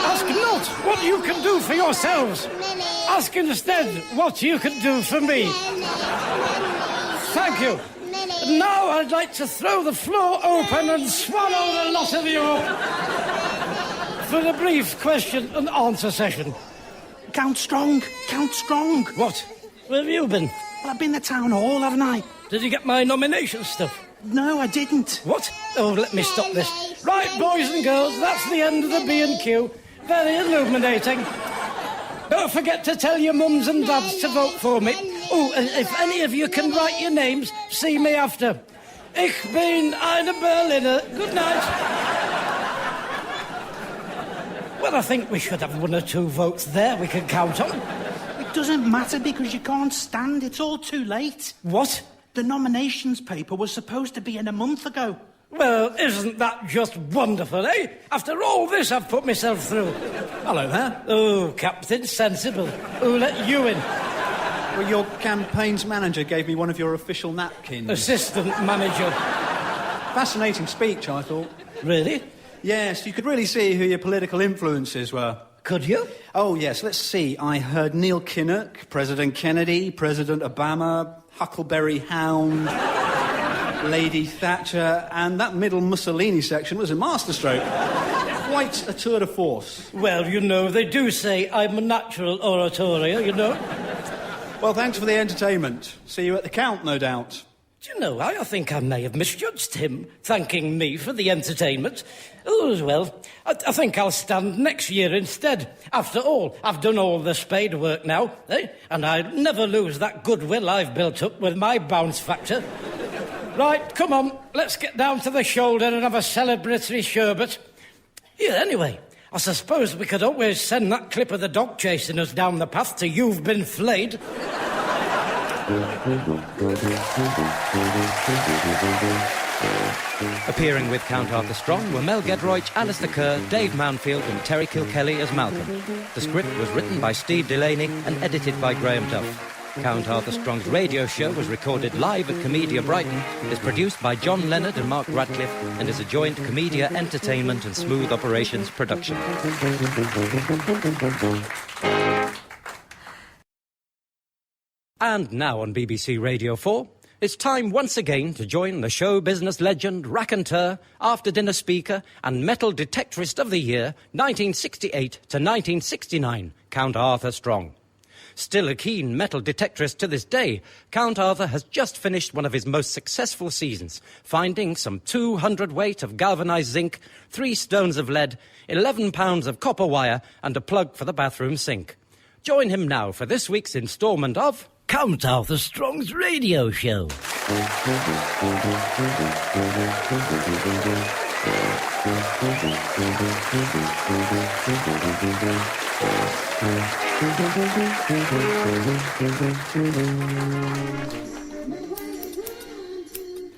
Speaker 3: Ask not what you can do for yourselves.
Speaker 14: Smelly.
Speaker 3: Ask instead what you can do for me. Thank you. Now I'd like to throw the floor open and swallow the lot of you for a brief question and answer session.
Speaker 12: Count Strong.
Speaker 3: What? Where have you been?
Speaker 12: Well, I've been to town hall, haven't I?
Speaker 3: Did you get my nomination stuff?
Speaker 12: No, I didn't.
Speaker 3: What? Oh, let me stop this. Right, boys and girls, that's the end of the B&Q. Very illuminating. Don't forget to tell your mums and dads to vote for me. Oh, and if any of you can write your names, see me after. Ich bin eine Berliner. Good night. Well, I think we should have 1 or 2 votes there we can count on.
Speaker 12: It doesn't matter because you can't stand. It's all too late.
Speaker 3: What?
Speaker 12: The nominations paper was supposed to be in a month ago.
Speaker 3: Well, isn't that just wonderful, eh? After all this I've put myself through.
Speaker 4: Hello there.
Speaker 3: Oh, Captain Sensible. Who let you in?
Speaker 4: Well, your campaign's manager gave me one of your official napkins.
Speaker 3: Assistant manager.
Speaker 4: Fascinating speech, I thought.
Speaker 3: Really?
Speaker 4: Yes, you could really see who your political influences were.
Speaker 3: Could you?
Speaker 4: Oh, yes, let's see. I heard Neil Kinnock, President Kennedy, President Obama, Huckleberry Hound, Lady Thatcher, and that middle Mussolini section was a masterstroke. Quite a tour de force.
Speaker 3: Well, you know, they do say I'm a natural orator, you know.
Speaker 4: Well, thanks for the entertainment. See you at the count, no doubt.
Speaker 3: Do you know, I think I may have misjudged him, thanking me for the entertainment. Oh, well, I think I'll stand next year instead. After all, I've done all the spade work now, eh? And I'd never lose that goodwill I've built up with my bounce factor. Right, come on, let's get down to the shoulder and have a celebratory sherbet. Yeah, anyway, I suppose we could always send that clip of the dog chasing us down the path to You've Been Flayed.
Speaker 1: Appearing with Count Arthur Strong were Mel Gedroych, Alistair Kerr, Dave Mounfield and Terry Kilkelly as Malcolm. The script was written by Steve Delaney and edited by Graham Duff. Count Arthur Strong's radio show was recorded live at Comedia Brighton, is produced by John Leonard and Mark Radcliffe, and is a joint Comedia Entertainment and Smooth Operations production. And now on BBC Radio 4, it's time once again to join the show business legend, raconteur, after-dinner speaker and metal detectorist of the year, 1968 to 1969, Count Arthur Strong. Still a keen metal detectorist to this day, Count Arthur has just finished one of his most successful seasons, finding some 200 weight of galvanised zinc, 3 stones of lead, 11 pounds of copper wire and a plug for the bathroom sink. Join him now for this week's instalment of
Speaker 3: Count Arthur Strong's radio show.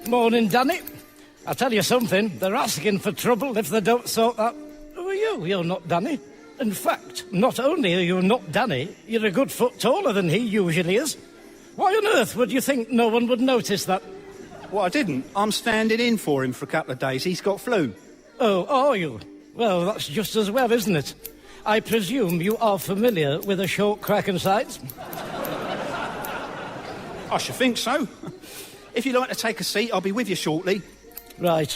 Speaker 3: Morning, Danny. I tell you something, they're asking for trouble if they don't sort that. Who are you? You're not Danny. In fact, not only are you not Danny, you're a good foot taller than he usually is. Why on earth would you think no one would notice that?
Speaker 4: Well, I didn't. I'm standing in for him for a couple of days. He's got flu.
Speaker 3: Oh, are you? Well, that's just as well, isn't it? I presume you are familiar with a short crack and sides?
Speaker 4: I should think so. If you'd like to take a seat, I'll be with you shortly.
Speaker 3: Right.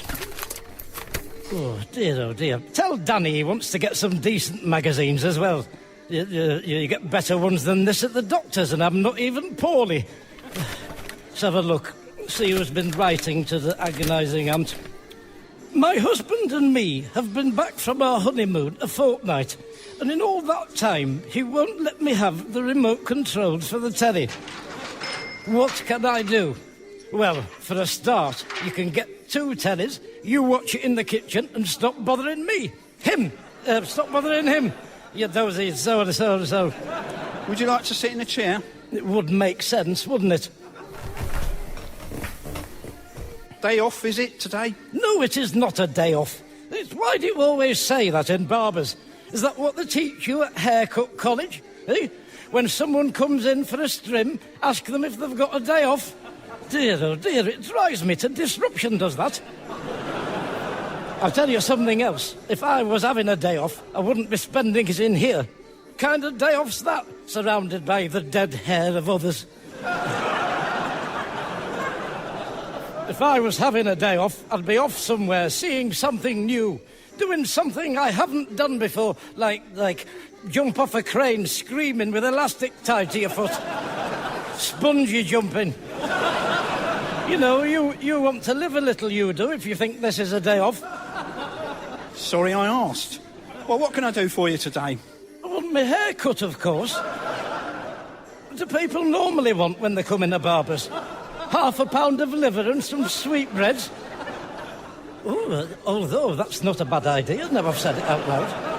Speaker 3: Oh, dear. Tell Danny he wants to get some decent magazines as well. You get better ones than this at the doctor's, and I'm not even poorly. Let's have a look. See who's been writing to the agonising aunt. My husband and me have been back from our honeymoon a fortnight, and in all that time, he won't let me have the remote controls for the telly. What can I do? Well, for a start, you can get 2 tellies, you watch it in the kitchen, and stop bothering me. Stop bothering him. You dozy so.
Speaker 4: Would you like to sit in a chair?
Speaker 3: It would make sense, wouldn't it?
Speaker 4: Day off, is it, today?
Speaker 3: No, it is not a day off. Why do you always say that in barbers? Is that what they teach you at haircut college? Eh? when someone comes in for a strim, ask them if they've got a day off. Dear, oh dear, it drives me to disruption, does that? I'll tell you something else. If I was having a day off, I wouldn't be spending it in here. Kind of day off's that, surrounded by the dead hair of others. If I was having a day off, I'd be off somewhere, seeing something new, doing something I haven't done before, like jump off a crane screaming with elastic tied to your foot. Spongy jumping. You know, you want to live a little, you do, if you think this is a day off.
Speaker 10: Sorry I asked. Well, what can I do for you today?
Speaker 3: I want my hair cut, of course. What do people normally want when they come in a barber's? Half a pound of liver and some sweetbreads. Although that's not a bad idea, now I've said it out loud.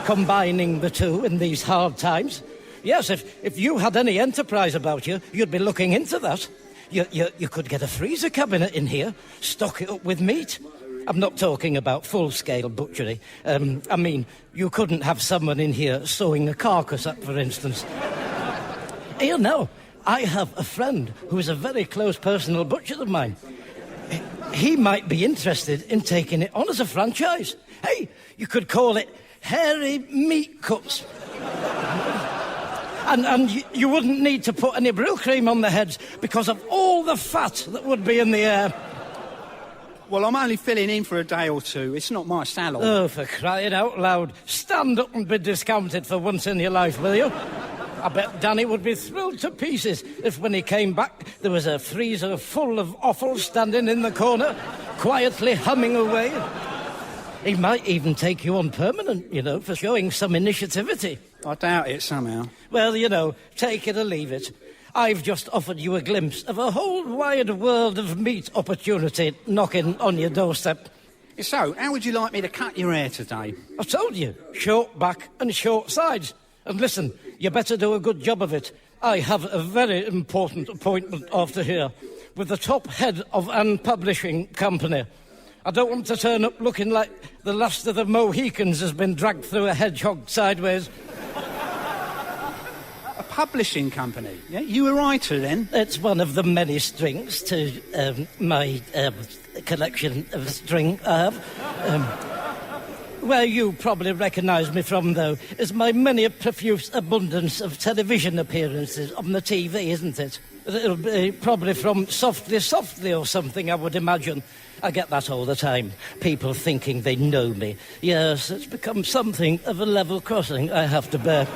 Speaker 3: Combining the two in these hard times. Yes, if you had any enterprise about you, you'd be looking into that. You could get a freezer cabinet in here, stock it up with meat. I'm not talking about full-scale butchery. I mean, you couldn't have someone in here sewing a carcass up, for instance. Here, now, I have a friend who is a very close personal butcher of mine. He might be interested in taking it on as a franchise. Hey, you could call it Hairy Meat Cuts. And you wouldn't need to put any brill cream on the heads because of all the fat that would be in the air.
Speaker 10: Well, I'm only filling in for a day or two. It's not my salon.
Speaker 3: Oh, for crying out loud. Stand up and be discounted for once in your life, will you? I bet Danny would be thrilled to pieces if when he came back there was a freezer full of offal standing in the corner, quietly humming away. He might even take you on permanent, you know, for showing some initiativity.
Speaker 10: I doubt it somehow.
Speaker 3: Well, you know, take it or leave it. I've just offered you a glimpse of a whole wide world of meat opportunity knocking on your doorstep.
Speaker 10: So, how would you like me to cut your hair today?
Speaker 3: I told you, short back and short sides. And listen, you better do a good job of it. I have a very important appointment after here with the top head of an publishing company. I don't want to turn up looking like the last of the Mohicans has been dragged through a hedgehog sideways.
Speaker 10: A publishing company? Yeah, you a writer, then?
Speaker 3: It's one of the many strings to my collection of string I have. Where you probably recognise me from, though, is my many profuse abundance of television appearances on the TV, isn't it? It'll be probably from Softly Softly or something, I would imagine. I get that all the time. People thinking they know me. Yes, it's become something of a level crossing I have to bear.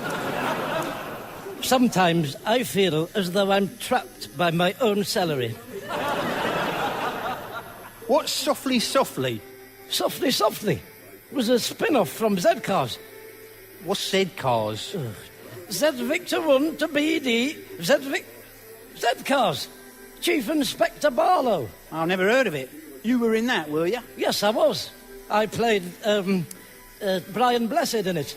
Speaker 3: Sometimes I feel as though I'm trapped by my own salary.
Speaker 10: What's Softly Softly?
Speaker 3: Softly Softly was a spin-off from Z-Cars.
Speaker 10: What's Z-Cars?
Speaker 3: Z Victor 1 to BD Z-Cars. Chief Inspector Barlow.
Speaker 10: I've never heard of it. You were in that, were you?
Speaker 3: Yes, I was. I played Brian Blessed in it.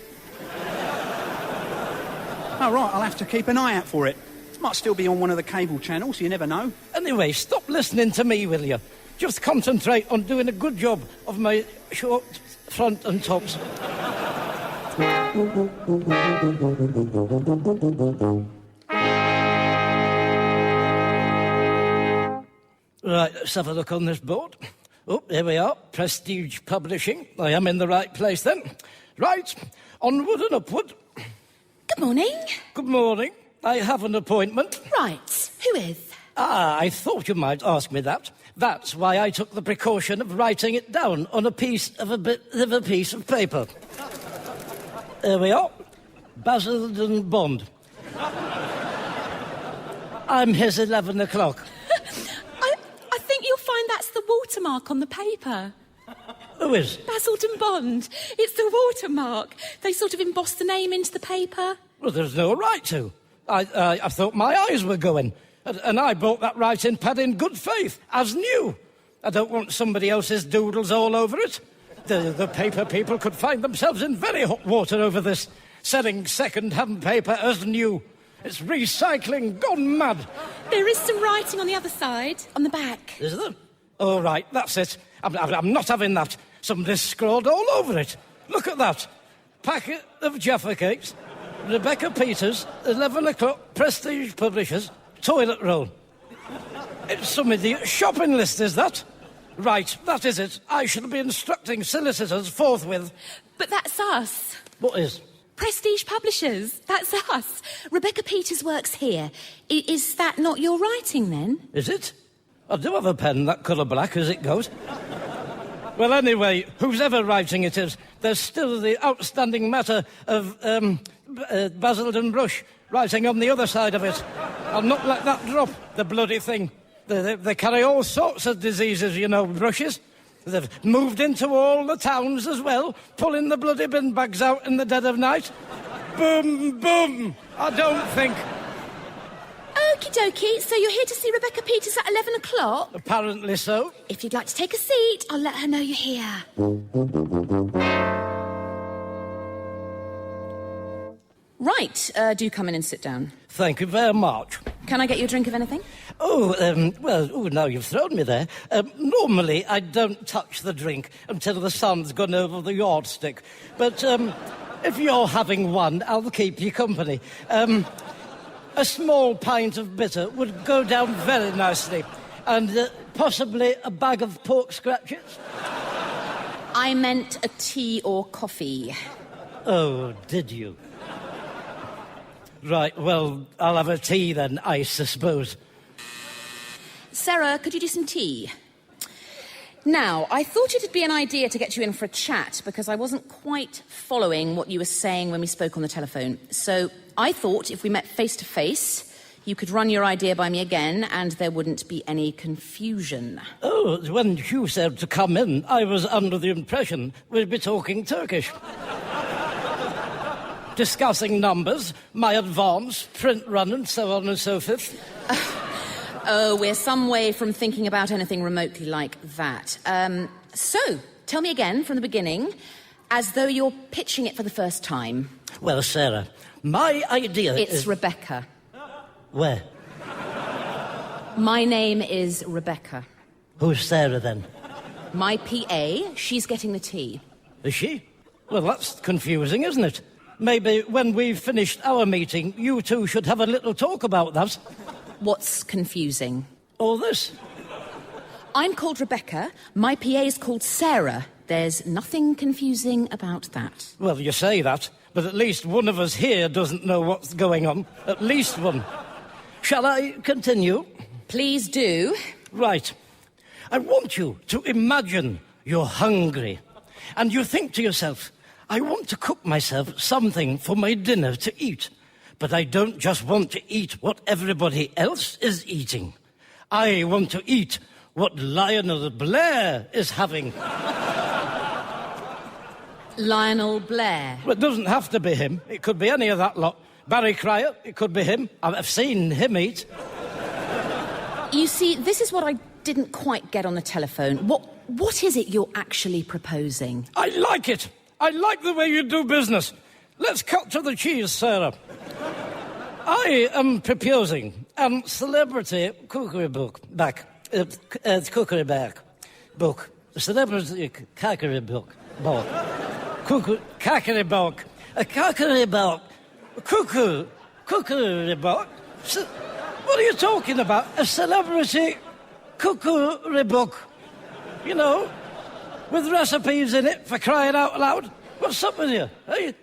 Speaker 10: Oh, right, I'll have to keep an eye out for it. It might still be on one of the cable channels, you never know.
Speaker 3: Anyway, stop listening to me, will you? Just concentrate on doing a good job of my short front and tops. Right, let's have a look on this board. Oh, here we are, Prestige Publishing. I am in the right place then. Right, onward and upward.
Speaker 11: Good morning.
Speaker 3: Good morning. I have an appointment.
Speaker 11: Right, who is?
Speaker 3: I thought you might ask me that. That's why I took the precaution of writing it down on a piece of paper. There we are. Basildon Bond. I'm his 11 o'clock.
Speaker 11: I think you'll find that's the watermark on the paper.
Speaker 3: Who is?
Speaker 11: Basildon Bond. It's the watermark. They sort of embossed the name into the paper.
Speaker 3: Well, there's no right to. I thought my eyes were going. And I bought that writing pad in good faith, as new. I don't want somebody else's doodles all over it. The paper people could find themselves in very hot water over this, selling second-hand paper as new. It's recycling gone mad.
Speaker 11: There is some writing on the other side, on the back.
Speaker 3: Is there? Oh, right, that's it. I'm not having that. Somebody's scrawled all over it. Look at that. Packet of Jaffa cakes. Rebecca Peters, 11 o'clock, Prestige Publishers, toilet roll. It's some idiot shopping list, is that? Right, that is it. I shall be instructing solicitors forthwith.
Speaker 11: But that's us.
Speaker 3: What is?
Speaker 11: Prestige Publishers. That's us. Rebecca Peters works here. Is that not your writing, then?
Speaker 3: Is it? I do have a pen that colour black as it goes. Well, anyway, whose ever writing it is, there's still the outstanding matter of Basildon Brush writing on the other side of it. I'll not let that drop, the bloody thing. They carry all sorts of diseases, you know, brushes. They've moved into all the towns as well, pulling the bloody bin bags out in the dead of night. Boom, boom. I don't think.
Speaker 11: Okie dokie, so you're here to see Rebecca Peters at 11 o'clock?
Speaker 3: Apparently so.
Speaker 11: If you'd like to take a seat, I'll let her know you're here. Right, do come in and sit down.
Speaker 3: Thank you very much.
Speaker 11: Can I get you a drink of anything?
Speaker 3: Now you've thrown me there. Normally, I don't touch the drink until the sun's gone over the yardstick. But if you're having one, I'll keep you company. A small pint of bitter would go down very nicely. And possibly a bag of pork scratchers.
Speaker 11: I meant a tea or coffee.
Speaker 3: Oh, did you? Right, well, I'll have a tea then, I suppose.
Speaker 11: Sarah, could you do some tea? Now, I thought it'd be an idea to get you in for a chat because I wasn't quite following what you were saying when we spoke on the telephone. So I thought if we met face to face, you could run your idea by me again and there wouldn't be any confusion.
Speaker 3: Oh, when you said to come in, I was under the impression we'd be talking Turkish. Discussing numbers, my advance, print run, and so on and so forth.
Speaker 11: Oh, we're some way from thinking about anything remotely like that. So, tell me again from the beginning, as though you're pitching it for the first time.
Speaker 3: Well, Sarah, my idea is...
Speaker 11: It's Rebecca.
Speaker 3: Where?
Speaker 11: My name is Rebecca.
Speaker 3: Who's Sarah, then?
Speaker 11: My PA. She's getting the tea.
Speaker 3: Is she? Well, that's confusing, isn't it? Maybe when we've finished our meeting, you two should have a little talk about that.
Speaker 11: What's confusing?
Speaker 3: All this.
Speaker 11: I'm called Rebecca. My PA's called Sarah. There's nothing confusing about that.
Speaker 3: Well, you say that, but at least one of us here doesn't know what's going on. At least one. Shall I continue?
Speaker 11: Please do.
Speaker 3: Right. I want you to imagine you're hungry, and you think to yourself, I want to cook myself something for my dinner to eat. But I don't just want to eat what everybody else is eating. I want to eat what Lionel Blair is having.
Speaker 11: Lionel Blair?
Speaker 3: Well, it doesn't have to be him. It could be any of that lot. Barry Cryer, it could be him. I've seen him eat.
Speaker 11: You see, this is what I didn't quite get on the telephone. What is it you're actually proposing?
Speaker 3: I like it. I like the way you do business. Let's cut to the cheese, Sarah. I am proposing a celebrity cookery book. Cookery book. Celebrity cookery book. Cookery book. A cookery book. Cookery book. What are you talking about? A celebrity cookery book. You know, with recipes in it, for crying out loud. What's up with you? Hey?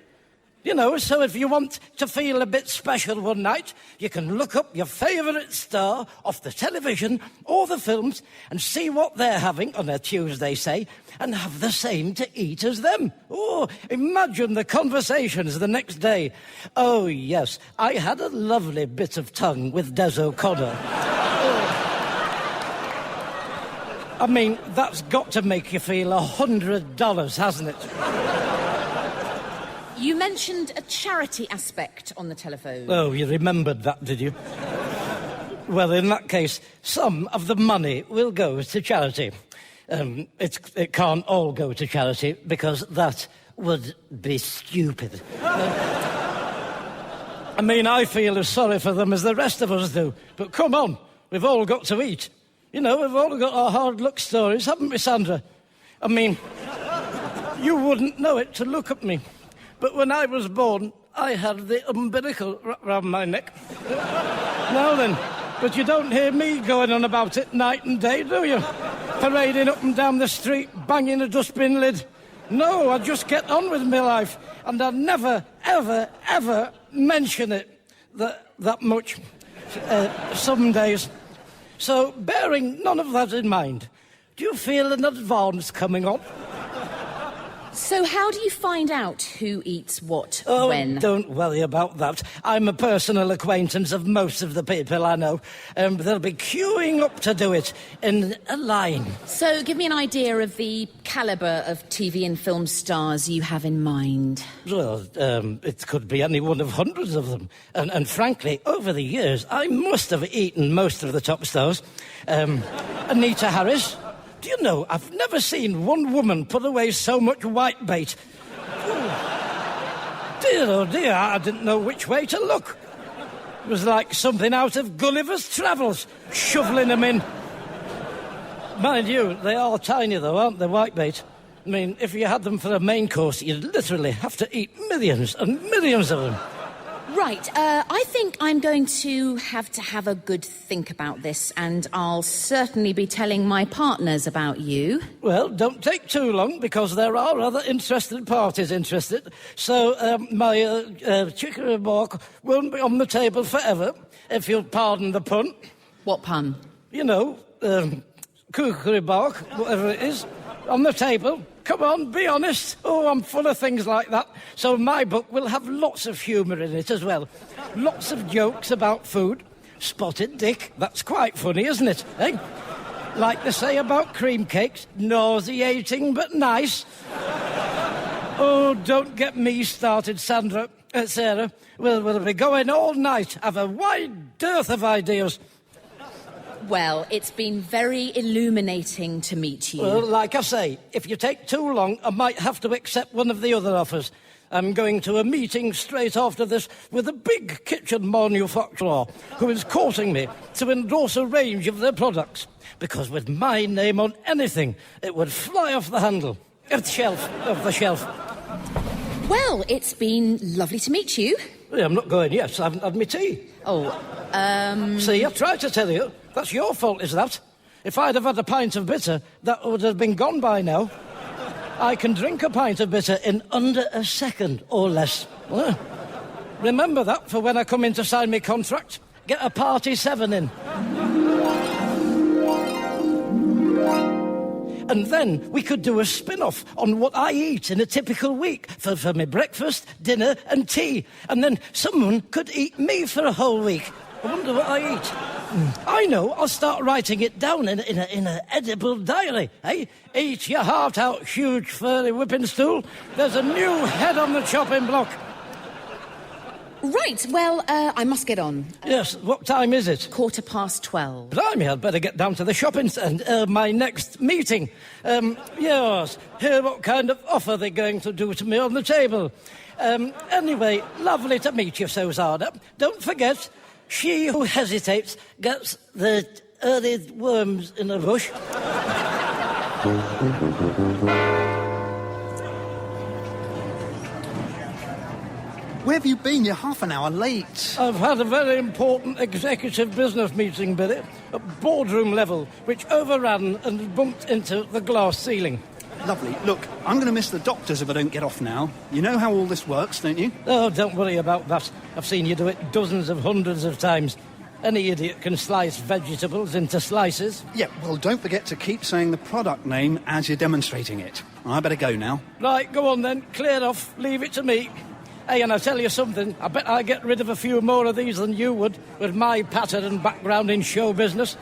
Speaker 3: You know, so if you want to feel a bit special one night, you can look up your favourite star off the television or the films and see what they're having on a Tuesday, say, and have the same to eat as them. Oh, imagine the conversations the next day. Oh, yes, I had a lovely bit of tongue with Des O'Connor. I mean, that's got to make you feel $100, hasn't it?
Speaker 11: You mentioned a charity aspect on the telephone.
Speaker 3: Oh, you remembered that, did you? Well, in that case, some of the money will go to charity. It can't all go to charity, because that would be stupid. I mean, I feel as sorry for them as the rest of us do. But come on, we've all got to eat. You know, we've all got our hard luck stories, haven't we, Sandra? I mean, you wouldn't know it to look at me. But when I was born, I had the umbilical round my neck. Now then, but you don't hear me going on about it night and day, do you? Parading up and down the street, banging a dustbin lid. No, I just get on with my life, and I never, ever, ever mention it that much. Some days. So, bearing none of that in mind, do you feel an advance coming on?
Speaker 11: So how do you find out who eats what when?
Speaker 3: Don't worry about that. I'm a personal acquaintance of most of the people I know. They'll be queuing up to do it in a line.
Speaker 11: So give me an idea of the calibre of TV and film stars you have in mind.
Speaker 3: Well, it could be any one of hundreds of them. And frankly, over the years, I must have eaten most of the top stars. Anita Harris. Do you know, I've never seen one woman put away so much whitebait. Dear, oh dear, I didn't know which way to look. It was like something out of Gulliver's Travels, shoveling them in. Mind you, they are tiny though, aren't they, whitebait? I mean, if you had them for a main course, you'd literally have to eat millions and millions of them.
Speaker 11: Right, I think I'm going to have a good think about this, and I'll certainly be telling my partners about you.
Speaker 3: Well, don't take too long, because there are other interested parties interested. So, my chicory bark won't be on the table forever, if you'll pardon the pun.
Speaker 11: What pun?
Speaker 3: You know, kookery bark, whatever it is, on the table. Come on, be honest. Oh, I'm full of things like that. So my book will have lots of humour in it as well. Lots of jokes about food. Spotted Dick, that's quite funny, isn't it? Eh? Like they say about cream cakes, nauseating but nice. Oh, don't get me started, Sarah. We'll be going all night, have a wide dearth of ideas.
Speaker 11: Well, it's been very illuminating to meet you.
Speaker 3: Well, like I say, if you take too long, I might have to accept one of the other offers. I'm going to a meeting straight after this with a big kitchen manufacturer who is courting me to endorse a range of their products. Because with my name on anything, it would fly off the handle. Off the shelf.
Speaker 11: Well, it's been lovely to meet you.
Speaker 3: Yeah, I'm not going yet. I haven't had my tea. See, I tried to tell you. That's your fault, is that? If I'd have had a pint of bitter, that would have been gone by now. I can drink a pint of bitter in under a second or less. Well, remember that for when I come in to sign my contract. Get a party 7 in. And then we could do a spin-off on what I eat in a typical week for my breakfast, dinner and tea. And then someone could eat me for a whole week. I wonder what I eat. I know, I'll start writing it down in an edible diary, eh? Eat your heart out, huge furry whipping stool. There's a new head on the chopping block.
Speaker 11: Right, well, I must get on.
Speaker 3: Yes, what time is it?
Speaker 11: 12:15.
Speaker 3: Blimey, I'd better get down to the shopping centre, my next meeting. Yes, hear what kind of offer they're going to do to me on the table. Anyway, lovely to meet you, Susanna. Don't forget, she who hesitates gets the early worms in a bush.
Speaker 10: Where have you been? You're half an hour late.
Speaker 3: I've had a very important executive business meeting, Billy, at boardroom level, which overran and bumped into the glass ceiling.
Speaker 10: Lovely. Look, I'm going to miss the doctors if I don't get off now. You know how all this works, don't you?
Speaker 3: Oh, don't worry about that. I've seen you do it dozens of hundreds of times. Any idiot can slice vegetables into slices.
Speaker 10: Yeah, well, don't forget to keep saying the product name as you're demonstrating it. I better go now.
Speaker 3: Right, go on then. Clear off. Leave it to me. Hey, and I'll tell you something. I bet I get rid of a few more of these than you would with my pattern and background in show business.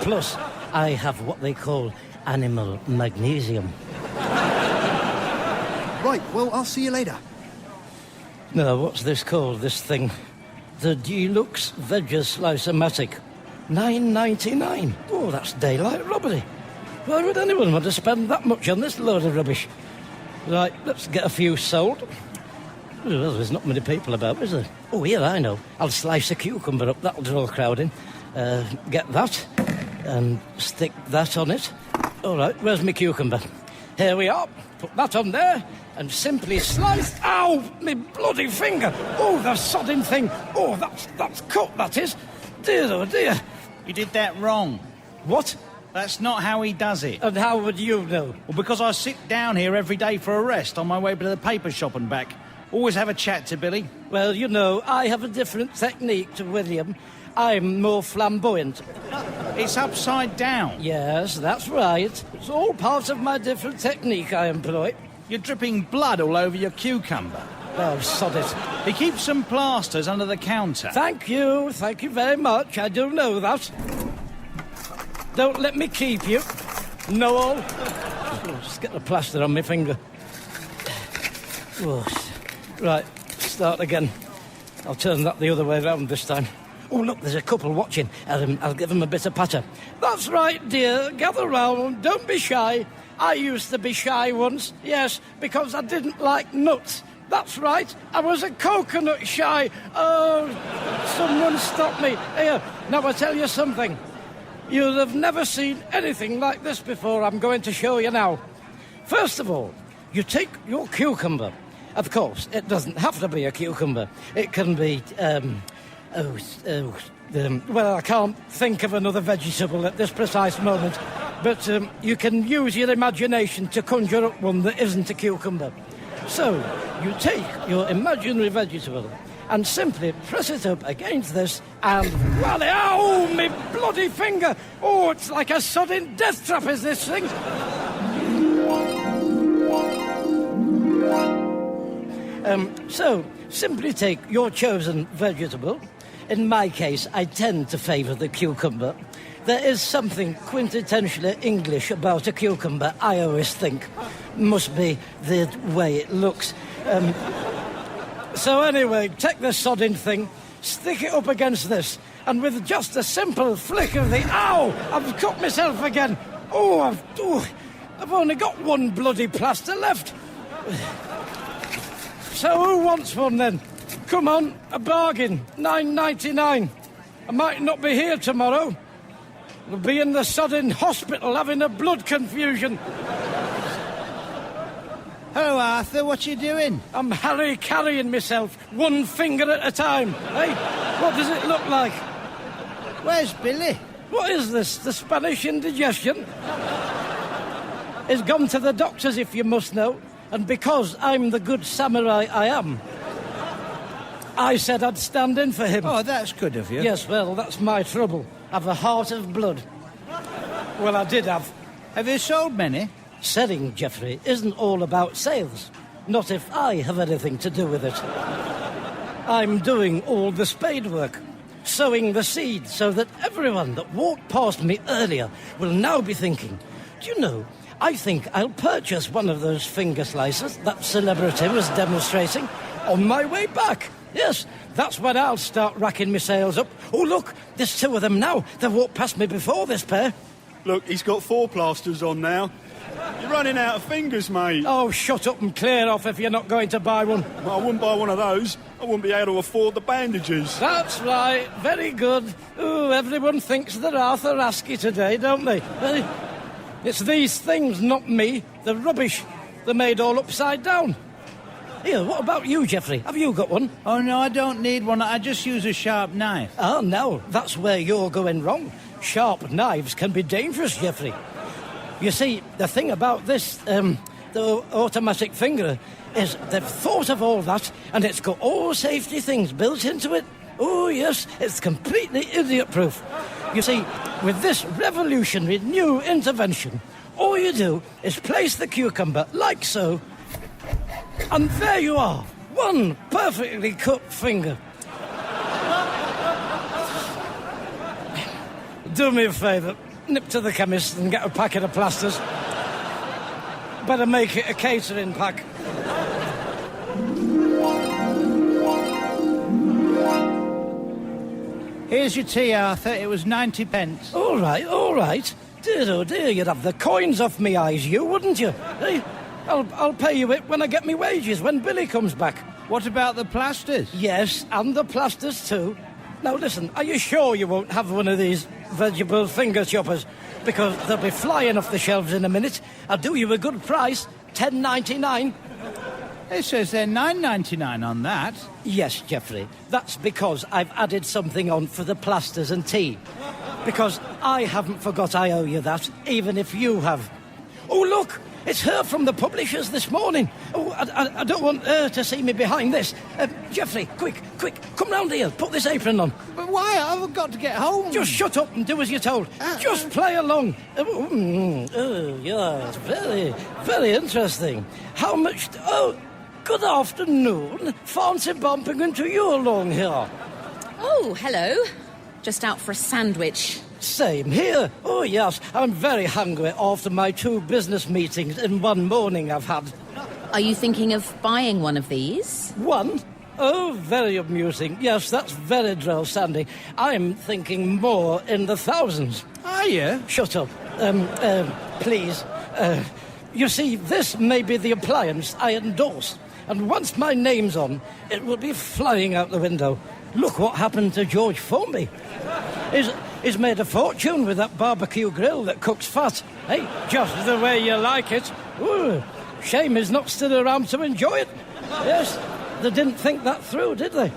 Speaker 3: Plus, I have what they call animal magnesium.
Speaker 10: Right, well, I'll see you later.
Speaker 3: Now, what's this called, this thing? The Deluxe Vega-Slice-O-Matic. $9.99. Oh, that's daylight robbery. Why would anyone want to spend that much on this load of rubbish? Right, let's get a few sold. Well, there's not many people about, is there? Oh, here, I know. I'll slice a cucumber up. That'll draw a crowd in. Get that and stick that on it. All right, where's my cucumber? Here we are. Put that on there and simply slice... Ow! Me bloody finger! Oh, the sodding thing! Oh, that's cut, that is. Dear, oh dear.
Speaker 13: You did that wrong.
Speaker 3: What?
Speaker 13: That's not how he does it.
Speaker 3: And how would you know?
Speaker 13: Well, because I sit down here every day for a rest on my way to the paper shop and back. Always have a chat to Billy.
Speaker 3: Well, you know, I have a different technique to William. I'm more flamboyant.
Speaker 13: It's upside down.
Speaker 3: Yes, that's right. It's all part of my different technique I employ.
Speaker 13: You're dripping blood all over your cucumber.
Speaker 3: Oh, sod it.
Speaker 13: He keeps some plasters under the counter.
Speaker 3: Thank you very much. I do know that. Don't let me keep you. Noel. Oh, just get the plaster on my finger. Oh, right, start again. I'll turn that the other way round this time. Oh, look, there's a couple watching. I'll give them a bit of patter. That's right, dear. Gather round. Don't be shy. I used to be shy once, yes, because I didn't like nuts. That's right. I was a coconut shy. Oh, someone stop me. Here, now I tell you something. You'll have never seen anything like this before. I'm going to show you now. First of all, you take your cucumber. Of course, it doesn't have to be a cucumber. It can be, well, I can't think of another vegetable at this precise moment. But you can use your imagination to conjure up one that isn't a cucumber. So, you take your imaginary vegetable and simply press it up against this and... Well, ow, me bloody finger! Oh, it's like a sudden death trap, is this thing? So, simply take your chosen vegetable. In my case, I tend to favour the cucumber. There is something quintessentially English about a cucumber, I always think. Must be the way it looks. So anyway, take this sodding thing, stick it up against this, and with just a simple flick of the... Ow! I've cut myself again. Oh, I've only got one bloody plaster left. So who wants one then? Come on, a bargain, $9.99. I might not be here tomorrow. We'll be in the sodden hospital having a blood confusion.
Speaker 2: Hello, Arthur. What you doing?
Speaker 3: I'm Harry carrying myself, one finger at a time. Hey, what does it look like?
Speaker 2: Where's Billy?
Speaker 3: What is this, the Spanish indigestion? He's gone to the doctors, if you must know, and because I'm the good samurai I am, I said I'd stand in for him.
Speaker 2: Oh, that's good of you.
Speaker 3: Yes, well, that's my trouble. I've a heart of blood. Well, I did have.
Speaker 2: Have you sold many?
Speaker 3: Selling, Geoffrey, isn't all about sales. Not if I have anything to do with it. I'm doing all the spade work, sowing the seed so that everyone that walked past me earlier will now be thinking, do you know, I think I'll purchase one of those finger slicers that celebrity was demonstrating on my way back. Yes, that's when I'll start racking my sales up. Oh, look, there's two of them now. They've walked past me before, this pair.
Speaker 10: Look, he's got 4 plasters on now. You're running out of fingers, mate.
Speaker 3: Oh, shut up and clear off if you're not going to buy one.
Speaker 10: Well, I wouldn't buy one of those. I wouldn't be able to afford the bandages.
Speaker 3: That's right. Very good. Ooh, everyone thinks they're Arthur Askey today, don't they? It's these things, not me. They're rubbish. They're made all upside down. Here, what about you, Geoffrey? Have you got one?
Speaker 2: Oh, no, I don't need one. I just use a sharp knife.
Speaker 3: Oh, no, that's where you're going wrong. Sharp knives can be dangerous, Geoffrey. You see, the thing about this, the automatic finger, is they've thought of all that, and it's got all safety things built into it. Oh, yes, it's completely idiot-proof. You see, with this revolutionary new intervention, all you do is place the cucumber like so, and there you are, one perfectly cut finger. Do me a favour, nip to the chemist and get a packet of plasters. Better make it a catering pack.
Speaker 2: Here's your tea, Arthur. It was 90 pence.
Speaker 3: All right, all right. Dear, oh dear, you'd have the coins off me eyes, you, wouldn't you? Hey, I'll pay you it when I get me wages, when Billy comes back.
Speaker 2: What about the plasters?
Speaker 3: Yes, and the plasters too. Now listen, are you sure you won't have one of these vegetable finger choppers? because they'll be flying off the shelves in a minute. I'll do you a good price, $10.99.
Speaker 2: It says they're $9.99 on that.
Speaker 3: Yes, Geoffrey. That's because I've added something on for the plasters and tea. Because I haven't forgot I owe you that, even if you have. Oh, look! It's her from the publishers this morning. Oh, I don't want her to see me behind this. Geoffrey, quick, come round here. Put this apron on.
Speaker 2: But why? I've got to get home.
Speaker 3: Just shut up and do as you're told. Just play along. Yes, very, very interesting. How much... good afternoon. Fancy bumping into you along here.
Speaker 11: Oh, hello. Just out for a sandwich.
Speaker 3: Same here. Oh, yes. I'm very hungry after my 2 business meetings in one morning I've had.
Speaker 11: Are you thinking of buying one of these?
Speaker 3: One? Oh, very amusing. Yes, that's very droll, Sandy. I'm thinking more in the thousands.
Speaker 2: Are you?
Speaker 3: Shut up. Please. You see, this may be the appliance I endorse. And once my name's on, it will be flying out the window. Look what happened to George Formby. He's made a fortune with that barbecue grill that cooks fat. Hey, just the way you like it. Ooh, shame he's not still around to enjoy it. Yes, they didn't think that through, did they?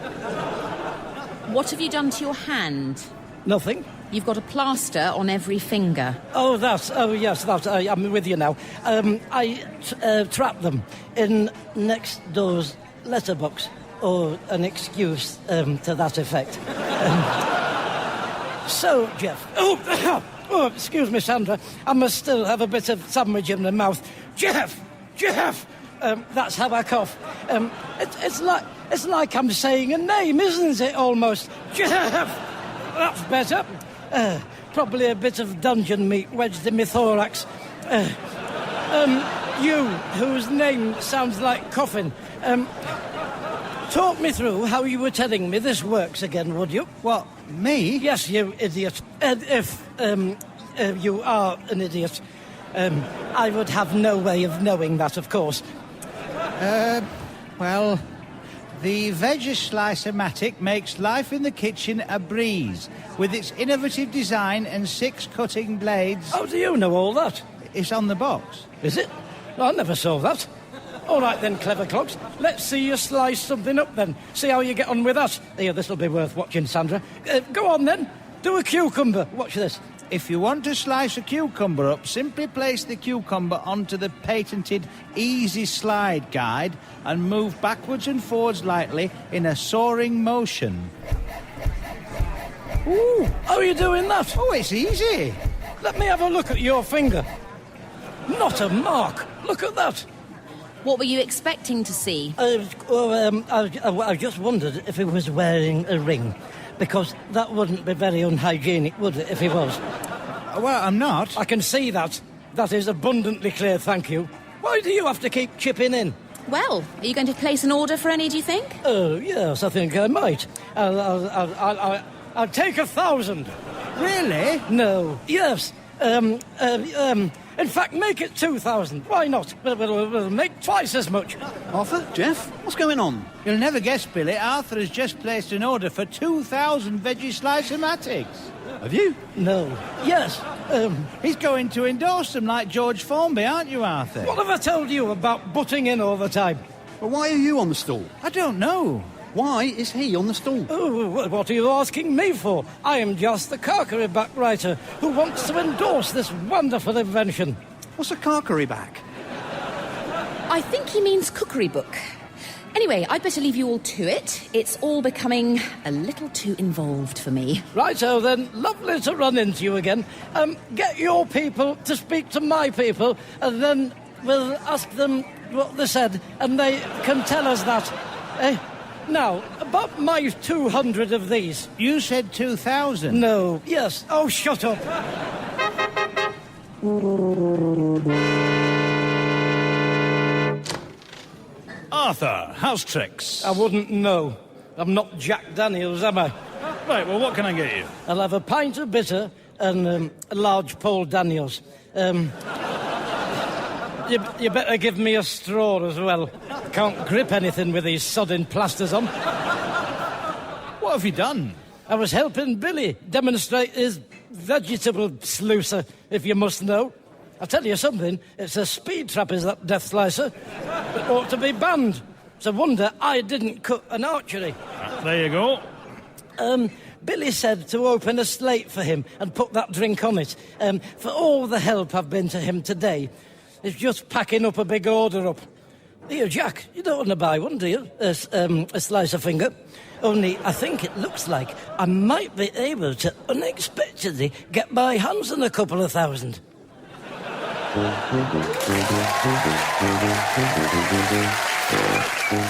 Speaker 11: What have you done to your hand?
Speaker 3: Nothing.
Speaker 11: You've got a plaster on every finger.
Speaker 3: Oh, yes, I'm with you now. I trapped them in next door's letterbox, or an excuse to that effect. So, Jeff... Oh, excuse me, Sandra. I must still have a bit of sandwich in my mouth. Jeff! That's how I cough. It's like I'm saying a name, isn't it, almost? Jeff! That's better. Probably a bit of dungeon meat wedged in my thorax. You, whose name sounds like coffin, talk me through how you were telling me this works again, would you?
Speaker 2: What, me?
Speaker 3: Yes, you idiot. If you are an idiot, I would have no way of knowing that, of course.
Speaker 2: Well, the Vegislice-O-Matic makes life in the kitchen a breeze. With its innovative design and 6 cutting blades...
Speaker 3: How do you know all that?
Speaker 2: It's on the box.
Speaker 3: Is it? I never saw that. All right then, clever clogs. Let's see you slice something up then. See how you get on with that. Here, this'll be worth watching, Sandra. Go on then. Do a cucumber. Watch this.
Speaker 2: If you want to slice a cucumber up, simply place the cucumber onto the patented Easy Slide guide and move backwards and forwards lightly in a soaring motion.
Speaker 3: Ooh, how are you doing that?
Speaker 2: Oh, it's easy.
Speaker 3: Let me have a look at your finger. Not a mark. Look at that.
Speaker 11: What were you expecting to see?
Speaker 3: I just wondered if he was wearing a ring, because that wouldn't be very unhygienic, would it, if he was?
Speaker 2: Well, I'm not.
Speaker 3: I can see that. That is abundantly clear, thank you. Why do you have to keep chipping in?
Speaker 11: Well, are you going to place an order for any, do you think?
Speaker 3: Oh, yes, I think I might. I'll take 1,000.
Speaker 2: Really?
Speaker 3: No. Yes. In fact, make it 2,000. Why not? We'll make twice as much.
Speaker 4: Arthur? Jeff? What's going on?
Speaker 2: You'll never guess, Billy. Arthur has just placed an order for 2,000 Vegislice-O-Matics.
Speaker 4: Have you?
Speaker 3: No. Yes.
Speaker 2: He's going to endorse them like George Formby, aren't you, Arthur?
Speaker 3: What have I told you about butting in all the time?
Speaker 4: Well, why are you on the stall?
Speaker 2: I don't know.
Speaker 4: Why is he on the stall?
Speaker 3: Oh, what are you asking me for? I am just the Carkery back writer who wants to endorse this wonderful invention.
Speaker 4: What's a Carkery back?
Speaker 11: I think he means cookery book. Anyway, I'd better leave you all to it. It's all becoming a little too involved for me.
Speaker 3: Righto then, lovely to run into you again. Get your people to speak to my people, and then we'll ask them what they said, and they can tell us that. Now, about my 200 of these.
Speaker 2: You said 2,000.
Speaker 3: No. Yes. Oh, shut up.
Speaker 13: Arthur, house tricks.
Speaker 3: I wouldn't know. I'm not Jack Daniels, am I?
Speaker 13: Right, well, what can I get you?
Speaker 3: I'll have a pint of bitter and a large Paul Daniels. You better give me a straw as well. Can't grip anything with these sodding plasters on.
Speaker 13: What have you done?
Speaker 3: I was helping Billy demonstrate his vegetable sluicer, if you must know. I'll tell you something, it's a speed trap, is that death slicer. It ought to be banned. It's a wonder I didn't cut an archery.
Speaker 13: There you go.
Speaker 3: Billy said to open a slate for him and put that drink on it. For all the help I've been to him today, he's just packing up a big order up. Here, Jack, you don't want to buy one, do you? A slice of finger. Only I think it looks like I might be able to unexpectedly get my hands on a couple of thousand.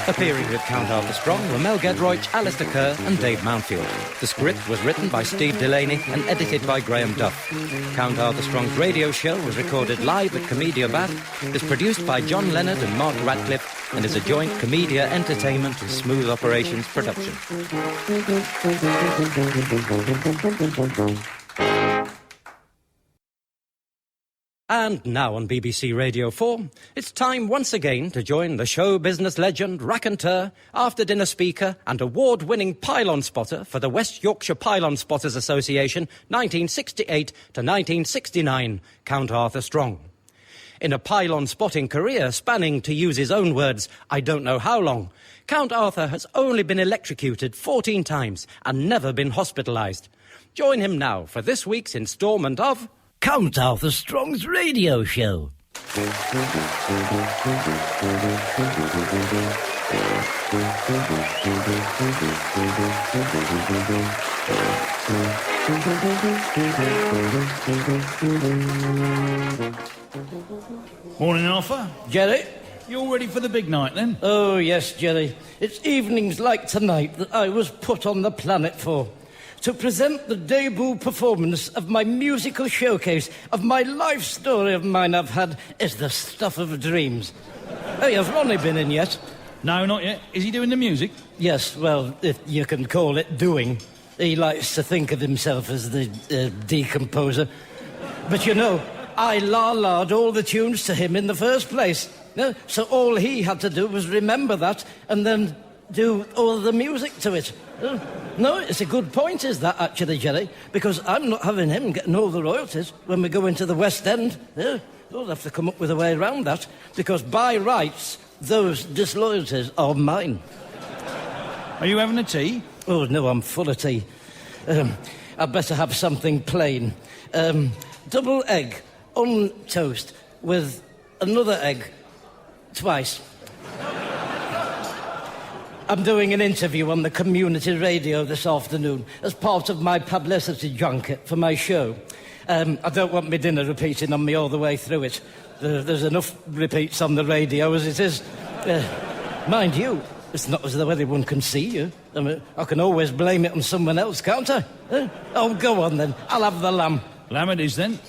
Speaker 1: Appearing with Count Arthur Strong were Mel Gedroych, Alistair Kerr and Dave Mountfield. The script was written by Steve Delaney and edited by Graham Duff. Count Arthur Strong's radio show was recorded live at Comedia Bath, is produced by John Leonard and Mark Radcliffe, and is a joint Comedia Entertainment and Smooth Operations production. And now on BBC Radio 4, it's time once again to join the show business legend, raconteur, after-dinner speaker and award-winning pylon spotter for the West Yorkshire Pylon Spotters Association 1968 to 1969, Count Arthur Strong. In a pylon spotting career spanning, to use his own words, I don't know how long, Count Arthur has only been electrocuted 14 times and never been hospitalised. Join him now for this week's instalment of
Speaker 3: Count Arthur Strong's radio show.
Speaker 13: Morning, Arthur.
Speaker 3: Jerry?
Speaker 13: You all ready for the big night, then?
Speaker 3: Oh, yes, Jerry. It's evenings like tonight that I was put on the planet for. To present the debut performance of my musical showcase of my life story of mine I've had is the stuff of dreams. Hey, has Ronnie been in yet?
Speaker 13: No, not yet. Is he doing the music?
Speaker 3: Yes, well, if you can call it doing. He likes to think of himself as the decomposer. But you know, I la-la'd all the tunes to him in the first place. So all he had to do was remember that and then do all the music to it. No, it's a good point, is that, actually, Jerry? Because I'm not having him getting all the royalties when we go into the West End. We'll have to come up with a way around that, because by rights, those disloyalties are mine.
Speaker 13: Are you having a tea?
Speaker 3: Oh, no, I'm full of tea. I'd better have something plain. Double egg on toast with another egg twice. I'm doing an interview on the community radio this afternoon as part of my publicity junket for my show. I don't want my dinner repeating on me all the way through it. There's enough repeats on the radio as it is. Mind you, it's not as though anyone can see you. I mean, I can always blame it on someone else, can't I? Oh, go on then. I'll have the lamb.
Speaker 13: Lamb it is, then.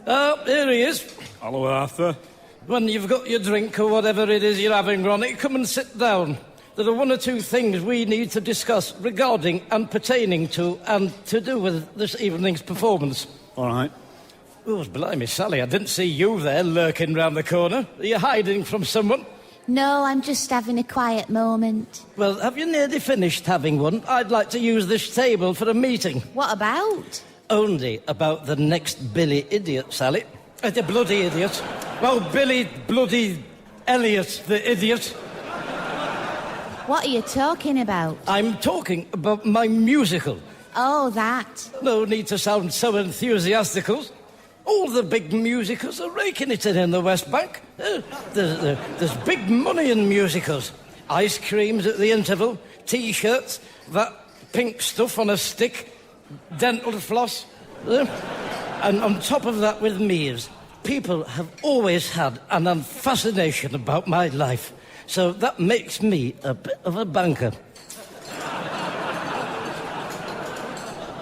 Speaker 3: Oh, here he is.
Speaker 15: Hello, Arthur.
Speaker 3: When you've got your drink or whatever it is you're having, Ronnie, come and sit down. There are one or two things we need to discuss regarding and pertaining to and to do with this evening's performance.
Speaker 15: All right.
Speaker 3: Oh, blimey, Sally, I didn't see you there lurking round the corner. Are you hiding from someone?
Speaker 14: No, I'm just having a quiet moment.
Speaker 3: Well, have you nearly finished having one? I'd like to use this table for a meeting.
Speaker 14: What about?
Speaker 3: Only about the next Billy idiot, Sally. The bloody idiot. Well, Billy bloody Elliot, the idiot.
Speaker 14: What are you talking about?
Speaker 3: I'm talking about my musical.
Speaker 14: Oh, that.
Speaker 3: No need to sound so enthusiastical. All the big musicals are raking it in the West Bank. There's big money in musicals. Ice creams at the interval, T-shirts, that pink stuff on a stick, dental floss. And on top of that, with Mears, people have always had an fascination about my life. So that makes me a bit of a banker.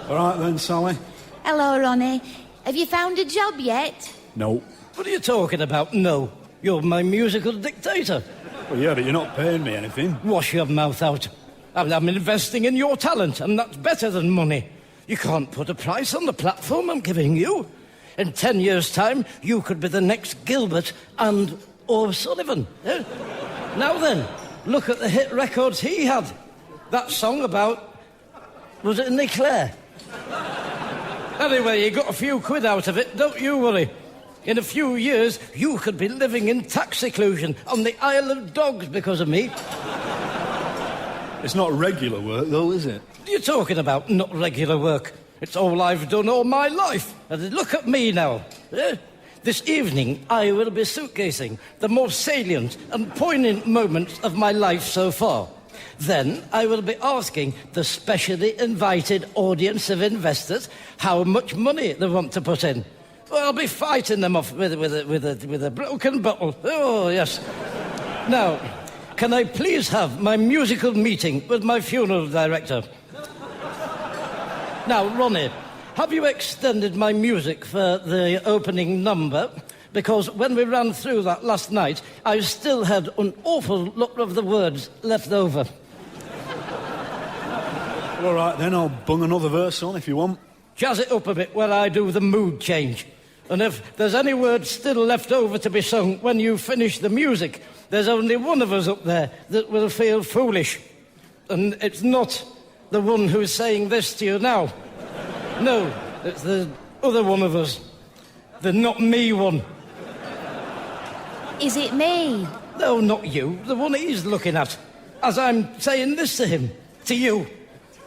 Speaker 15: All right then, Sally.
Speaker 14: Hello, Ronnie. Have you found a job yet?
Speaker 15: No.
Speaker 3: What are you talking about, no? You're my musical dictator.
Speaker 15: Well, yeah, but you're not paying me anything.
Speaker 3: Wash your mouth out. I'm investing in your talent, and that's better than money. You can't put a price on the platform I'm giving you. In 10 years' time, you could be the next Gilbert and or Sullivan. Now then, look at the hit records he had. That song about... was it Nick Clare? Anyway, you got a few quid out of it, don't you worry. In a few years, you could be living in tax seclusion on the Isle of Dogs because of me.
Speaker 15: It's not regular work, though, is it?
Speaker 3: What are you talking about, not regular work? It's all I've done all my life. And look at me now. This evening, I will be suitcasing the most salient and poignant moments of my life so far. Then I will be asking the specially invited audience of investors how much money they want to put in. Well, I'll be fighting them off with a broken bottle. Oh, yes. Now, can I please have my musical meeting with my funeral director? Now, Ronnie, have you extended my music for the opening number? Because when we ran through that last night, I still had an awful lot of the words left over.
Speaker 15: Well, all right, then I'll bung another verse on if you want.
Speaker 3: Jazz it up a bit while I do the mood change. And if there's any words still left over to be sung when you finish the music, there's only one of us up there that will feel foolish. And it's not the one who's saying this to you now. No, it's the other one of us. The not me one.
Speaker 11: Is it me?
Speaker 3: No, not you. The one he's looking at. As I'm saying this to him, to you.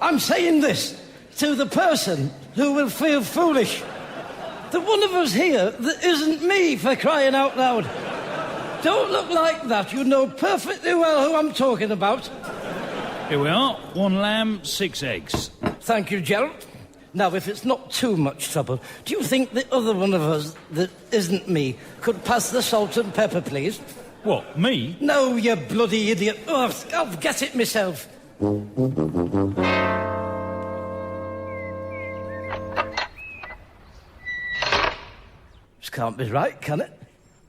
Speaker 3: I'm saying this to the person who will feel foolish. The one of us here that isn't me, for crying out loud. Don't look like that. You know perfectly well who I'm talking about.
Speaker 13: Here we are. 1 lamb, 6 eggs.
Speaker 3: Thank you, Gerald. Now, if it's not too much trouble, do you think the other one of us that isn't me could pass the salt and pepper, please?
Speaker 13: What, me?
Speaker 3: No, you bloody idiot. Oh, I'll get it myself. This can't be right, can it?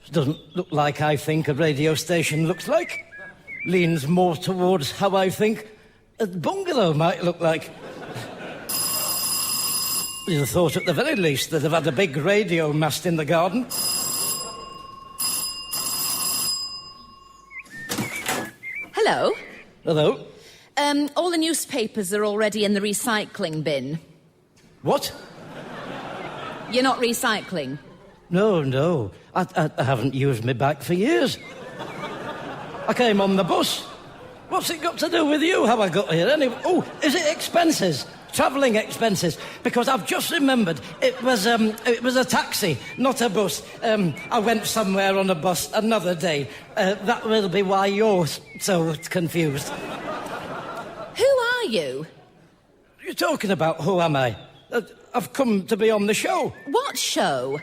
Speaker 3: This doesn't look like I think a radio station looks like. Leans more towards how I think a bungalow might look like. You'd have thought at the very least that they've had a big radio mast in the garden.
Speaker 11: Hello?
Speaker 3: Hello?
Speaker 11: All the newspapers are already in the recycling bin.
Speaker 3: What?
Speaker 11: You're not recycling?
Speaker 3: No. I haven't used my bag for years. I came on the bus. What's it got to do with you, how I got here, anyway? Oh, is it expenses? Travelling expenses? Because I've just remembered it was a taxi, not a bus. I went somewhere on a bus another day. That will be why you're so confused.
Speaker 11: Who are you?
Speaker 3: You're talking about who am I? I've come to be on the show.
Speaker 11: What show?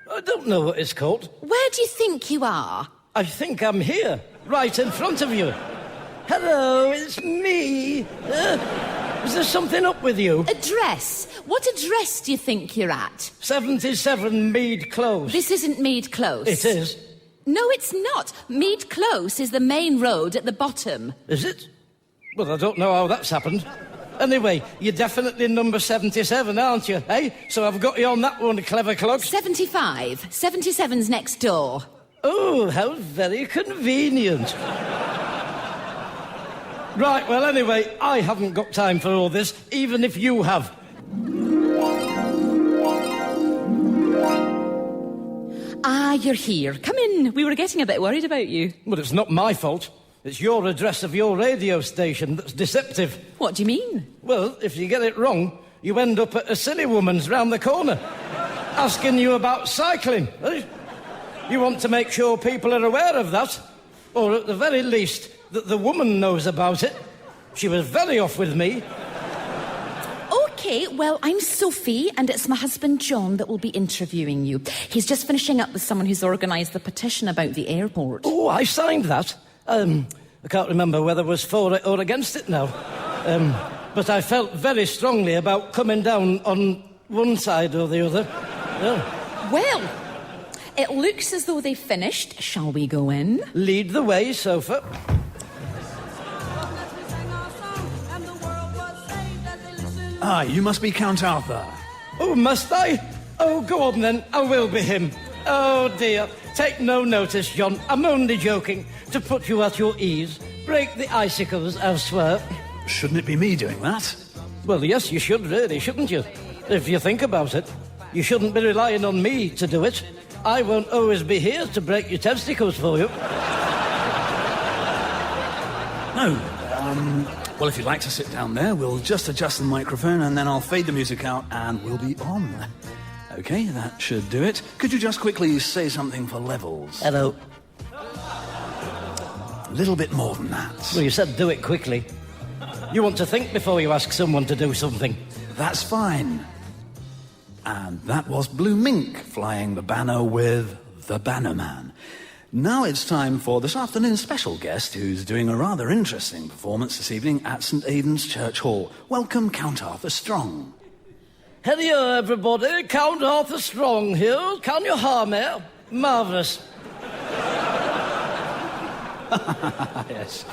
Speaker 3: I don't know what it's called.
Speaker 11: Where do you think you are?
Speaker 3: I think I'm here, right in front of you. Hello, it's me. Is there something up with you?
Speaker 11: Address. What address do you think you're at?
Speaker 3: 77 Mead Close.
Speaker 11: This isn't Mead Close.
Speaker 3: It is.
Speaker 11: No, it's not. Mead Close is the main road at the bottom.
Speaker 3: Is it? Well, I don't know how that's happened. Anyway, you're definitely number 77, aren't you, eh? So I've got you on that one, clever clog.
Speaker 11: 75. 77's next door.
Speaker 3: Oh, how very convenient. Right, well, anyway, I haven't got time for all this, even if you have.
Speaker 11: Ah, you're here. Come in. We were getting a bit worried about you.
Speaker 3: Well, it's not my fault. It's your address of your radio station that's deceptive.
Speaker 11: What do you mean?
Speaker 3: Well, if you get it wrong, you end up at a silly woman's round the corner, asking you about cycling. You want to make sure people are aware of that, or at the very least, that the woman knows about it. She was very off with me.
Speaker 11: OK, well, I'm Sophie, and it's my husband John that will be interviewing you. He's just finishing up with someone who's organised the petition about the airport.
Speaker 3: Oh, I signed that. I can't remember whether it was for it or against it now. But I felt very strongly about coming down on one side or the other. Yeah.
Speaker 11: Well, it looks as though they've finished. Shall we go in?
Speaker 3: Lead the way, Sophie.
Speaker 15: Ah, you must be Count Arthur.
Speaker 3: Oh, must I? Oh, go on then. I will be him. Oh, dear. Take no notice, John. I'm only joking. To put you at your ease. Break the icicles elsewhere.
Speaker 15: Shouldn't it be me doing that?
Speaker 3: Well, yes, you should, really, shouldn't you? If you think about it, you shouldn't be relying on me to do it. I won't always be here to break your testicles for you.
Speaker 10: No. Well, if you'd like to sit down there, we'll just adjust the microphone and then I'll fade the music out and we'll be on. OK, that should do it. Could you just quickly say something for levels?
Speaker 3: Hello.
Speaker 10: A little bit more than that.
Speaker 3: Well, you said do it quickly. You want to think before you ask someone to do something.
Speaker 10: That's fine. And that was Blue Mink flying the banner with the Bannerman. Now it's time for this afternoon's special guest who's doing a rather interesting performance this evening at St Aidan's Church Hall. Welcome, Count Arthur Strong.
Speaker 3: Hello, everybody. Count Arthur Strong here. Can you hear me? Marvellous.
Speaker 10: Yes.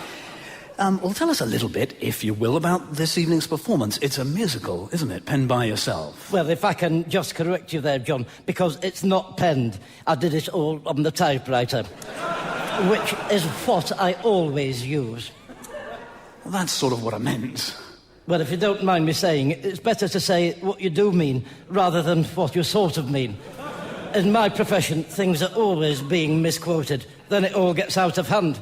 Speaker 10: Well, tell us a little bit, if you will, about this evening's performance. It's a musical, isn't it? Penned by yourself.
Speaker 3: Well, if I can just correct you there, John, because it's not penned. I did it all on the typewriter, which is what I always use.
Speaker 10: Well, that's sort of what I meant.
Speaker 3: Well, if you don't mind me saying, it's better to say what you do mean, rather than what you sort of mean. In my profession, things are always being misquoted. Then it all gets out of hand.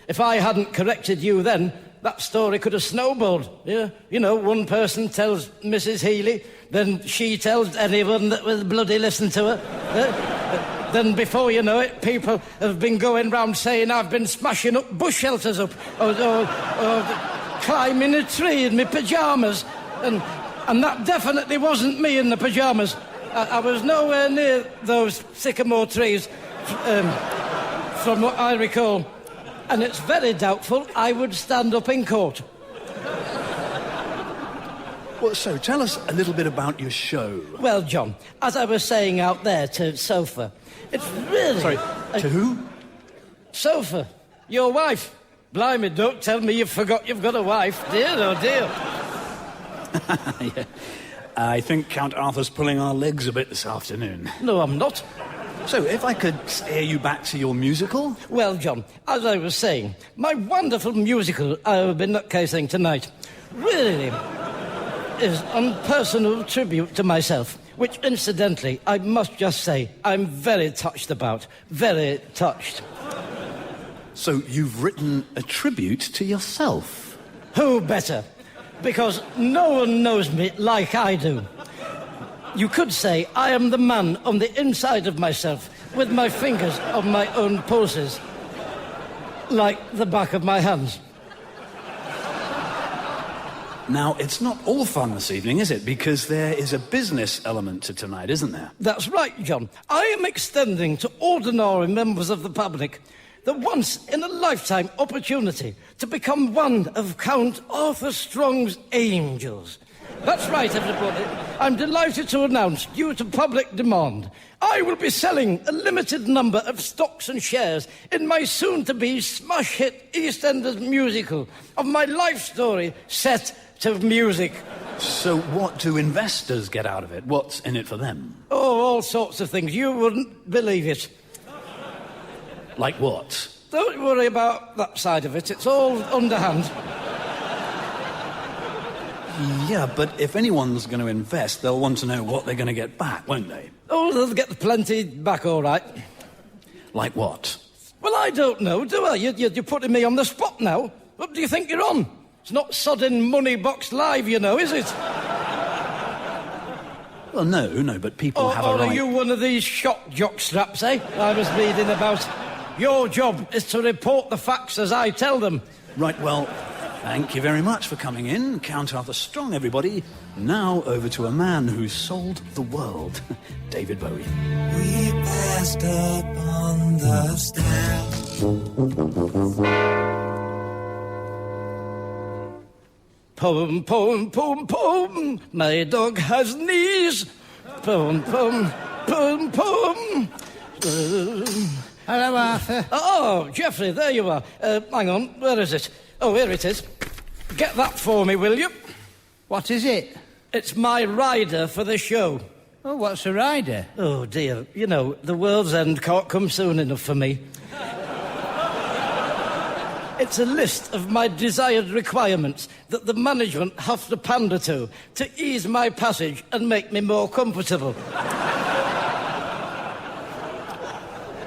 Speaker 3: If I hadn't corrected you then, that story could have snowballed. Yeah? You know, one person tells Mrs. Healy, then she tells anyone that will bloody listen to her. Then before you know it, people have been going round saying I've been smashing up bush shelters up, or climbing a tree in my pyjamas. And that definitely wasn't me in the pyjamas. I was nowhere near those sycamore trees, from what I recall. And it's very doubtful I would stand up in court.
Speaker 10: Well, so tell us a little bit about your show.
Speaker 3: Well, John, as I was saying out there to Sophia, it's really...
Speaker 10: Sorry, to who?
Speaker 3: Sophia, your wife. Blimey, don't tell me you forgot you've got a wife. Dear, oh dear.
Speaker 10: Yeah. I think Count Arthur's pulling our legs a bit this afternoon.
Speaker 3: No, I'm not.
Speaker 10: So, if I could steer you back to your musical?
Speaker 3: Well, John, as I was saying, my wonderful musical I've been nutcasing tonight really is a personal tribute to myself, which, incidentally, I must just say, I'm very touched about. Very touched.
Speaker 10: So, you've written a tribute to yourself?
Speaker 3: Who better? Because no one knows me like I do. You could say I am the man on the inside of myself with my fingers on my own pulses, like the back of my hands.
Speaker 10: Now, it's not all fun this evening, is it? Because there is a business element to tonight, isn't there?
Speaker 3: That's right, John. I am extending to ordinary members of the public the once-in-a-lifetime opportunity to become one of Count Arthur Strong's angels. That's right, everybody. I'm delighted to announce, due to public demand, I will be selling a limited number of stocks and shares in my soon-to-be smash hit EastEnders musical of my life story set to music.
Speaker 10: So what do investors get out of it? What's in it for them?
Speaker 3: Oh, all sorts of things. You wouldn't believe it.
Speaker 10: Like what?
Speaker 3: Don't worry about that side of it. It's all underhand.
Speaker 10: Yeah, but if anyone's going to invest, they'll want to know what they're going to get back, won't they?
Speaker 3: Oh, they'll get plenty back, all right.
Speaker 10: Like what?
Speaker 3: Well, I don't know, do I? You're putting me on the spot now. What do you think you're on? It's not sodding Money Box Live, you know, is it?
Speaker 10: Well, no, but people have a right...
Speaker 3: Are you one of these shock jock straps, eh? I was reading about. Your job is to report the facts as I tell them.
Speaker 10: Right, well... Thank you very much for coming in, Count Arthur Strong, everybody. Now over to a man who sold the world, David Bowie.
Speaker 16: We passed up on the stairs.
Speaker 3: Pom, pom, pom, pom, my dog has knees. Pom, pom, pom, pom.
Speaker 2: Hello, Arthur.
Speaker 3: Oh, Geoffrey, there you are. Hang on, where is it? Oh, here it is. Get that for me, will you?
Speaker 2: What is it?
Speaker 3: It's my rider for the show.
Speaker 2: Oh, what's a rider?
Speaker 3: Oh, dear. You know, the world's end can't come soon enough for me. It's a list of my desired requirements that the management have to pander to ease my passage and make me more comfortable.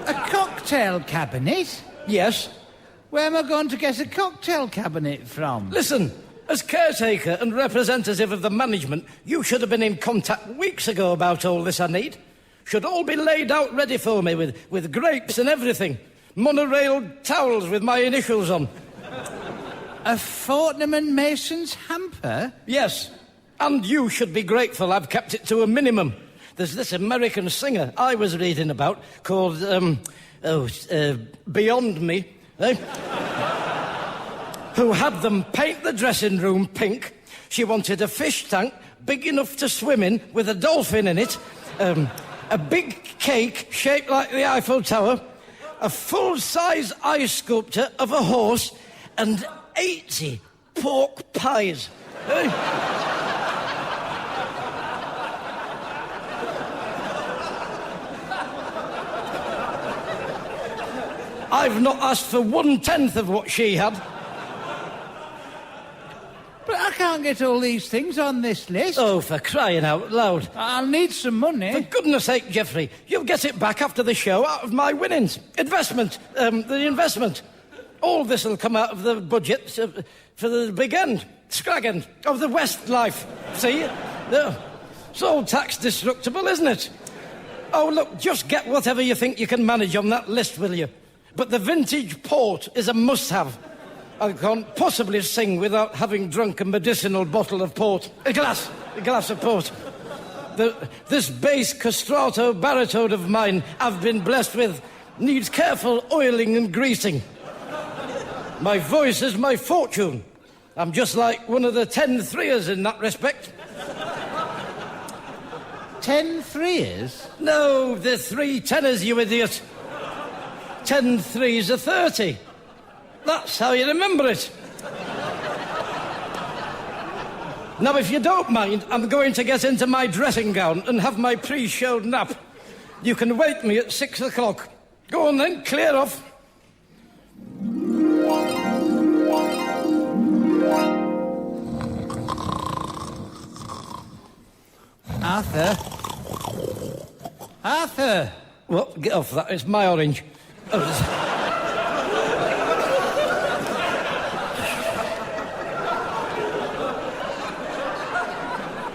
Speaker 2: A cocktail cabinet?
Speaker 3: Yes.
Speaker 2: Where am I going to get a cocktail cabinet from?
Speaker 3: Listen, as caretaker and representative of the management, you should have been in contact weeks ago about all this I need. Should all be laid out ready for me with grapes and everything. Monorail towels with my initials on.
Speaker 2: A Fortnum and Mason's hamper?
Speaker 3: Yes. And you should be grateful I've kept it to a minimum. There's this American singer I was reading about called, Beyond Me, who had them paint the dressing room pink. She wanted a fish tank big enough to swim in with a dolphin in it, a big cake shaped like the Eiffel Tower, a full-size ice sculpture of a horse, and 80 pork pies. I've not asked for 1/10 of what she had.
Speaker 2: But I can't get all these things on this list.
Speaker 3: Oh, for crying out loud.
Speaker 2: I'll need some money.
Speaker 3: For goodness sake, Geoffrey, you'll get it back after the show out of my winnings. The investment. All this will come out of the budget for the big end, scrag end, of the West Life. See? It's all tax destructible, isn't it? Oh, look, just get whatever you think you can manage on that list, will you? But the vintage port is a must-have. I can't possibly sing without having drunk a medicinal bottle of port. A glass of port. This bass castrato baritone of mine I've been blessed with needs careful oiling and greasing. My voice is my fortune. I'm just like one of the 10 threeers in that respect.
Speaker 2: 10 threeers?
Speaker 3: No, the 3 tenors, you idiot. 10 threes are 30. That's how you remember it. Now, if you don't mind, I'm going to get into my dressing gown and have my pre-show nap. You can wake me at 6 o'clock. Go on then, clear off.
Speaker 2: Arthur? Arthur!
Speaker 3: What? Get off that. It's my orange.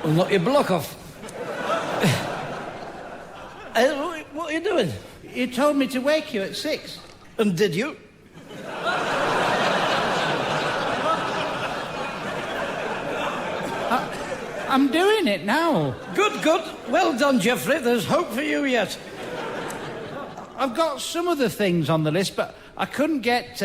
Speaker 3: I'll knock your block off. What are you doing?
Speaker 2: You told me to wake you at 6.
Speaker 3: And did you?
Speaker 2: I'm doing it now.
Speaker 3: Good, good. Well done, Geoffrey. There's hope for you yet.
Speaker 2: I've got some other things on the list, but I couldn't get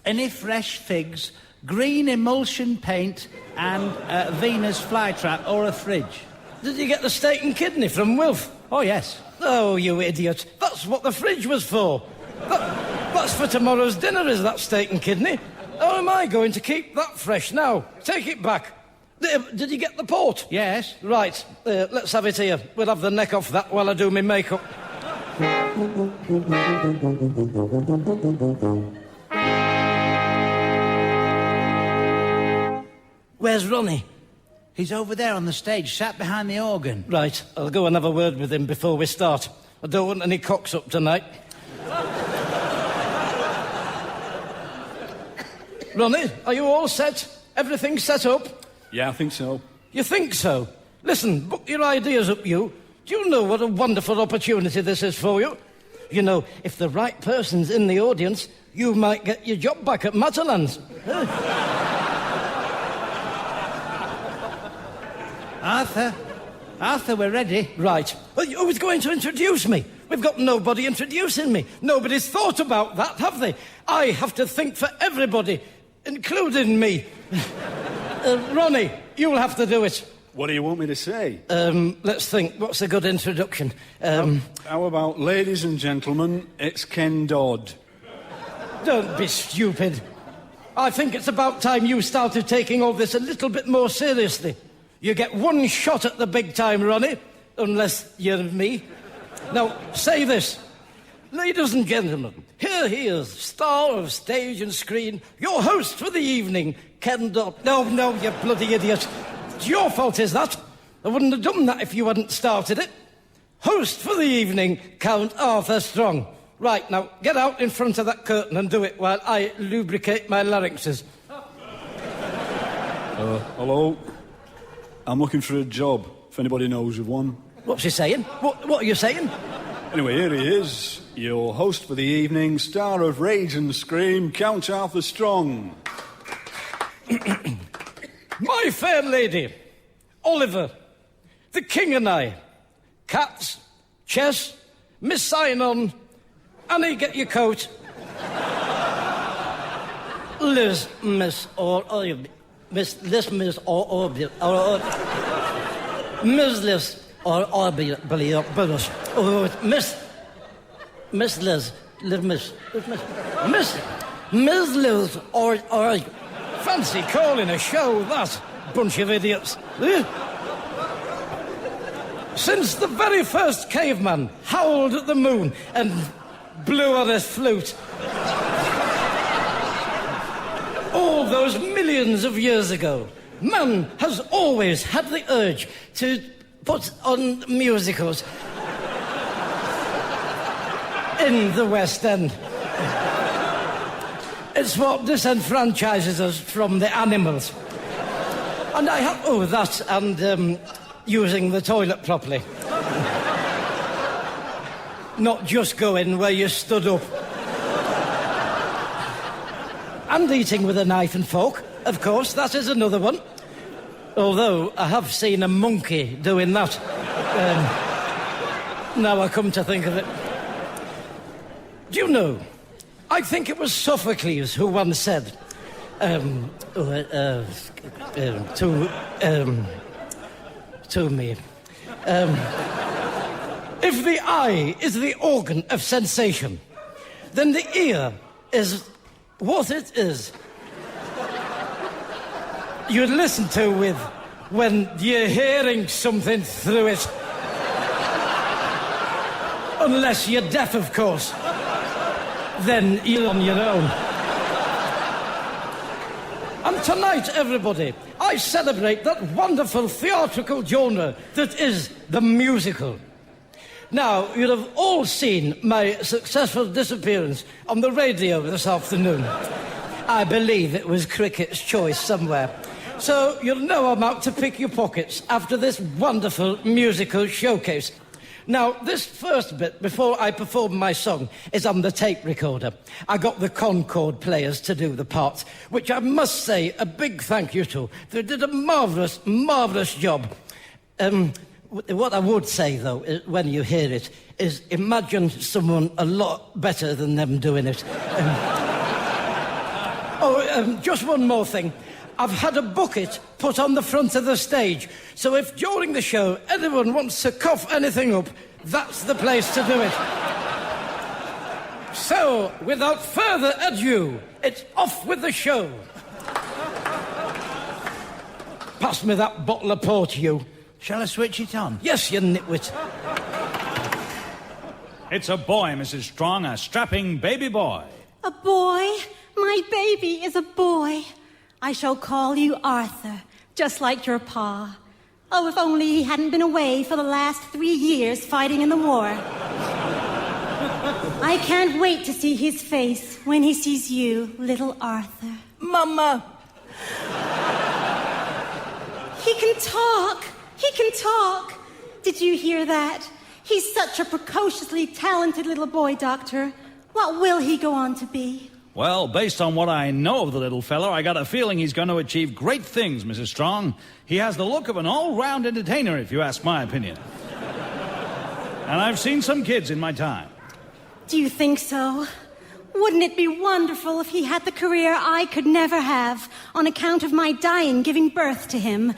Speaker 2: any fresh figs, green emulsion paint, and a Venus flytrap or a fridge.
Speaker 3: Did you get the steak and kidney from Wilf?
Speaker 2: Oh, yes.
Speaker 3: Oh, you idiot. That's what the fridge was for. That's for tomorrow's dinner, is that steak and kidney? How am I going to keep that fresh now? Take it back. Did you get the port?
Speaker 2: Yes.
Speaker 3: Right. Let's have it here. We'll have the neck off that while I do my makeup. Where's Ronnie?
Speaker 2: He's over there on the stage, sat behind the organ.
Speaker 3: Right. I'll go and have a word with him before we start. I don't want any cocks up tonight. Ronnie, are you all set? Everything set up?
Speaker 15: Yeah, I think so.
Speaker 3: You think so? Listen, book your ideas up, you. Do you know what a wonderful opportunity this is for you? You know, if the right person's in the audience, you might get your job back at Matterlands.
Speaker 2: Arthur, we're ready.
Speaker 3: Right. Well, who's going to introduce me? We've got nobody introducing me. Nobody's thought about that, have they? I have to think for everybody, including me. Ronnie, you'll have to do it.
Speaker 15: What do you want me to say?
Speaker 3: Let's think. What's a good introduction?
Speaker 15: How about, ladies and gentlemen, it's Ken Dodd.
Speaker 3: Don't be stupid. I think it's about time you started taking all this a little bit more seriously. You get one shot at the big time, Ronnie, unless you're me. Now, say this. Ladies and gentlemen, here here he is, star of stage and screen, your host for the evening, Ken Dodd. No, you bloody idiot. It's your fault, is that? I wouldn't have done that if you hadn't started it. Host for the evening, Count Arthur Strong. Right, now, get out in front of that curtain and do it while I lubricate my larynxes.
Speaker 15: Hello. I'm looking for a job, if anybody knows of one.
Speaker 3: What's he saying? What are you saying?
Speaker 15: Anyway, here he is, your host for the evening, star of Rage and Scream, Count Arthur Strong.
Speaker 3: My fair lady, Oliver, the king and I, cats, chess, Miss Sign-On, Annie, get your coat. Liz, Miss, or Miss Liz, Miss, or Miss Liz, or Miss Liz, Miss Liz, or fancy calling a show that, bunch of idiots. Since the very first caveman howled at the moon and blew on his flute, all those millions of years ago, man has always had the urge to put on musicals in the West End. It's what disenfranchises us from the animals. And I have... Oh, that and using the toilet properly. Not just going where you stood up. And eating with a knife and fork, of course, that is another one. Although I have seen a monkey doing that. Now I come to think of it. Do you know, I think it was Sophocles who once said, to me, if the eye is the organ of sensation, then the ear is what it is. You listen to with when you're hearing something through it. Unless you're deaf, of course. Then you're on your own. And tonight, everybody, I celebrate that wonderful theatrical genre that is the musical. Now, you'll have all seen my successful disappearance on the radio this afternoon. I believe it was Cricket's Choice somewhere. So you'll know I'm out to pick your pockets after this wonderful musical showcase. Now, this first bit, before I perform my song, is on the tape recorder. I got the Concord players to do the parts, which I must say a big thank you to. They did a marvellous, marvellous job. What I would say, though, when you hear it, is imagine someone a lot better than them doing it. Just one more thing. I've had a bucket put on the front of the stage, so if during the show anyone wants to cough anything up, that's the place to do it. So, without further ado, it's off with the show. Pass me that bottle of port, you.
Speaker 2: Shall I switch it on?
Speaker 3: Yes, you nitwit.
Speaker 13: It's a boy, Mrs. Strong, a strapping baby boy.
Speaker 17: A boy? My baby is a boy. I shall call you Arthur, just like your pa. Oh, if only he hadn't been away for the last 3 years fighting in the war. I can't wait to see his face when he sees you, little Arthur.
Speaker 3: Mama!
Speaker 17: He can talk! He can talk! Did you hear that? He's such a precociously talented little boy, Doctor. What will he go on to be?
Speaker 13: Well, based on what I know of the little fellow, I got a feeling he's going to achieve great things, Mrs. Strong. He has the look of an all-round entertainer, if you ask my opinion. And I've seen some kids in my time.
Speaker 17: Do you think so? Wouldn't it be wonderful if he had the career I could never have on account of my dying giving birth to him?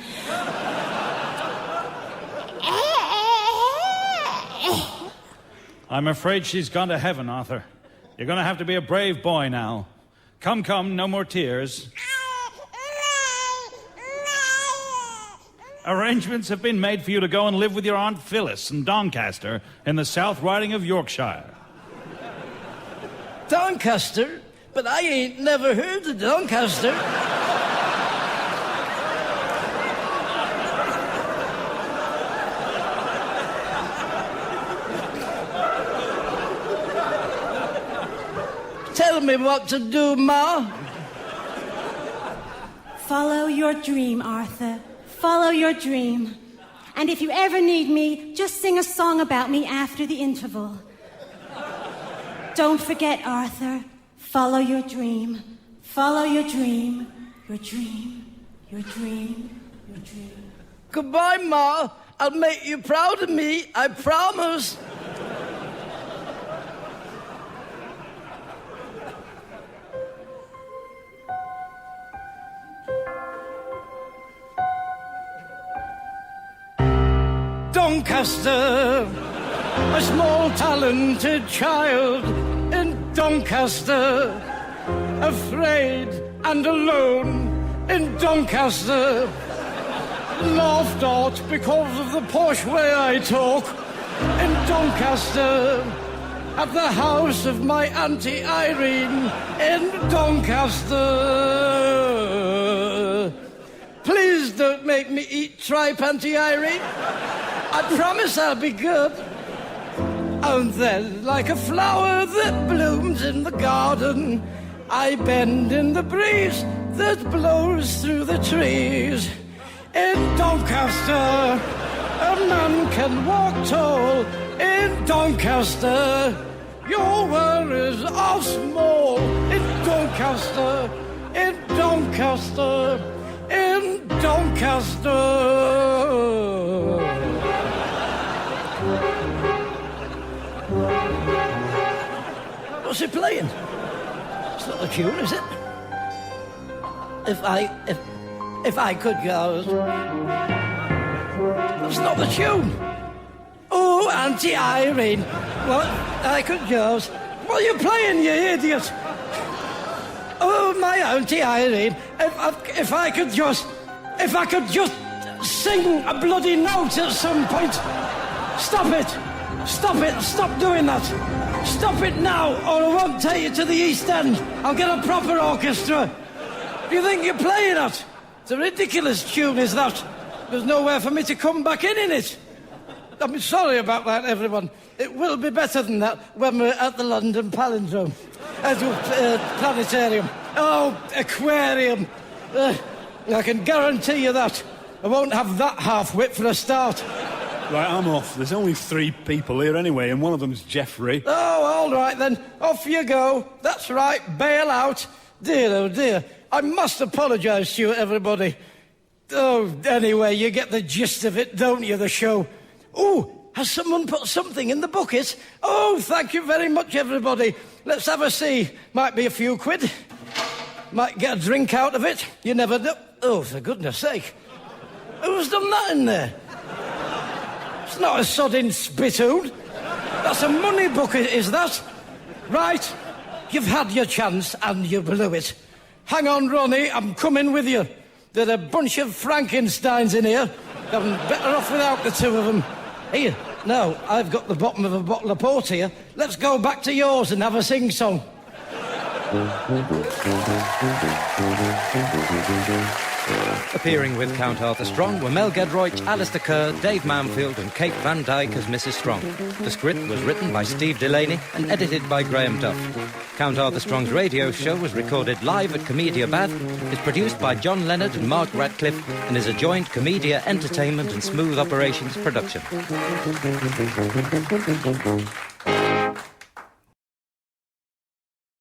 Speaker 13: I'm afraid she's gone to heaven, Arthur. You're going to have to be a brave boy now. Come, no more tears. Arrangements have been made for you to go and live with your Aunt Phyllis in Doncaster in the South Riding of Yorkshire.
Speaker 3: Doncaster? But I ain't never heard of Doncaster. Tell me what to do, Ma.
Speaker 17: Follow your dream, Arthur. Follow your dream. And if you ever need me, just sing a song about me after the interval. Don't forget, Arthur. Follow your dream. Follow your dream. Your dream. Your dream. Your dream.
Speaker 3: Goodbye, Ma. I'll make you proud of me. I promise. Doncaster, a small talented child in Doncaster, afraid and alone in Doncaster, laughed at because of the posh way I talk in Doncaster, at the house of my Auntie Irene in Doncaster. Please don't make me eat tripe, Auntie Irene. I promise I'll be good. And then, like a flower that blooms in the garden, I bend in the breeze that blows through the trees. In Doncaster, a man can walk tall. In Doncaster, your worries are small. In Doncaster, in Doncaster, in Doncaster. What's he playing? It's not the tune, is it? If I could go. That's not the tune. Oh, Auntie Irene. What? I could go. What are you playing, you idiot? Oh, my Auntie Irene. If I could just sing a bloody note at some point. Stop it. Stop it. Stop doing that. Stop it now, or I won't take you to the East End. I'll get a proper orchestra. Do you think you're playing at? It's a ridiculous tune, is that? There's nowhere for me to come back in it. I'm sorry about that, everyone. It will be better than that when we're at the London Palindrome. Planetarium. Oh, aquarium. I can guarantee you that. I won't have that half-wit for a start.
Speaker 15: Right, I'm off. There's only 3 people here anyway, and one of them's Jeffrey.
Speaker 3: Oh, all right then. Off you go. That's right. Bail out. Dear, oh dear. I must apologise to you, everybody. Oh, anyway, you get the gist of it, don't you, the show? Oh, has someone put something in the bucket? Oh, thank you very much, everybody. Let's have a see. Might be a few quid. Might get a drink out of it. You never know. Oh, for goodness sake. Who's done that in there? It's not a sodding spittoon. That's a money bucket, is that? Right. You've had your chance and you blew it. Hang on, Ronnie, I'm coming with you. There are a bunch of Frankensteins in here. I'm better off without the 2 of them. Here, now, I've got the bottom of a bottle of port here. Let's go back to yours and have a sing-song.
Speaker 1: Appearing with Count Arthur Strong were Mel Gedroych, Alistair Kerr, Dave Manfield and Kate Van Dyke as Mrs. Strong. The script was written by Steve Delaney and edited by Graham Duff. Count Arthur Strong's radio show was recorded live at Comedia Bath, is produced by John Leonard and Mark Ratcliffe, and is a joint Comedia Entertainment and Smooth Operations production.